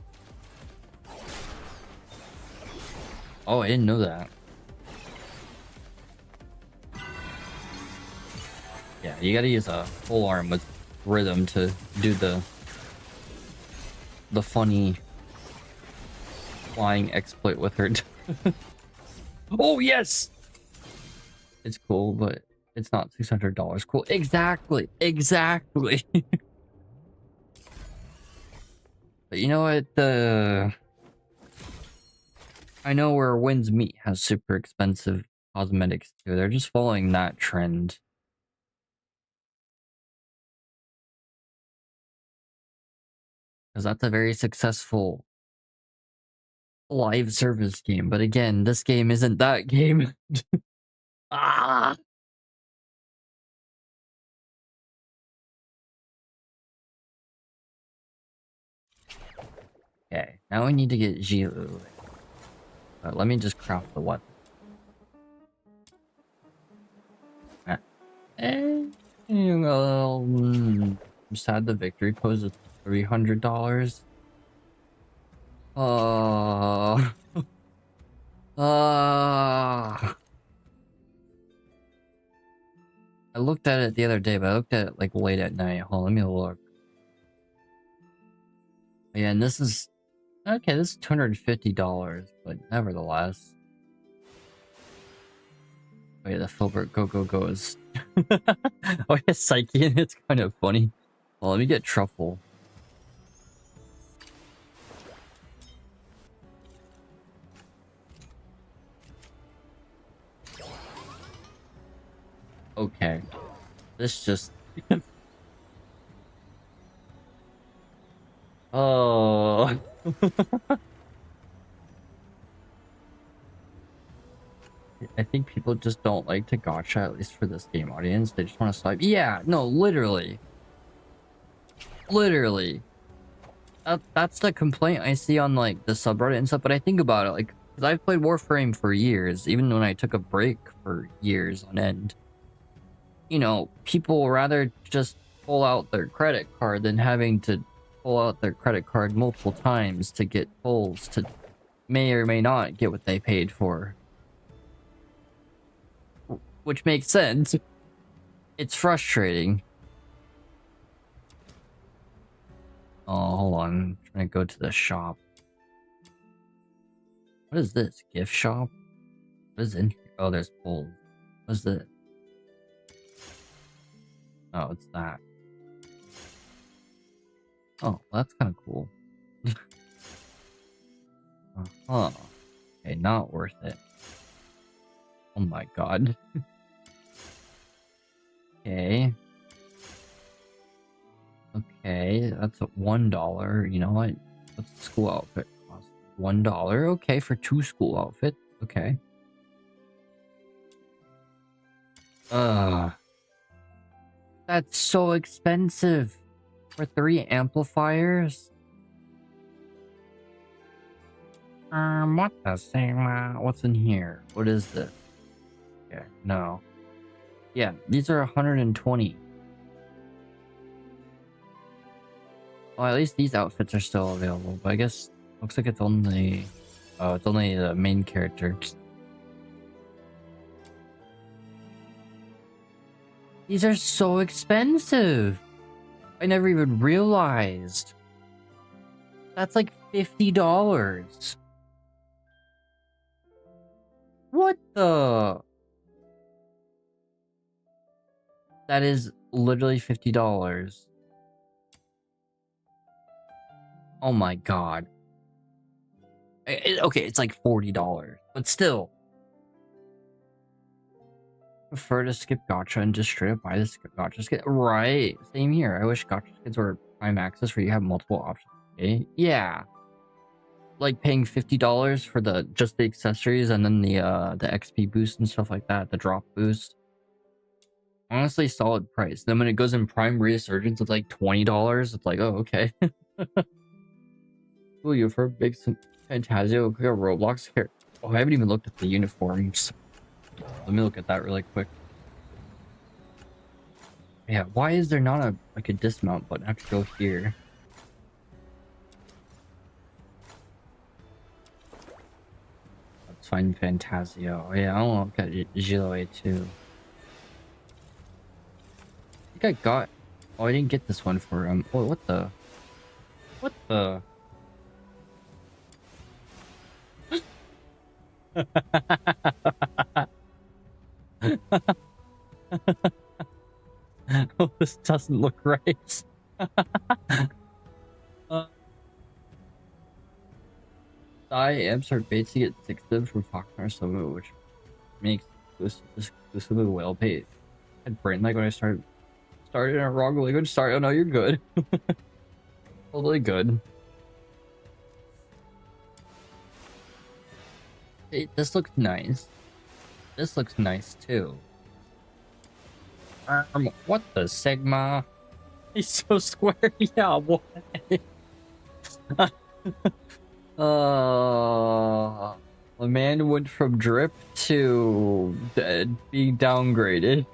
I didn't know that. Yeah, you gotta use a full arm with rhythm to do the funny flying exploit with her. Oh yes! It's cool, but it's not $600. Cool. Exactly. Exactly. But you know what? I know where Winds Meet has super expensive cosmetics too. They're just following that trend. Because that's a very successful live service game. But again, this game isn't that game. Ah! Okay, now we need to get Zhiliu. But let me just craft the weapon. Just had the victory pose at $300. I looked at it the other day, but I looked at it like late at night. Hold on, let me look. Yeah, and this is okay. This is $250, but nevertheless. Oh yeah, the Filbert go is. Oh yeah, Psyche, and it's kind of funny. Well, let me get truffle. Okay, this just. Oh. I think people just don't like to gacha, at least for this game audience. They just want to swipe. Yeah, no, literally. Literally. That's the complaint I see on like the subreddit and stuff, but I think about it, like, because I've played Warframe for years, even when I took a break for years on end. You know, people rather just pull out their credit card than having to pull out their credit card multiple times to get pulls to may or may not get what they paid for. Which makes sense. It's frustrating. Oh, hold on. I'm trying to go to the shop. What is this? Gift shop? What is in here? Oh, there's pulls. What is this? Oh, it's that. Oh, that's kind of cool. Uh-huh. Okay, not worth it. Oh my god. Okay. Okay, that's at $1. You know what? What's the school outfit cost? $1. Okay, for 2 school outfits. Okay. That's so expensive for 3 amplifiers. What the same? What's in here? What is this? Okay, no. Yeah, these are 120. Well, at least these outfits are still available, but I guess looks like it's only the main character. These are so expensive. I never even realized. That's like $50. What the? That is literally $50. Oh my god. Okay, it's like $40, but still. Prefer to skip gacha and just straight up buy the skip gacha skit. Right, same here. I wish gacha skits were prime access where you have multiple options. Okay? Yeah. Like paying $50 for just the accessories and then the XP boost and stuff like that, the drop boost. Honestly, solid price. Then when it goes in Prime Resurgence, it's like $20. It's like, oh, okay. Will you for big Fantasio Roblox here? Oh, I haven't even looked at the uniforms. Let me look at that really quick. Yeah, why is there not a dismount button? I have to go here. Let's find Fantasio. Oh, yeah, I want to look at Zhiliu too. I think I got... Oh, I didn't get this one for him. Oh, what the... What the... Oh, this doesn't look right. I am start baits to get 6 dibs from Foxnor Summit, which makes this exclusively well paid. I had brain like when I started in a wrong language. Sorry, oh no, you're good. Totally good. Hey, this looks nice. This looks nice too. What the Sigma? He's so square. Yeah, what? The man went from drip to being downgraded.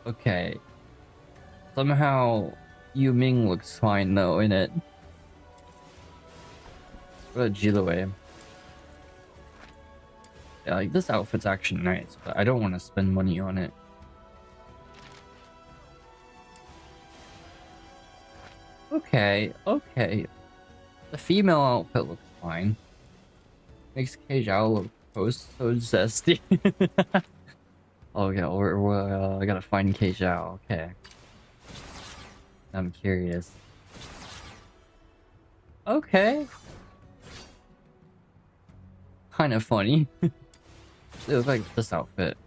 Okay. Somehow Yu Ming looks fine though in it. What about Zhiliu? Yeah, like this outfit's actually nice, but I don't want to spend money on it. Okay, okay. The female outfit looks fine. Makes Keijao look so zesty. Okay, I gotta find Keijao. Okay. I'm curious. Okay. Kind of funny. They look like this outfit.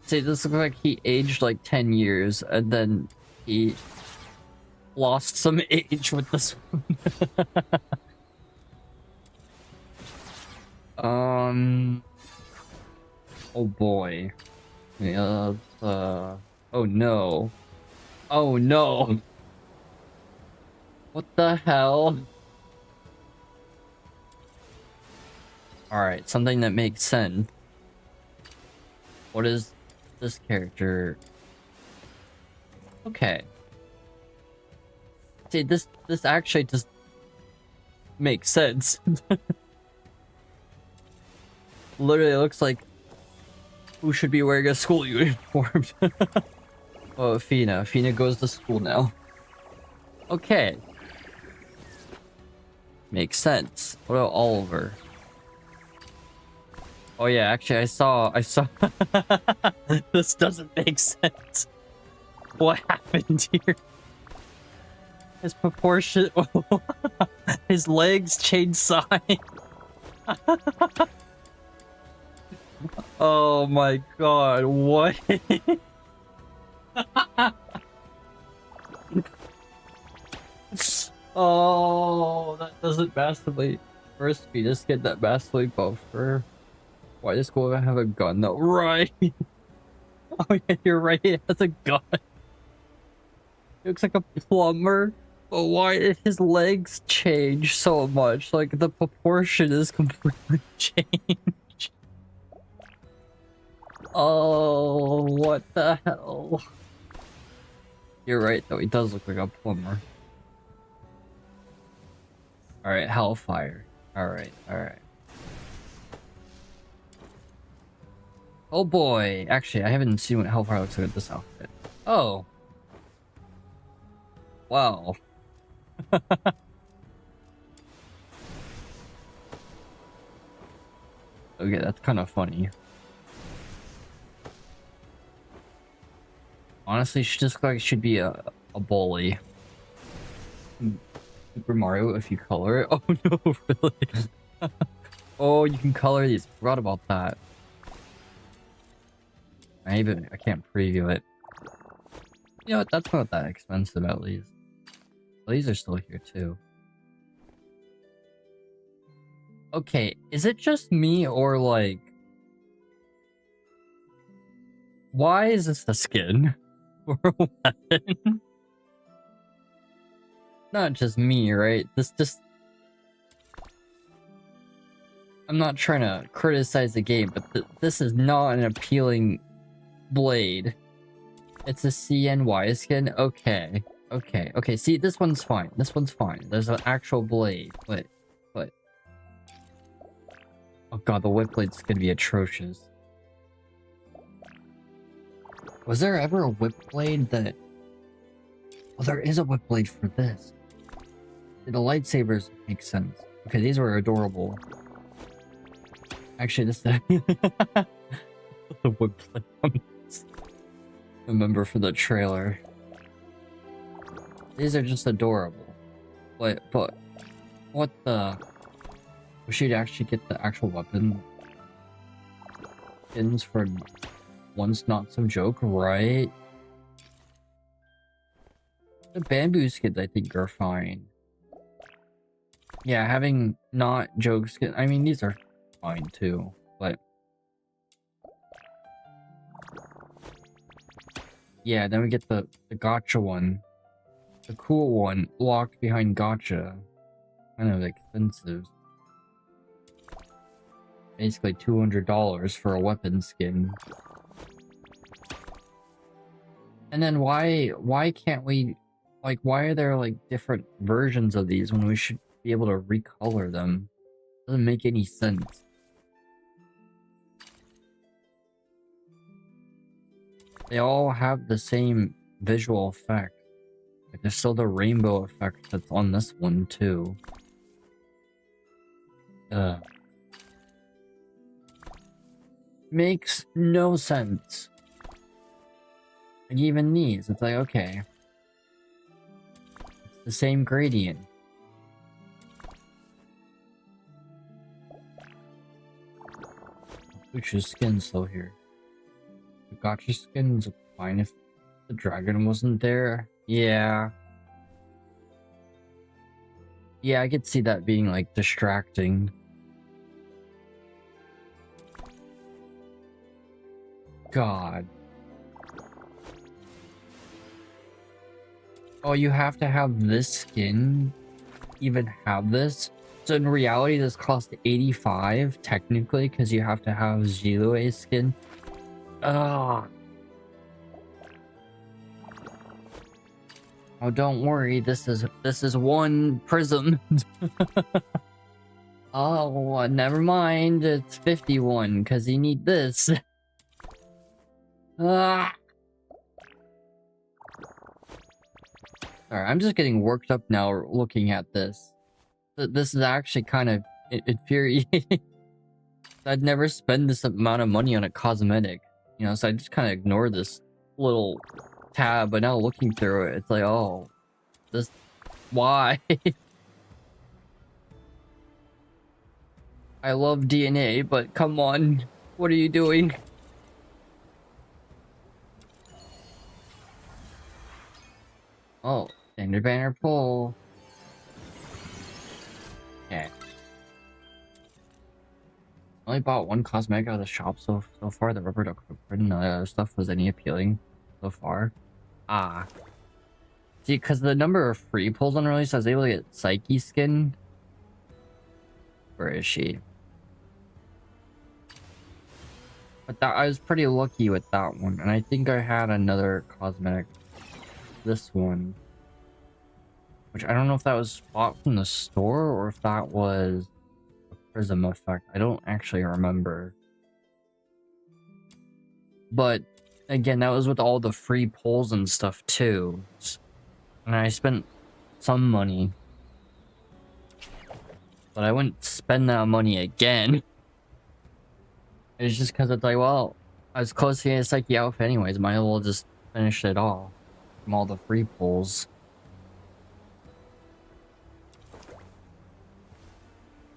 See, this looks like he aged like 10 years and then he lost some age with this one. Oh boy. Yeah, oh no. Oh no. What the hell? Alright, something that makes sense. What is this character? Okay. See, this actually just makes sense. Literally looks like who should be wearing a school uniform. Oh, Fina. Fina goes to school now. Okay. Makes sense. What about Oliver? Oh yeah, actually I saw this doesn't make sense. What happened here? His proportion his legs changed size. Oh my god, what? Oh, that doesn't massively. First, we just get that massively buffer. Why does Gold have a gun though? Right. Oh yeah, you're right. He has a gun. He looks like a plumber. But why did his legs change so much? Like the proportion is completely changed. Oh, what the hell? You're right though. He does look like a plumber. All right, Hellfire. All right, all right. Oh boy, actually, I haven't seen what Hellfire looks like with this outfit. Oh, Wow. Okay, that's kind of funny. Honestly, she just like should be a bully. Super Mario, if you color it. Oh no, really? Oh, you can color these. Forgot about that. I can't preview it. You know what? That's not that expensive at least. These are still here too. Okay, is it just me or like... Why is this a skin? For a weapon? Not just me, right? This just... I'm not trying to criticize the game, but this is not an appealing blade. It's a CNY skin? Okay. Okay, okay. See, this one's fine. This one's fine. There's an actual blade. But... Oh god, the whip blade's gonna be atrocious. Was there ever a whip blade that... Well, there is a whip blade for this. The lightsabers make sense. Okay, these were adorable. Actually, this... the whip blade. Remember for the trailer. These are just adorable. But what the... We should actually get the actual weapon skins for once not some joke, right? The bamboo skins I think are fine. Yeah, having not joke skins, I mean these are fine too, but yeah, then we get the gotcha one. The cool one locked behind gotcha. Kind of expensive. Basically $200 for a weapon skin. And then why can't we, like, why are there like different versions of these when we should be able to recolor them? Doesn't make any sense. They all have the same visual effect. Like, there's still the rainbow effect that's on this one too. Makes no sense. Like even these, it's like, okay. It's the same gradient. Lucia's skin's still here. The gotcha skin's fine if the dragon wasn't there. Yeah. Yeah, I could see that being like distracting. God. Oh, you have to have this skin? Even have this? So in reality, this cost 85 technically, because you have to have Zhiliu's skin. Ah. Oh, don't worry. This is one prism. Oh, never mind. It's 51 because you need this. Ah. Sorry, I'm just getting worked up now looking at this. This is actually kind of infuriating. I'd never spend this amount of money on a cosmetic, you know, so I just kind of ignore this little tab, but now looking through it, it's like, oh, this, why? I love DNA, but come on, what are you doing? Oh, standard banner pull. Okay. I only bought one cosmetic out of the shop so far. The rubber duck footprint and the other stuff was any appealing so far. Ah. See, because the number of free pulls on release, I was able to get Psyche skin. Where is she? But that I was pretty lucky with that one, and I think I had another cosmetic. This one, which I don't know if that was bought from the store or if that was a prism effect. I don't actually remember. But again, that was with all the free pulls and stuff too. And I spent some money. But I wouldn't spend that money again. It's just because it's like, well, I was close to getting a Psyche outfit anyways. Might as well just finish it off from all the free pulls.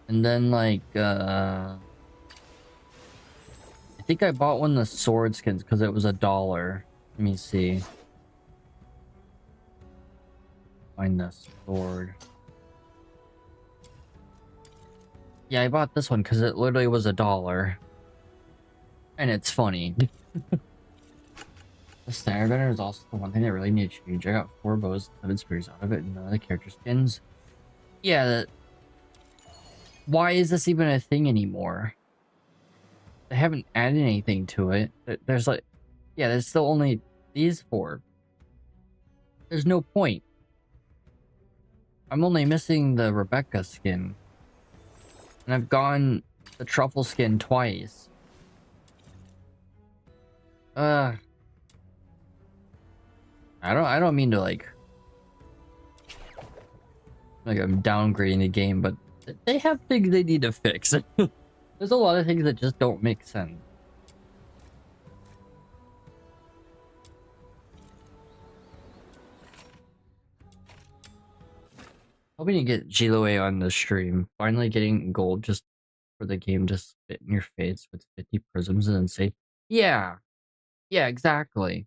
And then, like, I think I bought one of the sword skins because it was $1. Let me see. Find the sword. Yeah, I bought this one because it literally was $1. And it's funny. The standard banner is also the one thing that really need to change. I got 4 bows, 7 spears out of it, and none of the character skins. Yeah, why is this even a thing anymore? They haven't added anything to it. There's like, yeah, there's still only these 4. There's no point. I'm only missing the Rebecca skin. And I've gotten the truffle skin twice. I don't mean to like I'm downgrading the game, but they have things they need to fix. There's a lot of things that just don't make sense. Hoping to get Zhiliu on the stream. Finally getting gold just for the game to spit in your face with 50 prisms and then say, yeah, exactly.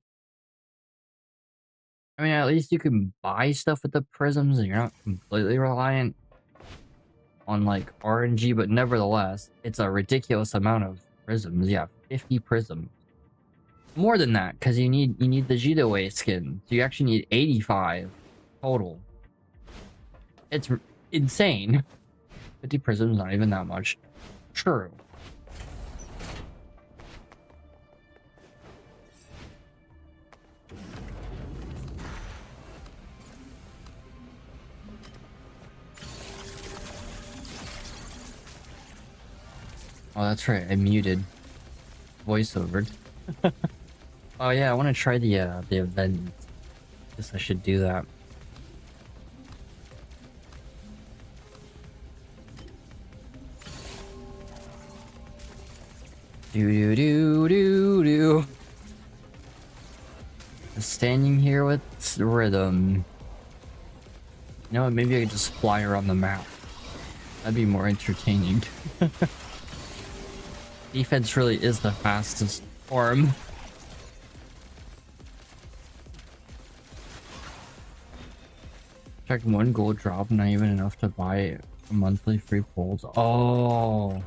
I mean, at least you can buy stuff with the prisms and you're not completely reliant on like RNG, but nevertheless, it's a ridiculous amount of prisms. Yeah, 50 prisms. More than that, because you need the Zhiliu skin. So you actually need 85 total. It's insane. 50 prisms, not even that much. True. Oh, that's right. I muted voiceover. Oh yeah, I want to try the event. Guess I should do that. Do. Standing here with rhythm. You know what? Maybe I could just fly around the map. That'd be more entertaining. Defense really is the fastest form. Check 1 gold drop, not even enough to buy monthly free pulls. Oh.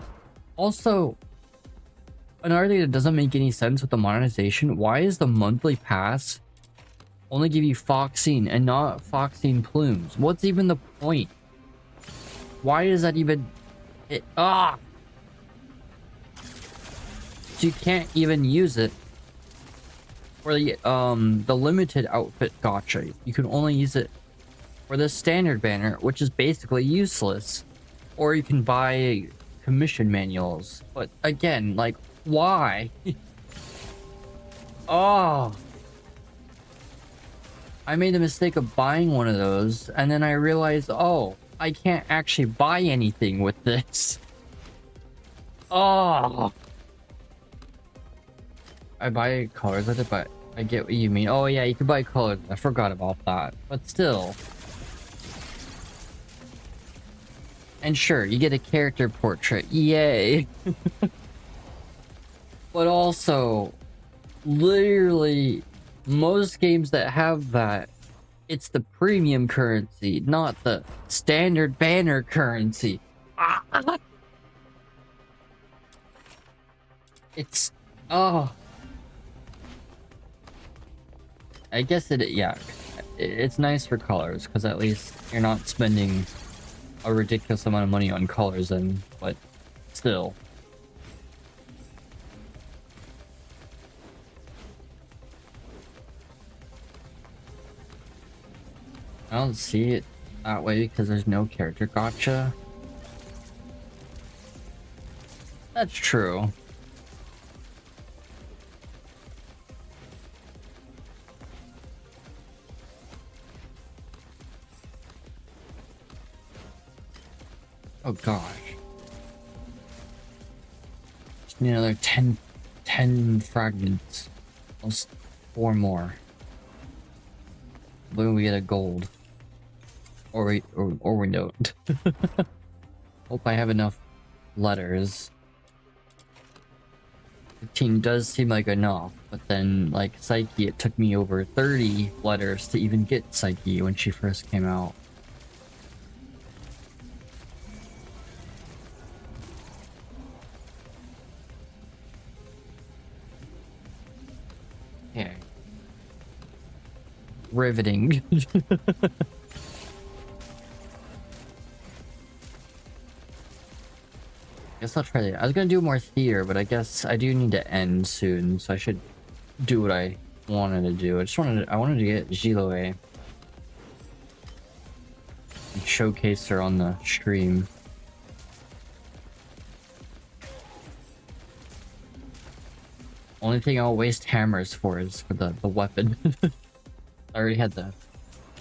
Also, another thing that doesn't make any sense with the monetization, why is the monthly pass only give you Foxine and not Foxine plumes? What's even the point? Why is that even... So you can't even use it for the limited outfit gacha. You can only use it for the standard banner, which is basically useless. Or you can buy commission manuals. But again, like, why? Oh. I made the mistake of buying one of those, and then I realized, oh, I can't actually buy anything with this. Oh. I buy colors with it, but I get what you mean. Oh yeah, you can buy colors. I forgot about that. But still. And sure, you get a character portrait. Yay. But also, literally, most games that have that, it's the premium currency, not the standard banner currency. It's... Oh. I guess yeah, it's nice for colors, because at least you're not spending a ridiculous amount of money on colors, but still. I don't see it that way because there's no character gacha. That's true. Oh gosh. Just need another 10 fragments. Almost 4 more. When we get a gold. Or we don't. Hope I have enough letters. 15 does seem like enough, but then like Psyche, it took me over 30 letters to even get Psyche when she first came out. Okay. Riveting. Guess I'll try that. I was gonna do more theater, but I guess I do need to end soon, so I should do what I wanted to do. I wanted to get Zhiliu and showcase her on the stream. Only thing I'll waste hammers for is for the weapon. I already had the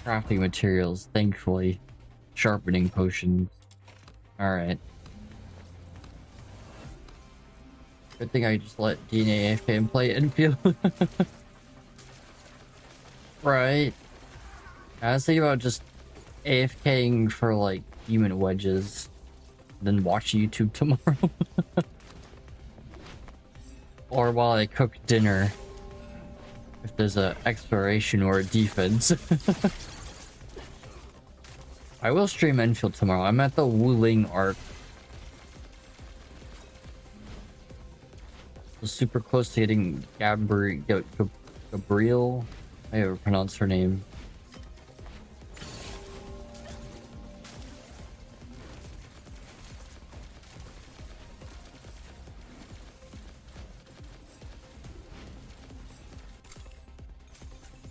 crafting materials, thankfully. Sharpening potions. Alright. Good thing I just let DNACC and play infield. Right. I was thinking about just AFKing for like human wedges. Then watch YouTube tomorrow. Or while I cook dinner. If there's a exploration or a defense. I will stream Enfield tomorrow. I'm at the Wuling arc. Was super close to getting Gabriel. I never pronounce her name.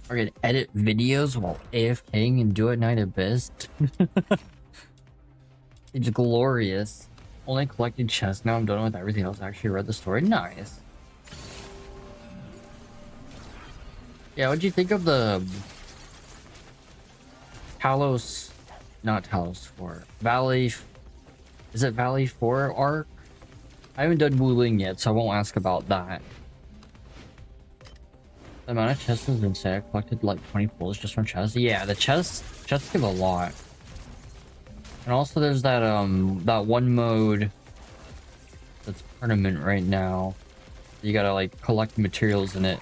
I can edit videos while AFKing and do it night at best. It's glorious. Only collected chests. Now I'm done with everything else. I actually read the story. Nice. Yeah, what'd you think of the Talos? Not Talos 4. Valley. Is it Valley 4 arc? I haven't done Wuling yet, so I won't ask about that. The amount of chests is insane. I collected like 20 pulls just from chests. Yeah, the chests give a lot. And also there's that that one mode that's tournament right now. You gotta like collect materials in it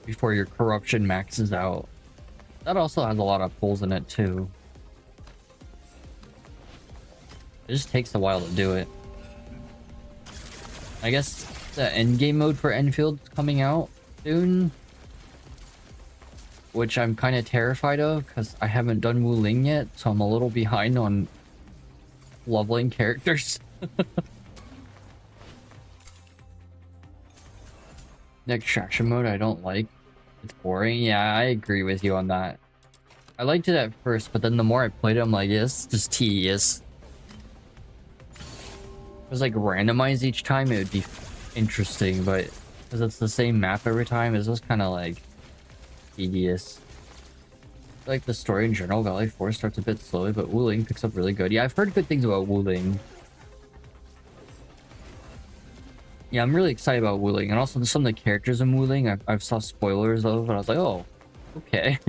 before your corruption maxes out. That also has a lot of pulls in it too. It just takes a while to do it. I guess the end game mode for Enfield's coming out soon, which I'm kind of terrified of because I haven't done Wuling yet, so I'm a little behind on leveling characters. The extraction mode I don't like. It's boring. Yeah, I agree with you on that. I liked it at first, but then the more I played it, I'm like, yes, just tedious. If it was like randomized each time, it would be interesting, but because it's the same map every time, it's just kind of like tedious. Like the story in general, Valley 4 starts a bit slowly, but Wuling picks up really good. Yeah, I've heard good things about Wuling. Yeah, I'm really excited about Wuling, and also some of the characters in Wuling I've saw spoilers of, and I was like, oh, okay.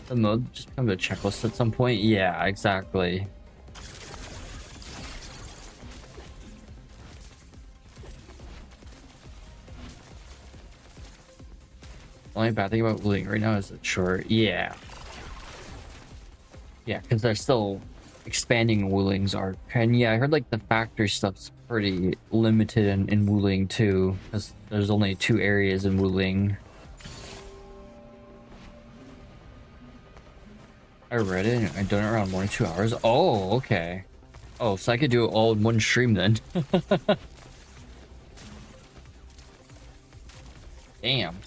The mode just becomes a checklist at some point. Yeah, exactly. The only bad thing about Wuling right now is it's short. Yeah. Yeah, because they're still expanding Wuling's arc. And yeah, I heard like the factory stuff's pretty limited in Wuling too, because there's only 2 areas in Wuling. I read it and I done it around 1 or 2 hours. Oh, okay. Oh, so I could do it all in one stream then. Damn.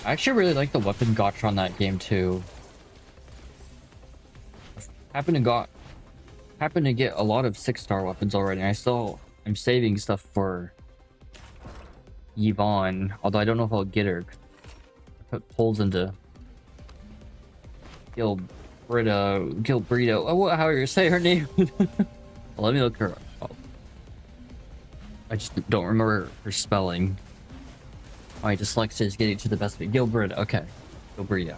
I actually really like the weapon gotcha on that game too. Happened to get a lot of 6-star weapons already. I'm saving stuff for Yvonne, although I don't know if I'll get her. I put pulls into Gilbrito. Oh, how are you say her name? Let me look her up. I just don't remember her spelling. My dyslexia is getting to the best of me. Gilbrida, okay. Gilbrida.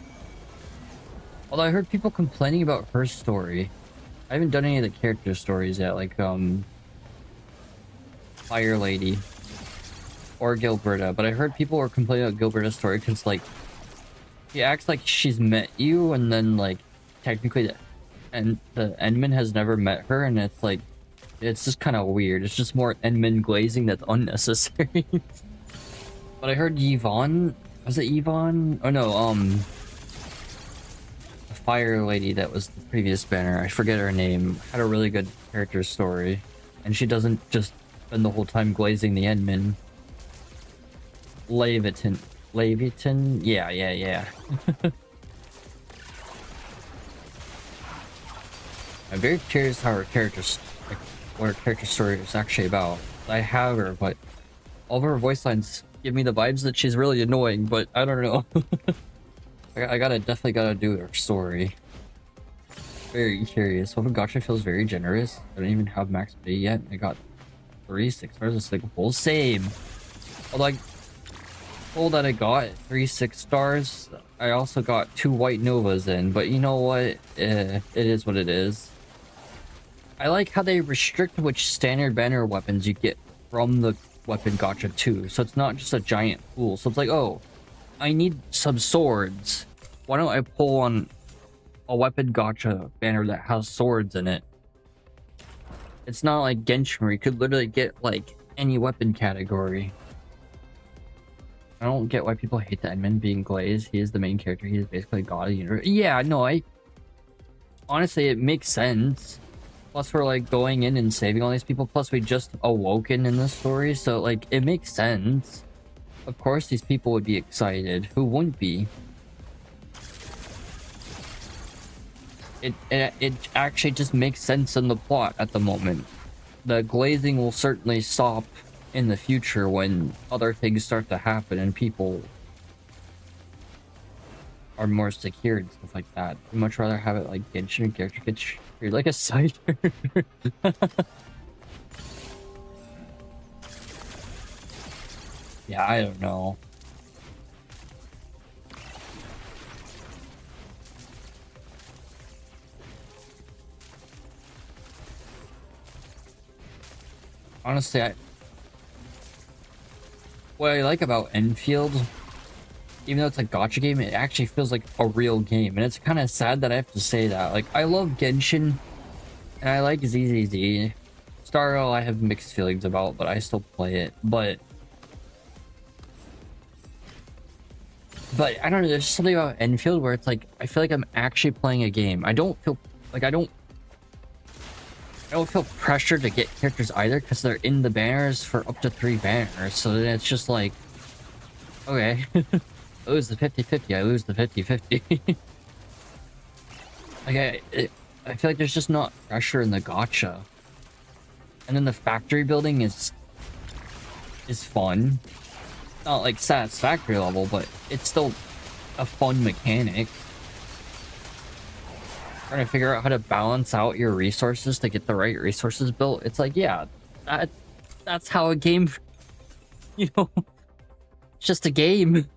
Although I heard people complaining about her story. I haven't done any of the character stories yet, like, Fire Lady. Or Gilberta, but I heard people were complaining about Gilberta's story because, like, she acts like she's met you, and then, like, technically the Endman has never met her, and it's like, it's just kind of weird. It's just more Endman glazing that's unnecessary. But I heard Yvonne, was it Yvonne? Oh no, the Fire Lady that was the previous banner, I forget her name, had a really good character story, and she doesn't just spend the whole time glazing the Endman. Leviton? Yeah. I'm very curious how her character's, like, what her character story is actually about. I have her, but all of her voice lines give me the vibes that she's really annoying, but I don't know. I definitely gotta do her story. Very curious. Weapon Gotcha feels very generous. I don't even have max pay yet. I got 3 6 stars. It's like a full same. Although I told that I got 3 6 stars, I also got 2 white novas in, but you know what? It is what it is. I like how they restrict which standard banner weapons you get from the Weapon Gotcha too, so it's not just a giant pool. So it's like, oh, I need some swords. Why don't I pull on a Weapon Gotcha banner that has swords in it? It's not like Genshin where you could literally get like any weapon category. I don't get why people hate the Endman being glazed. He is the main character. He is basically god of the universe. Yeah, no, honestly, it makes sense. Plus, we're like going in and saving all these people. Plus, we just awoken in this story, so like it makes sense. Of course, these people would be excited. Who wouldn't be? It actually just makes sense in the plot at the moment. The glazing will certainly stop in the future when other things start to happen and people are more secure and stuff like that. I'd much rather have it like Genshin character gets treated like a side character. Yeah, I don't know. Honestly, what I like about Enfield, even though it's a gacha game, it actually feels like a real game, and it's kind of sad that I have to say that. Like, I love Genshin, and I like ZZZ. Starro I have mixed feelings about, but I still play it. But I don't know, there's something about Enfield where it's like, I feel like I'm actually playing a game. I don't feel like I don't feel pressure to get characters either, because they're in the banners for up to 3 banners, so then it's just like, okay. I lose the 50-50, I lose the 50-50. Like, I feel like there's just not pressure in the gacha. And then the factory building is fun. Not like satisfactory level, but it's still a fun mechanic. Trying to figure out how to balance out your resources to get the right resources built. It's like, yeah, that's how a game, you know, it's just a game.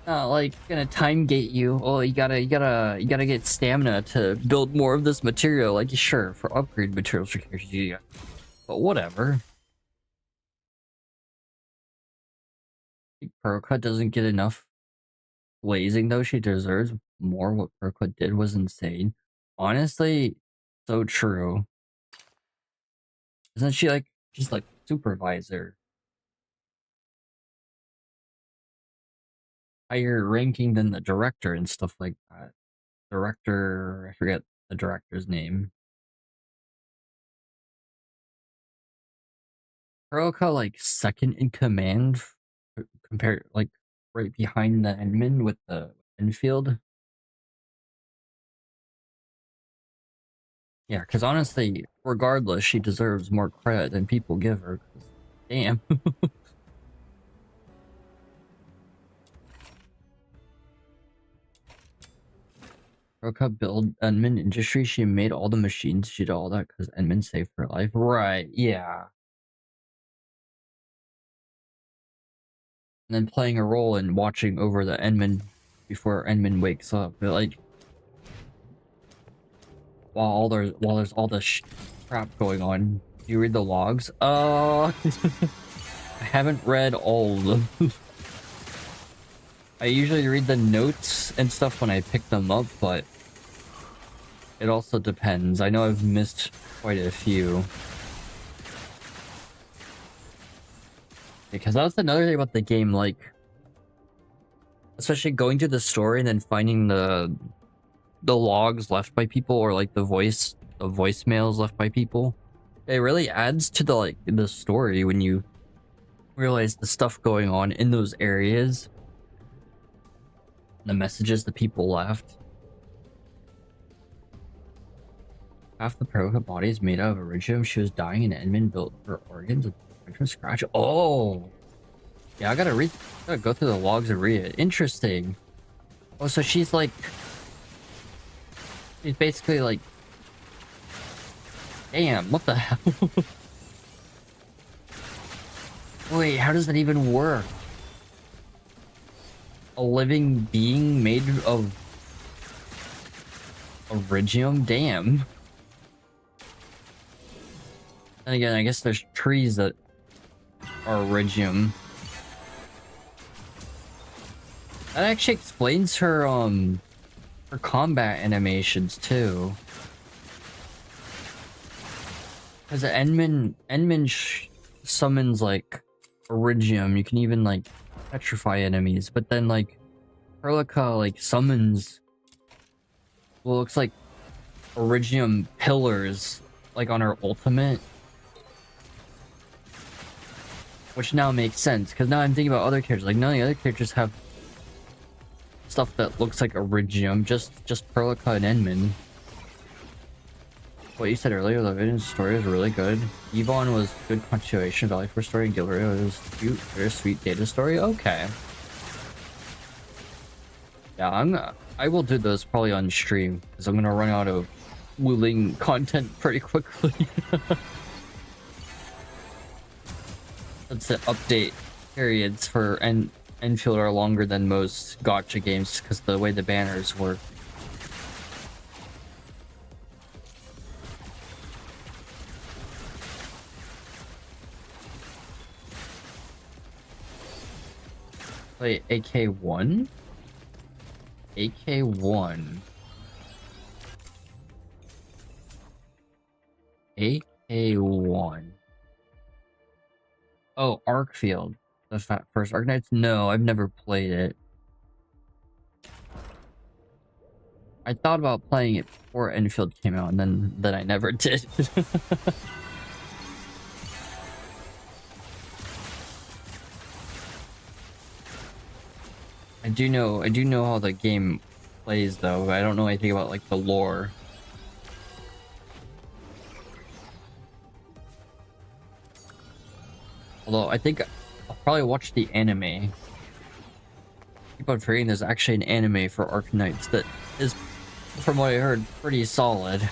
Not like gonna time gate you. Oh, you gotta get stamina to build more of this material. Like, sure, for upgrade materials for characters, yeah, but whatever. Pearlcut doesn't get enough glazing though. She deserves more. What Pearlcut did was insane. Honestly, so true. Isn't she like, she's like supervisor? Higher ranking than the director and stuff like that. Director, I forget the director's name. Pearlcut like second in command compared, like, right behind the Endman with the Enfield. Yeah, because honestly, regardless, she deserves more credit than people give her. 'Cause damn. Roka build admin industry. She made all the machines. She did all that because admin saved her life. Right, yeah. And then playing a role in watching over the admin before admin wakes up. But like, while there's all this crap going on, do you read the logs? I haven't read all of them. I usually read the notes and stuff when I pick them up, but it also depends. I know I've missed quite a few. Because that's another thing about the game, like, especially going through the story and then finding the logs left by people, or like the voicemails left by people. It really adds to the story when you realize the stuff going on in those areas. The messages the people left. Half the Proka body is made out of iridium. She was dying and Edmund built her organs from scratch. Oh! Yeah, I gotta go through the logs and read it. Interesting. Oh, so she's basically like... Damn, what the hell? Wait, how does that even work? A living being made of iridium? Damn. And again, I guess there's trees that are iridium. That actually explains her combat animations too. Because Enmin summons like iridium. You can even like petrify enemies, but then like Perlica like summons what looks like iridium pillars like on her ultimate, which now makes sense because now I'm thinking about other characters. Like none of the other characters have stuff that looks like iridium, just Perlica and Enmin. What you said earlier, the Vision's story was really good. Yvonne was good continuation, Valley Force story, and Gilbert was cute, very sweet data story. Okay. Yeah, I will do those probably on stream because I'm gonna run out of Wuling content pretty quickly. Let's say update periods for Enfield are longer than most gacha games because the way the banners work. Wait, AK1? AK1. AK1. Oh, Arkfield. The first Arknights? No, I've never played it. I thought about playing it before Enfield came out, and then I never did. I do know how the game plays though, but I don't know anything about like the lore. Although I think I'll probably watch the anime. Keep on forgetting there's actually an anime for Arknights that is, from what I heard, pretty solid.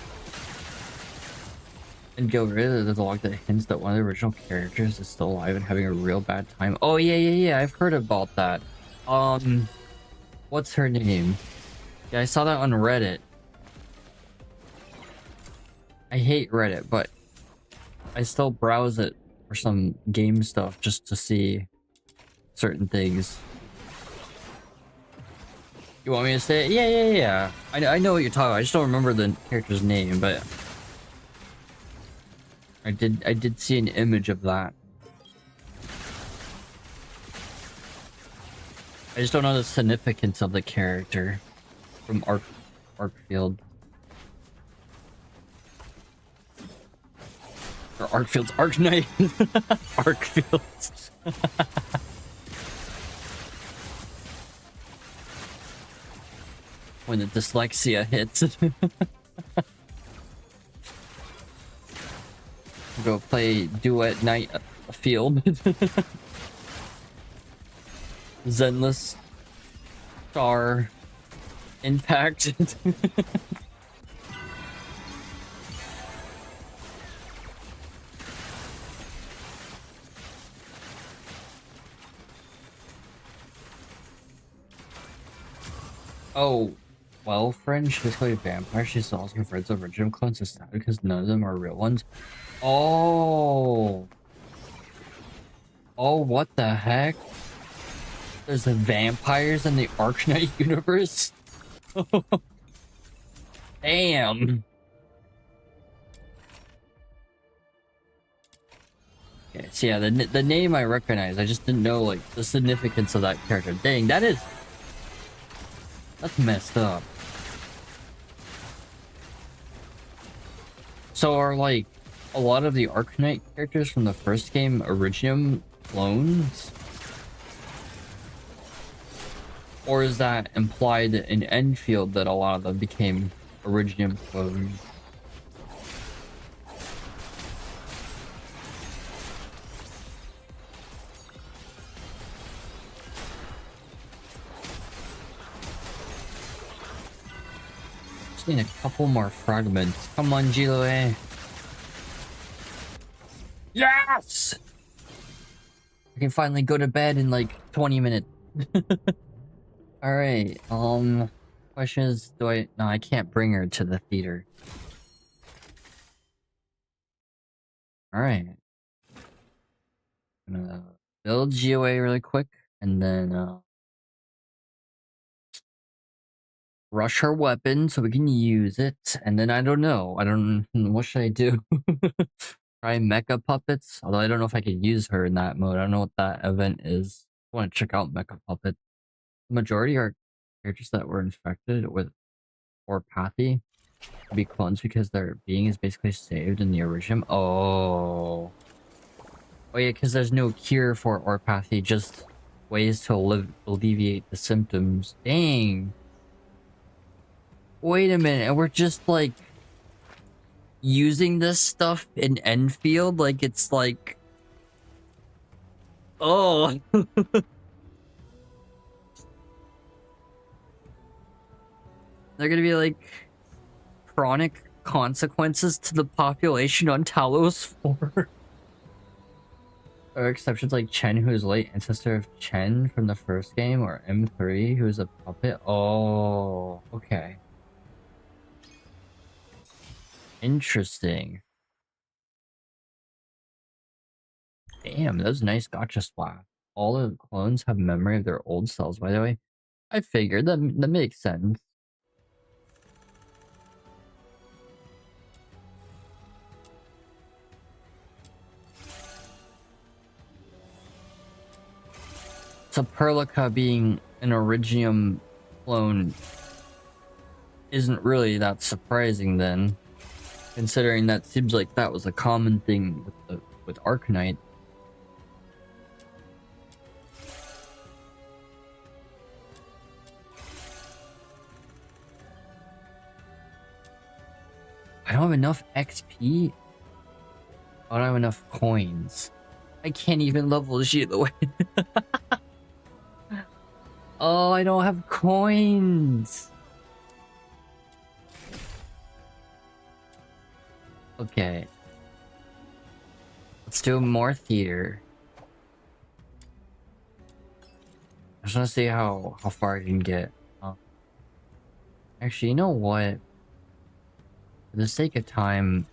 And go rid of the log that hints that one of the original characters is still alive and having a real bad time. Oh yeah, I've heard about that. What's her name? Yeah, I saw that on Reddit. I hate Reddit, but I still browse it for some game stuff just to see certain things. You want me to say it? Yeah. I know what you're talking about. I just don't remember the character's name, but I did see an image of that. I just don't know the significance of the character from Arkfield. Or Arkfield's Arknight. Arkfield's. When the dyslexia hits. Go play Duet Night Field. Zenless Star Impact. Oh, well, friend, she's basically a vampire. She's also referred to original clones as sad because none of them are real ones. Oh. Oh, what the heck? There's the vampires in the Arknight universe? Damn. Okay, so yeah, the name I recognize. I just didn't know, like, the significance of that character. Dang, that's messed up. So are, like, a lot of the Arknight characters from the first game Originium clones? Or is that implied in Enfield that a lot of them became Originium clones? Just need a couple more fragments. Come on, Zhiliu. Yes! I can finally go to bed in like 20 minutes. Alright, question is, no, I can't bring her to the theater. Alright. I'm gonna build GOA really quick, and then, rush her weapon so we can use it, and then I don't know. What should I do? Try Mechapuppets? Although I don't know if I could use her in that mode. I don't know what that event is. I want to check out Mechapuppet. The majority are characters that were infected with orpathy to be clones because their being is basically saved in the original. Oh. Oh yeah, because there's no cure for orpathy, just ways to alleviate the symptoms. Dang. Wait a minute, and we're just like using this stuff in Enfield like it's like, oh. They're gonna be like chronic consequences to the population on Talos 4. Or exceptions like Chen, who is late ancestor of Chen from the first game, or M3, who is a puppet. Oh, okay. Interesting. Damn, that was a nice gotcha splat. All the clones have memory of their old selves, by the way. I figured that makes sense. So Perlica being an Originium clone isn't really that surprising then, considering that seems like that was a common thing with Arknight. I don't have enough XP. I don't have enough coins. I can't even level Zhiliu. Oh, I don't have coins. Okay. Let's do more theater. I just want to see how far I can get. Actually, you know what? For the sake of time,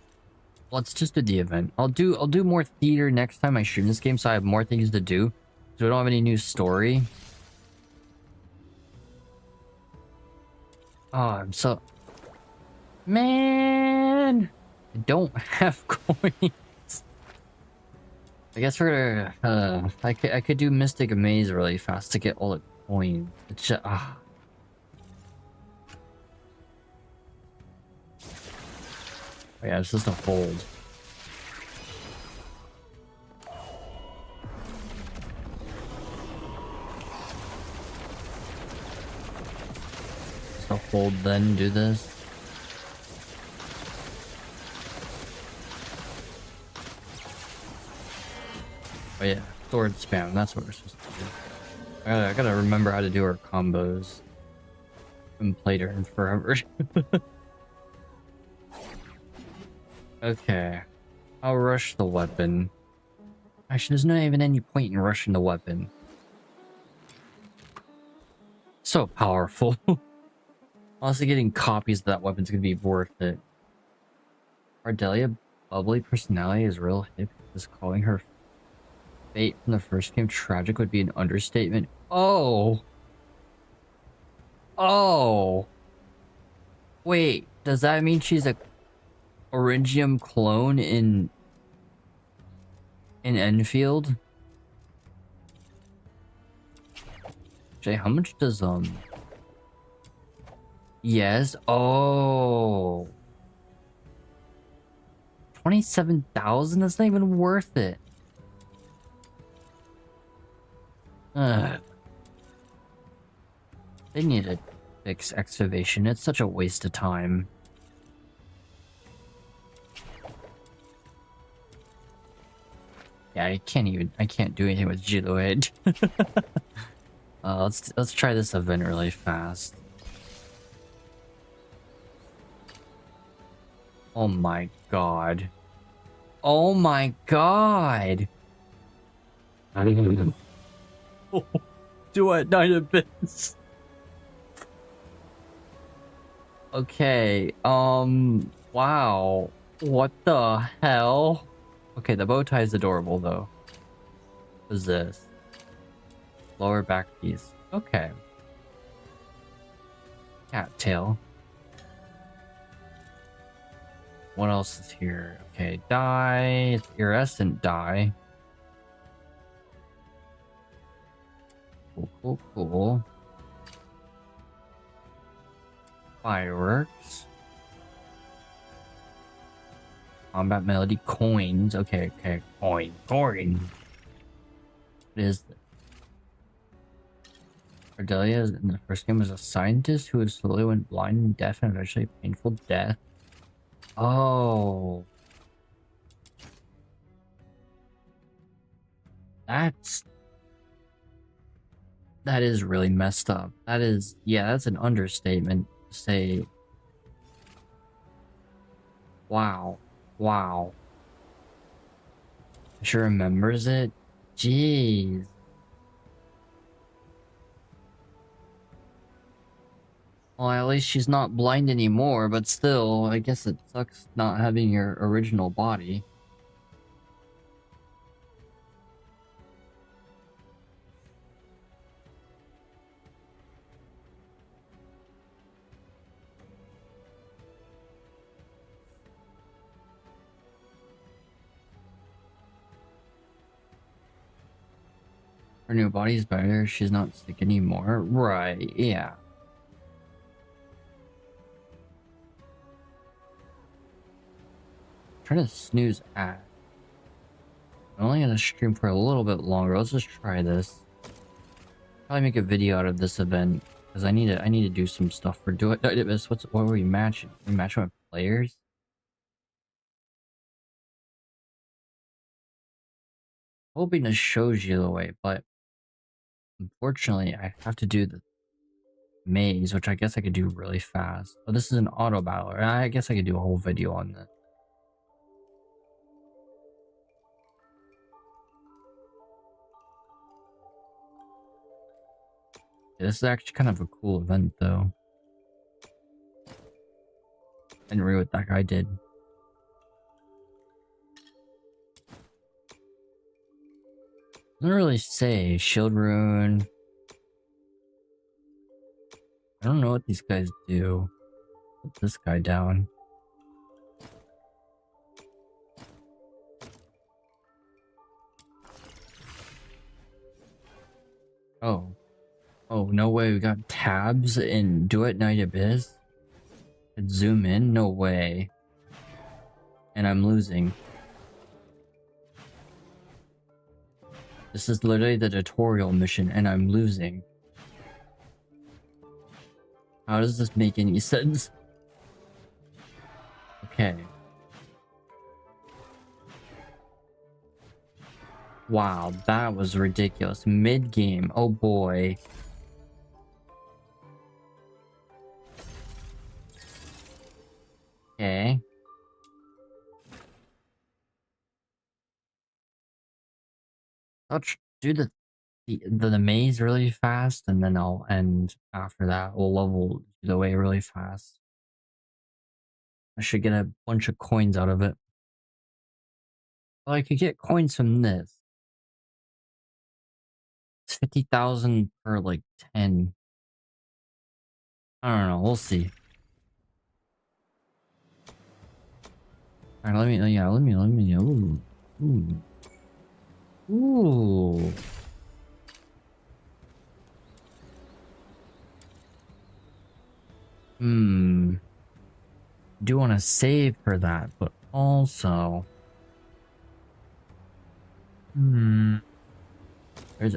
let's just do the event. I'll do more theater next time I stream this game, so I have more things to do. So we don't have any new story. Oh, I'm so... Man! I don't have coins. I guess we're gonna... I could do Mystic Maze really fast to get all the coins. It's just... Oh, yeah, it's just a hold. Just a hold, then do this. Oh yeah, sword spam, that's what we're supposed to do. I gotta remember how to do our combos. Haven't played her in forever. Okay. I'll rush the weapon. Actually, there's not even any point in rushing the weapon. So powerful. Honestly, getting copies of that weapon's gonna be worth it. Ardelia bubbly personality is real hip. Just calling her fate from the first game tragic would be an understatement. Oh! Oh! Wait, does that mean she's a Orangium clone in Enfield? Jay, how much does yes. Oh, 27,000. That's not even worth it. Ugh. They need to fix excavation. It's such a waste of time. Yeah, I can't do anything with Zhiliu. Let's try this event really fast. Oh my god. Oh my god. Duet 9 Abyss. Okay, wow. What the hell? Okay, the bow tie is adorable though. What is this? Lower back piece. Okay. Cattail. What else is here? Okay, dye. It's iridescent dye. Cool, cool, cool. Fireworks. Combat melody. Coins. Okay, okay. Coin. What is this? Ardelia in the first game was a scientist who slowly went blind and deaf and eventually painful death. Oh. That is really messed up. That is, yeah, that's an understatement to say. Wow. Wow. She remembers it? Jeez. Well, at least she's not blind anymore, but still, I guess it sucks not having your original body. Her new body's better, she's not sick anymore. Right, yeah. Trying to snooze at. I'm only gonna stream for a little bit longer. Let's just try this. Probably make a video out of this event because I need to do some stuff for Duet. What were we matching? We matching with players. Hoping to show you the way, but unfortunately, I have to do the maze, which I guess I could do really fast. But this is an auto battler. I guess I could do a whole video on this. This is actually kind of a cool event, though. I didn't read what that guy did. Doesn't really say. Shield rune. I don't know what these guys do. Put this guy down. Oh. Oh, no way. We got tabs in Duet Night Abyss. Could zoom in? No way. And I'm losing. This is literally the tutorial mission and I'm losing. How does this make any sense? Okay. Wow, that was ridiculous. Mid-game. Oh boy. I'll do the maze really fast, and then I'll end after that. We'll level the way really fast. I should get a bunch of coins out of it. Well, I could get coins from this. It's 50,000 per like 10. I don't know. We'll see. All right, let me. Ooh. Do want to save for that, but also, there's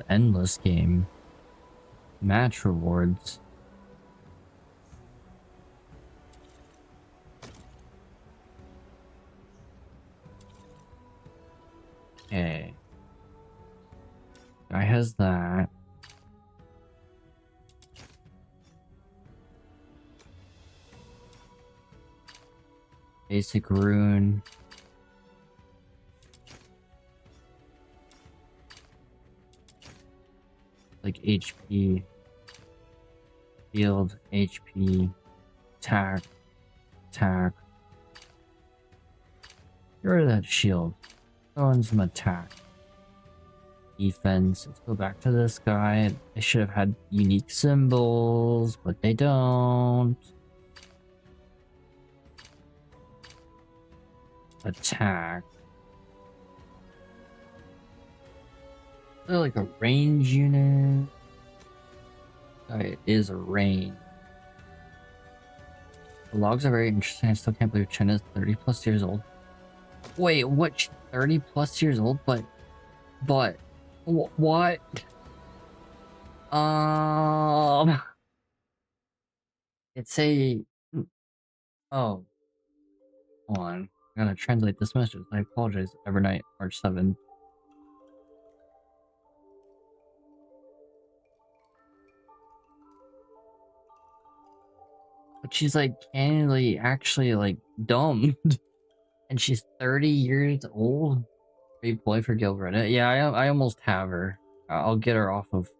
endless game. Match rewards. Okay. Guy has that. Basic rune. Like HP. Shield, HP. Attack. Attack. Get rid of that shield. Throw in some attack. Defense. Let's go back to this guy. They should have had unique symbols, but they don't. Attack. They're like a range unit. It is a range. The logs are very interesting. I still can't believe Chen is 30 plus years old. Wait, what? 30 plus years old? But what? It's a. Oh, hold on. I gotta translate this message. I apologize. Evernight, March 7th. But she's like candidly actually like dumb. And she's 30 years old. Are you play for Guild Reddit? Yeah, I almost have her. I'll get her off of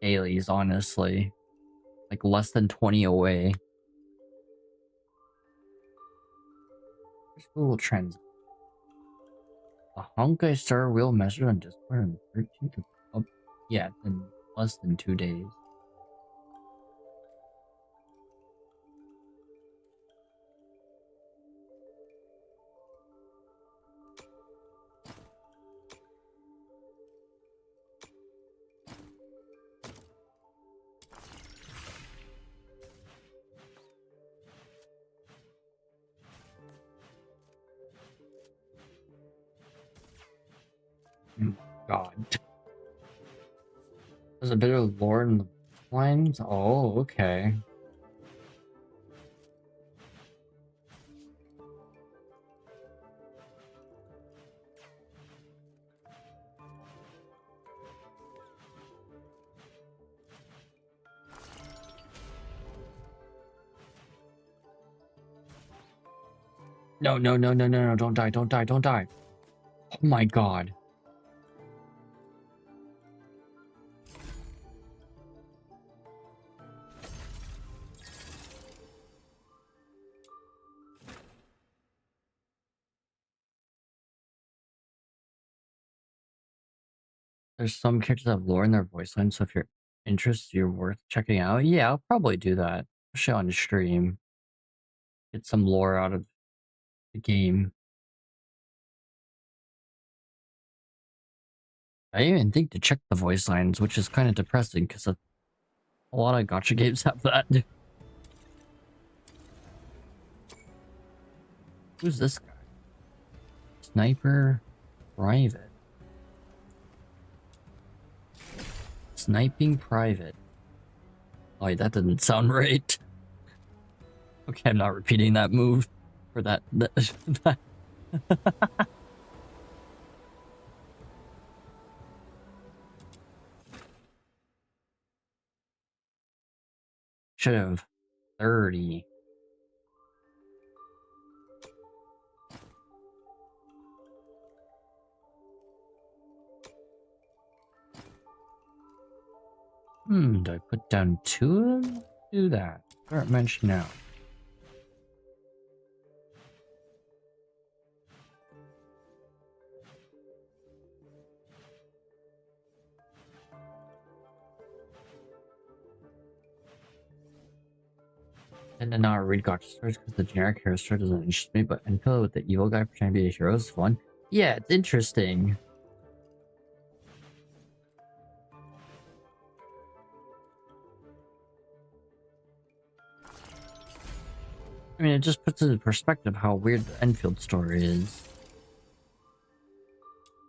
dailies, honestly. Like less than 20 away. Where's Google Trends? A Honkai Star will measure on Discord on 13th of... Oh, yeah, in less than 2 days. God. There's a bit of lore in the lines? Oh, okay. No, don't die, don't die, don't die. Oh my god. There's some characters that have lore in their voice line, so if you're interested, you're worth checking out. Yeah, I'll probably do that. Especially on stream. Get some lore out of the game. I didn't even think to check the voice lines, which is kind of depressing because a lot of gacha games have that. Who's this guy? Sniper Private. Sniping Private. Oh, that didn't sound right. Okay, I'm not repeating that move for that. Should have 30. Do I put down 2 of them? Do that. Start mention now. And then not read gotcha stories because the generic hero story doesn't interest me, but until with the evil guy pretending to be a hero is fun. Yeah, it's interesting. I mean, it just puts into perspective how weird the Enfield story is.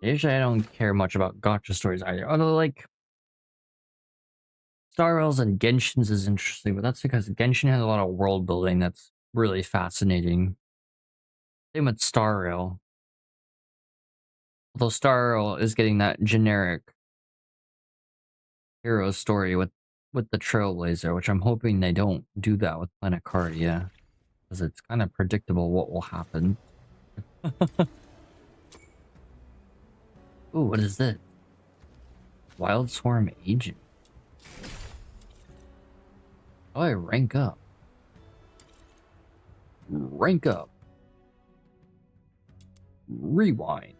Usually I don't care much about gotcha stories either. Although, like, Star Rails and Genshin's is interesting, but that's because Genshin has a lot of world building that's really fascinating. Same with Star Rail. Although Star Rail is getting that generic hero story with the Trailblazer, which I'm hoping they don't do that with Planet Cardia. Because it's kind of predictable what will happen. Ooh, what is this? Wild Swarm Agent. Oh, I rank up. Rank up. Rewind.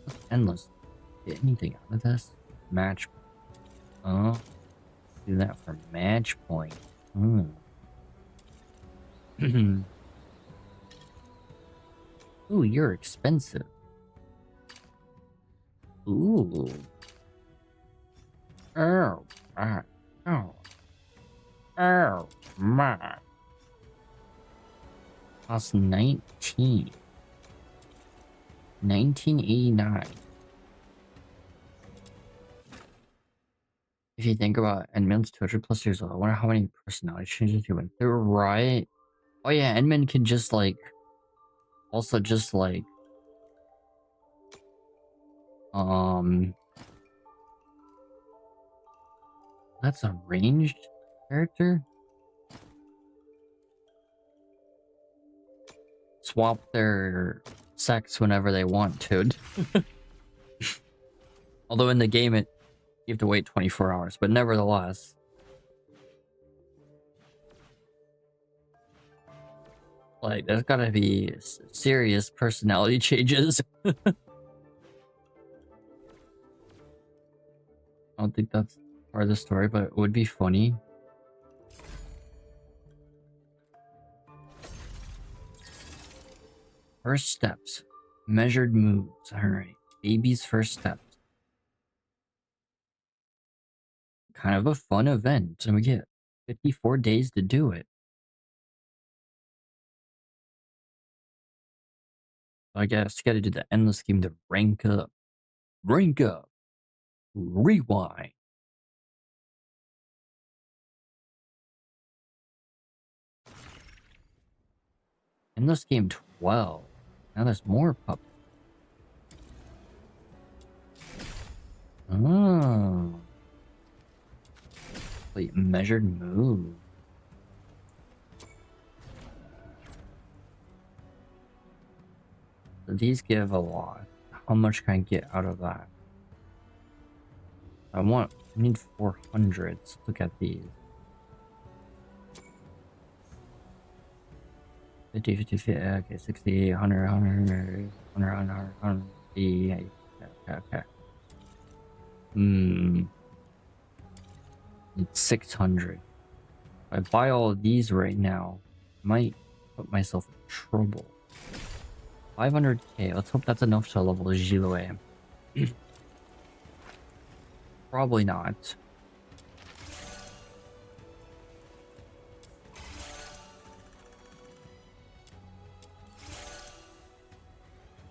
That's endless. Get anything out of this? Match. Oh. Do that for match point. Ooh, you're expensive. Ooh. Oh, my. Oh. Oh, my. Cost 19. 1989. If you think about Edmund's 200 plus years old, I wonder how many personality changes he went through, right? Oh yeah, Edmund can just like, also just like, that's a ranged character? Swap their sex whenever they want to. Although in the game, you have to wait 24 hours, but nevertheless. Like, there's gotta be serious personality changes. I don't think that's part of the story, but it would be funny. First steps. Measured moves. Alright. Baby's first steps. Kind of a fun event. And we get 54 days to do it. So I guess you gotta do the endless game to rank up. Rank up. Rewind. Endless game 12. Now there's more pup. Oh. Wait, measured move. So these give a lot. How much can I get out of that? I need 400. Let's look at these. 50, 50, 50, okay, 60, 100, 100, 100, 100, okay. It's 600. If I buy all of these right now, I might put myself in trouble. 500k. Let's hope that's enough to level Zhiliu. Probably not.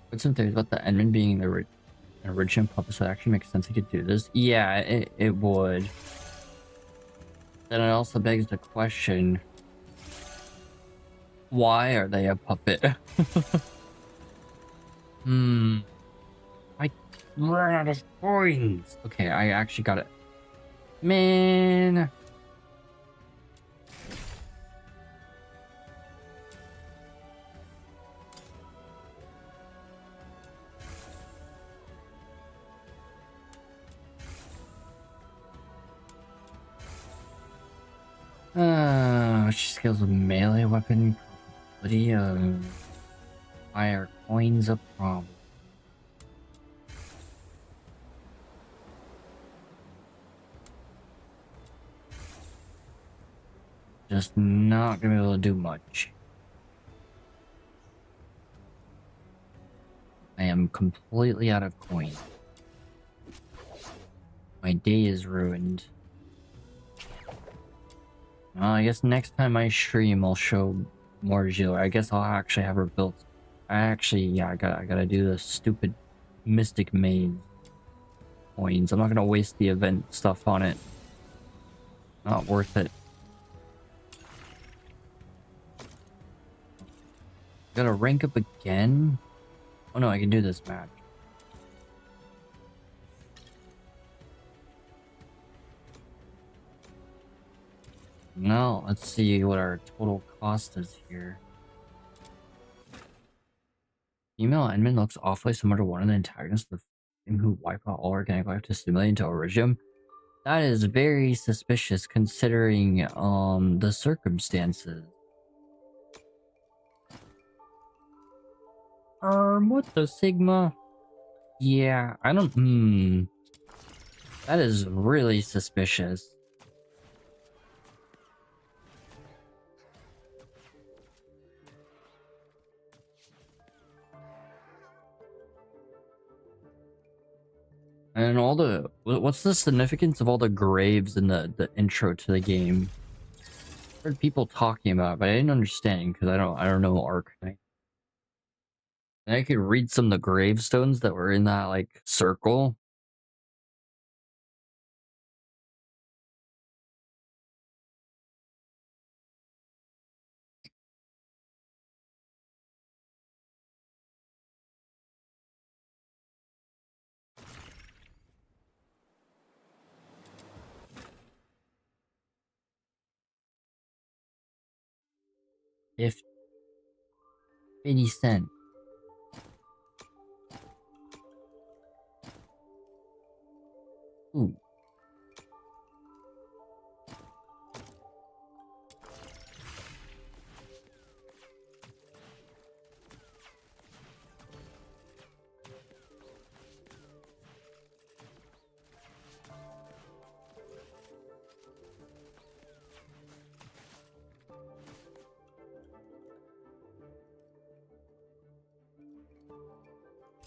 But some theories about the Edmund being the original puppet, so it actually makes sense he could do this. Yeah, it would. Then it also begs the question, why are they a puppet? I ran out of coins. Okay, I actually got it. Man. She skills with melee weapon, probability of fire coins a problem. Just not gonna be able to do much. I am completely out of coins. My day is ruined. Well, I guess next time I stream, I'll show more Zhiliu. I guess I'll actually have her built. Yeah, I gotta do the stupid Mystic Maze coins. I'm not gonna waste the event stuff on it. Not worth it. Gotta rank up again? Oh no, I can do this match. No, let's see what our total cost is here. Female Enman looks awfully similar to one of the antagonists of the game who wipe out all organic life to stimulate into Origin. That is very suspicious considering the circumstances. What the Sigma? Yeah, I don't that is really suspicious. And all the what's the significance of all the graves in the intro to the game? I heard people talking about it, but I didn't understand because I don't know Arcanite. And I could read some of the gravestones that were in that like circle. If 50 cents. Ooh.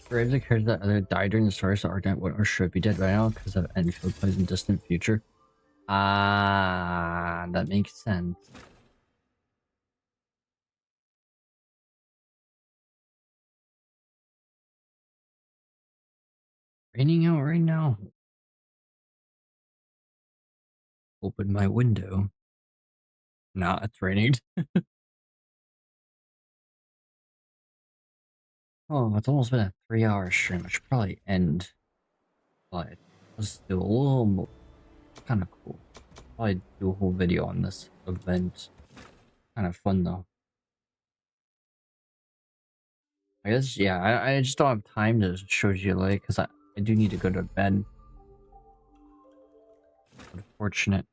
Graves occurs that either died during the stars or dead or should be dead right now because of Enfield plays in distant future. Ah, that makes sense. Raining out right now. Open my window. Nah, it's raining. Oh, it's almost been a 3-hour stream. I should probably end, but let's do a little more. Kind of cool. Probably do a whole video on this event. Kind of fun though. I guess, yeah, I just don't have time to show you like, because I do need to go to bed. Unfortunate.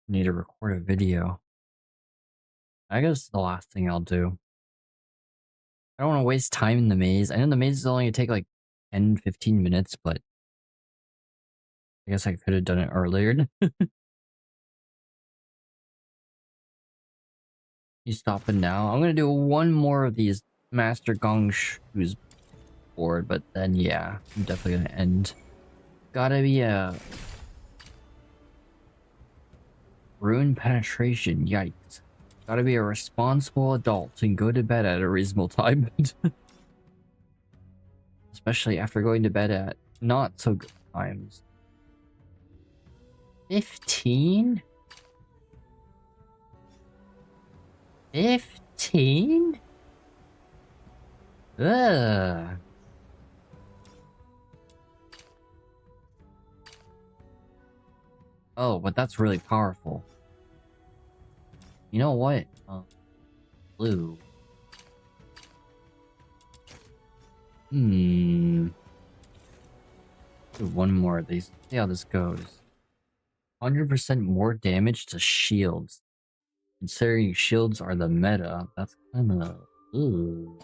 Need to record a video. I guess the last thing I'll do. I don't want to waste time in the maze. I know the maze is only going to take like 10-15 minutes, but I guess I could have done it earlier. You stopping now? I'm going to do one more of these Master Gong Shoes board, but then yeah, I'm definitely going to end. Gotta be a ruin penetration. Yikes. Gotta be a responsible adult and go to bed at a reasonable time. Especially after going to bed at not so good times. 15? 15? Ugh. Oh, but that's really powerful. You know what? Blue. Do one more of these. See how this goes. 100% more damage to shields. Considering shields are the meta, that's kind of... Ooh.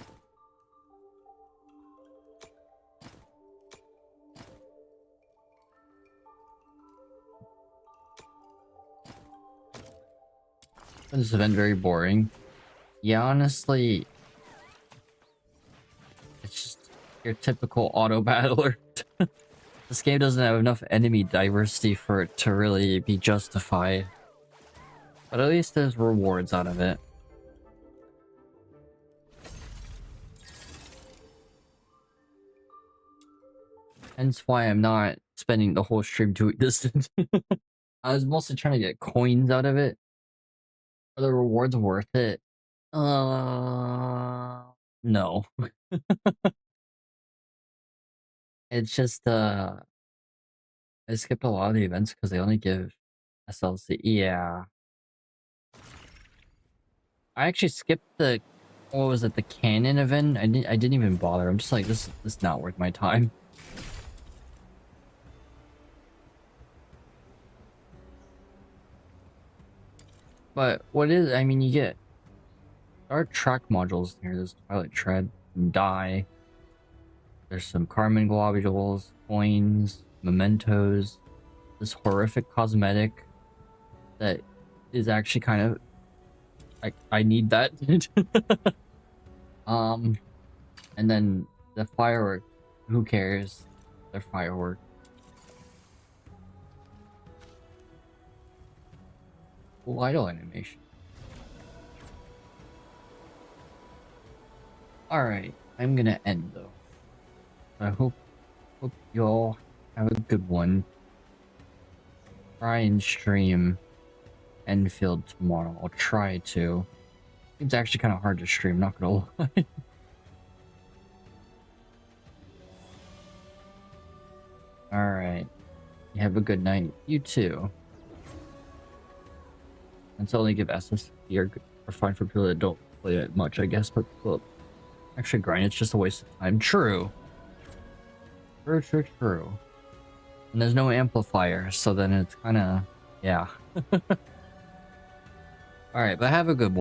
This has been very boring. Yeah, honestly, it's just your typical auto battler. This game doesn't have enough enemy diversity for it to really be justified. But at least there's rewards out of it. Hence why I'm not spending the whole stream doing this. I was mostly trying to get coins out of it. Are the rewards worth it? No. It's just, I skipped a lot of the events because they only give SLC. Yeah. I actually skipped the, what was it, the cannon event? I didn't even bother. I'm just like, this is not worth my time. But what is, I mean, you get, there are track modules here. There's Twilight Tread, Die. There's some Carmen globules, coins, mementos, this horrific cosmetic that is actually kind of, I need that. And then the firework, who cares? They're firework. Cool idle animation. Alright, I'm gonna end though. I hope y'all have a good one. Try and stream Enfield tomorrow. I'll try to. It's actually kind of hard to stream, not gonna lie. Alright. You have a good night. You too. And so only give SS or fine for people that don't play it much, I guess, but well, actually grind, it's just a waste of time. True. True. And there's no amplifier, so then it's kinda, yeah. Alright, but have a good one.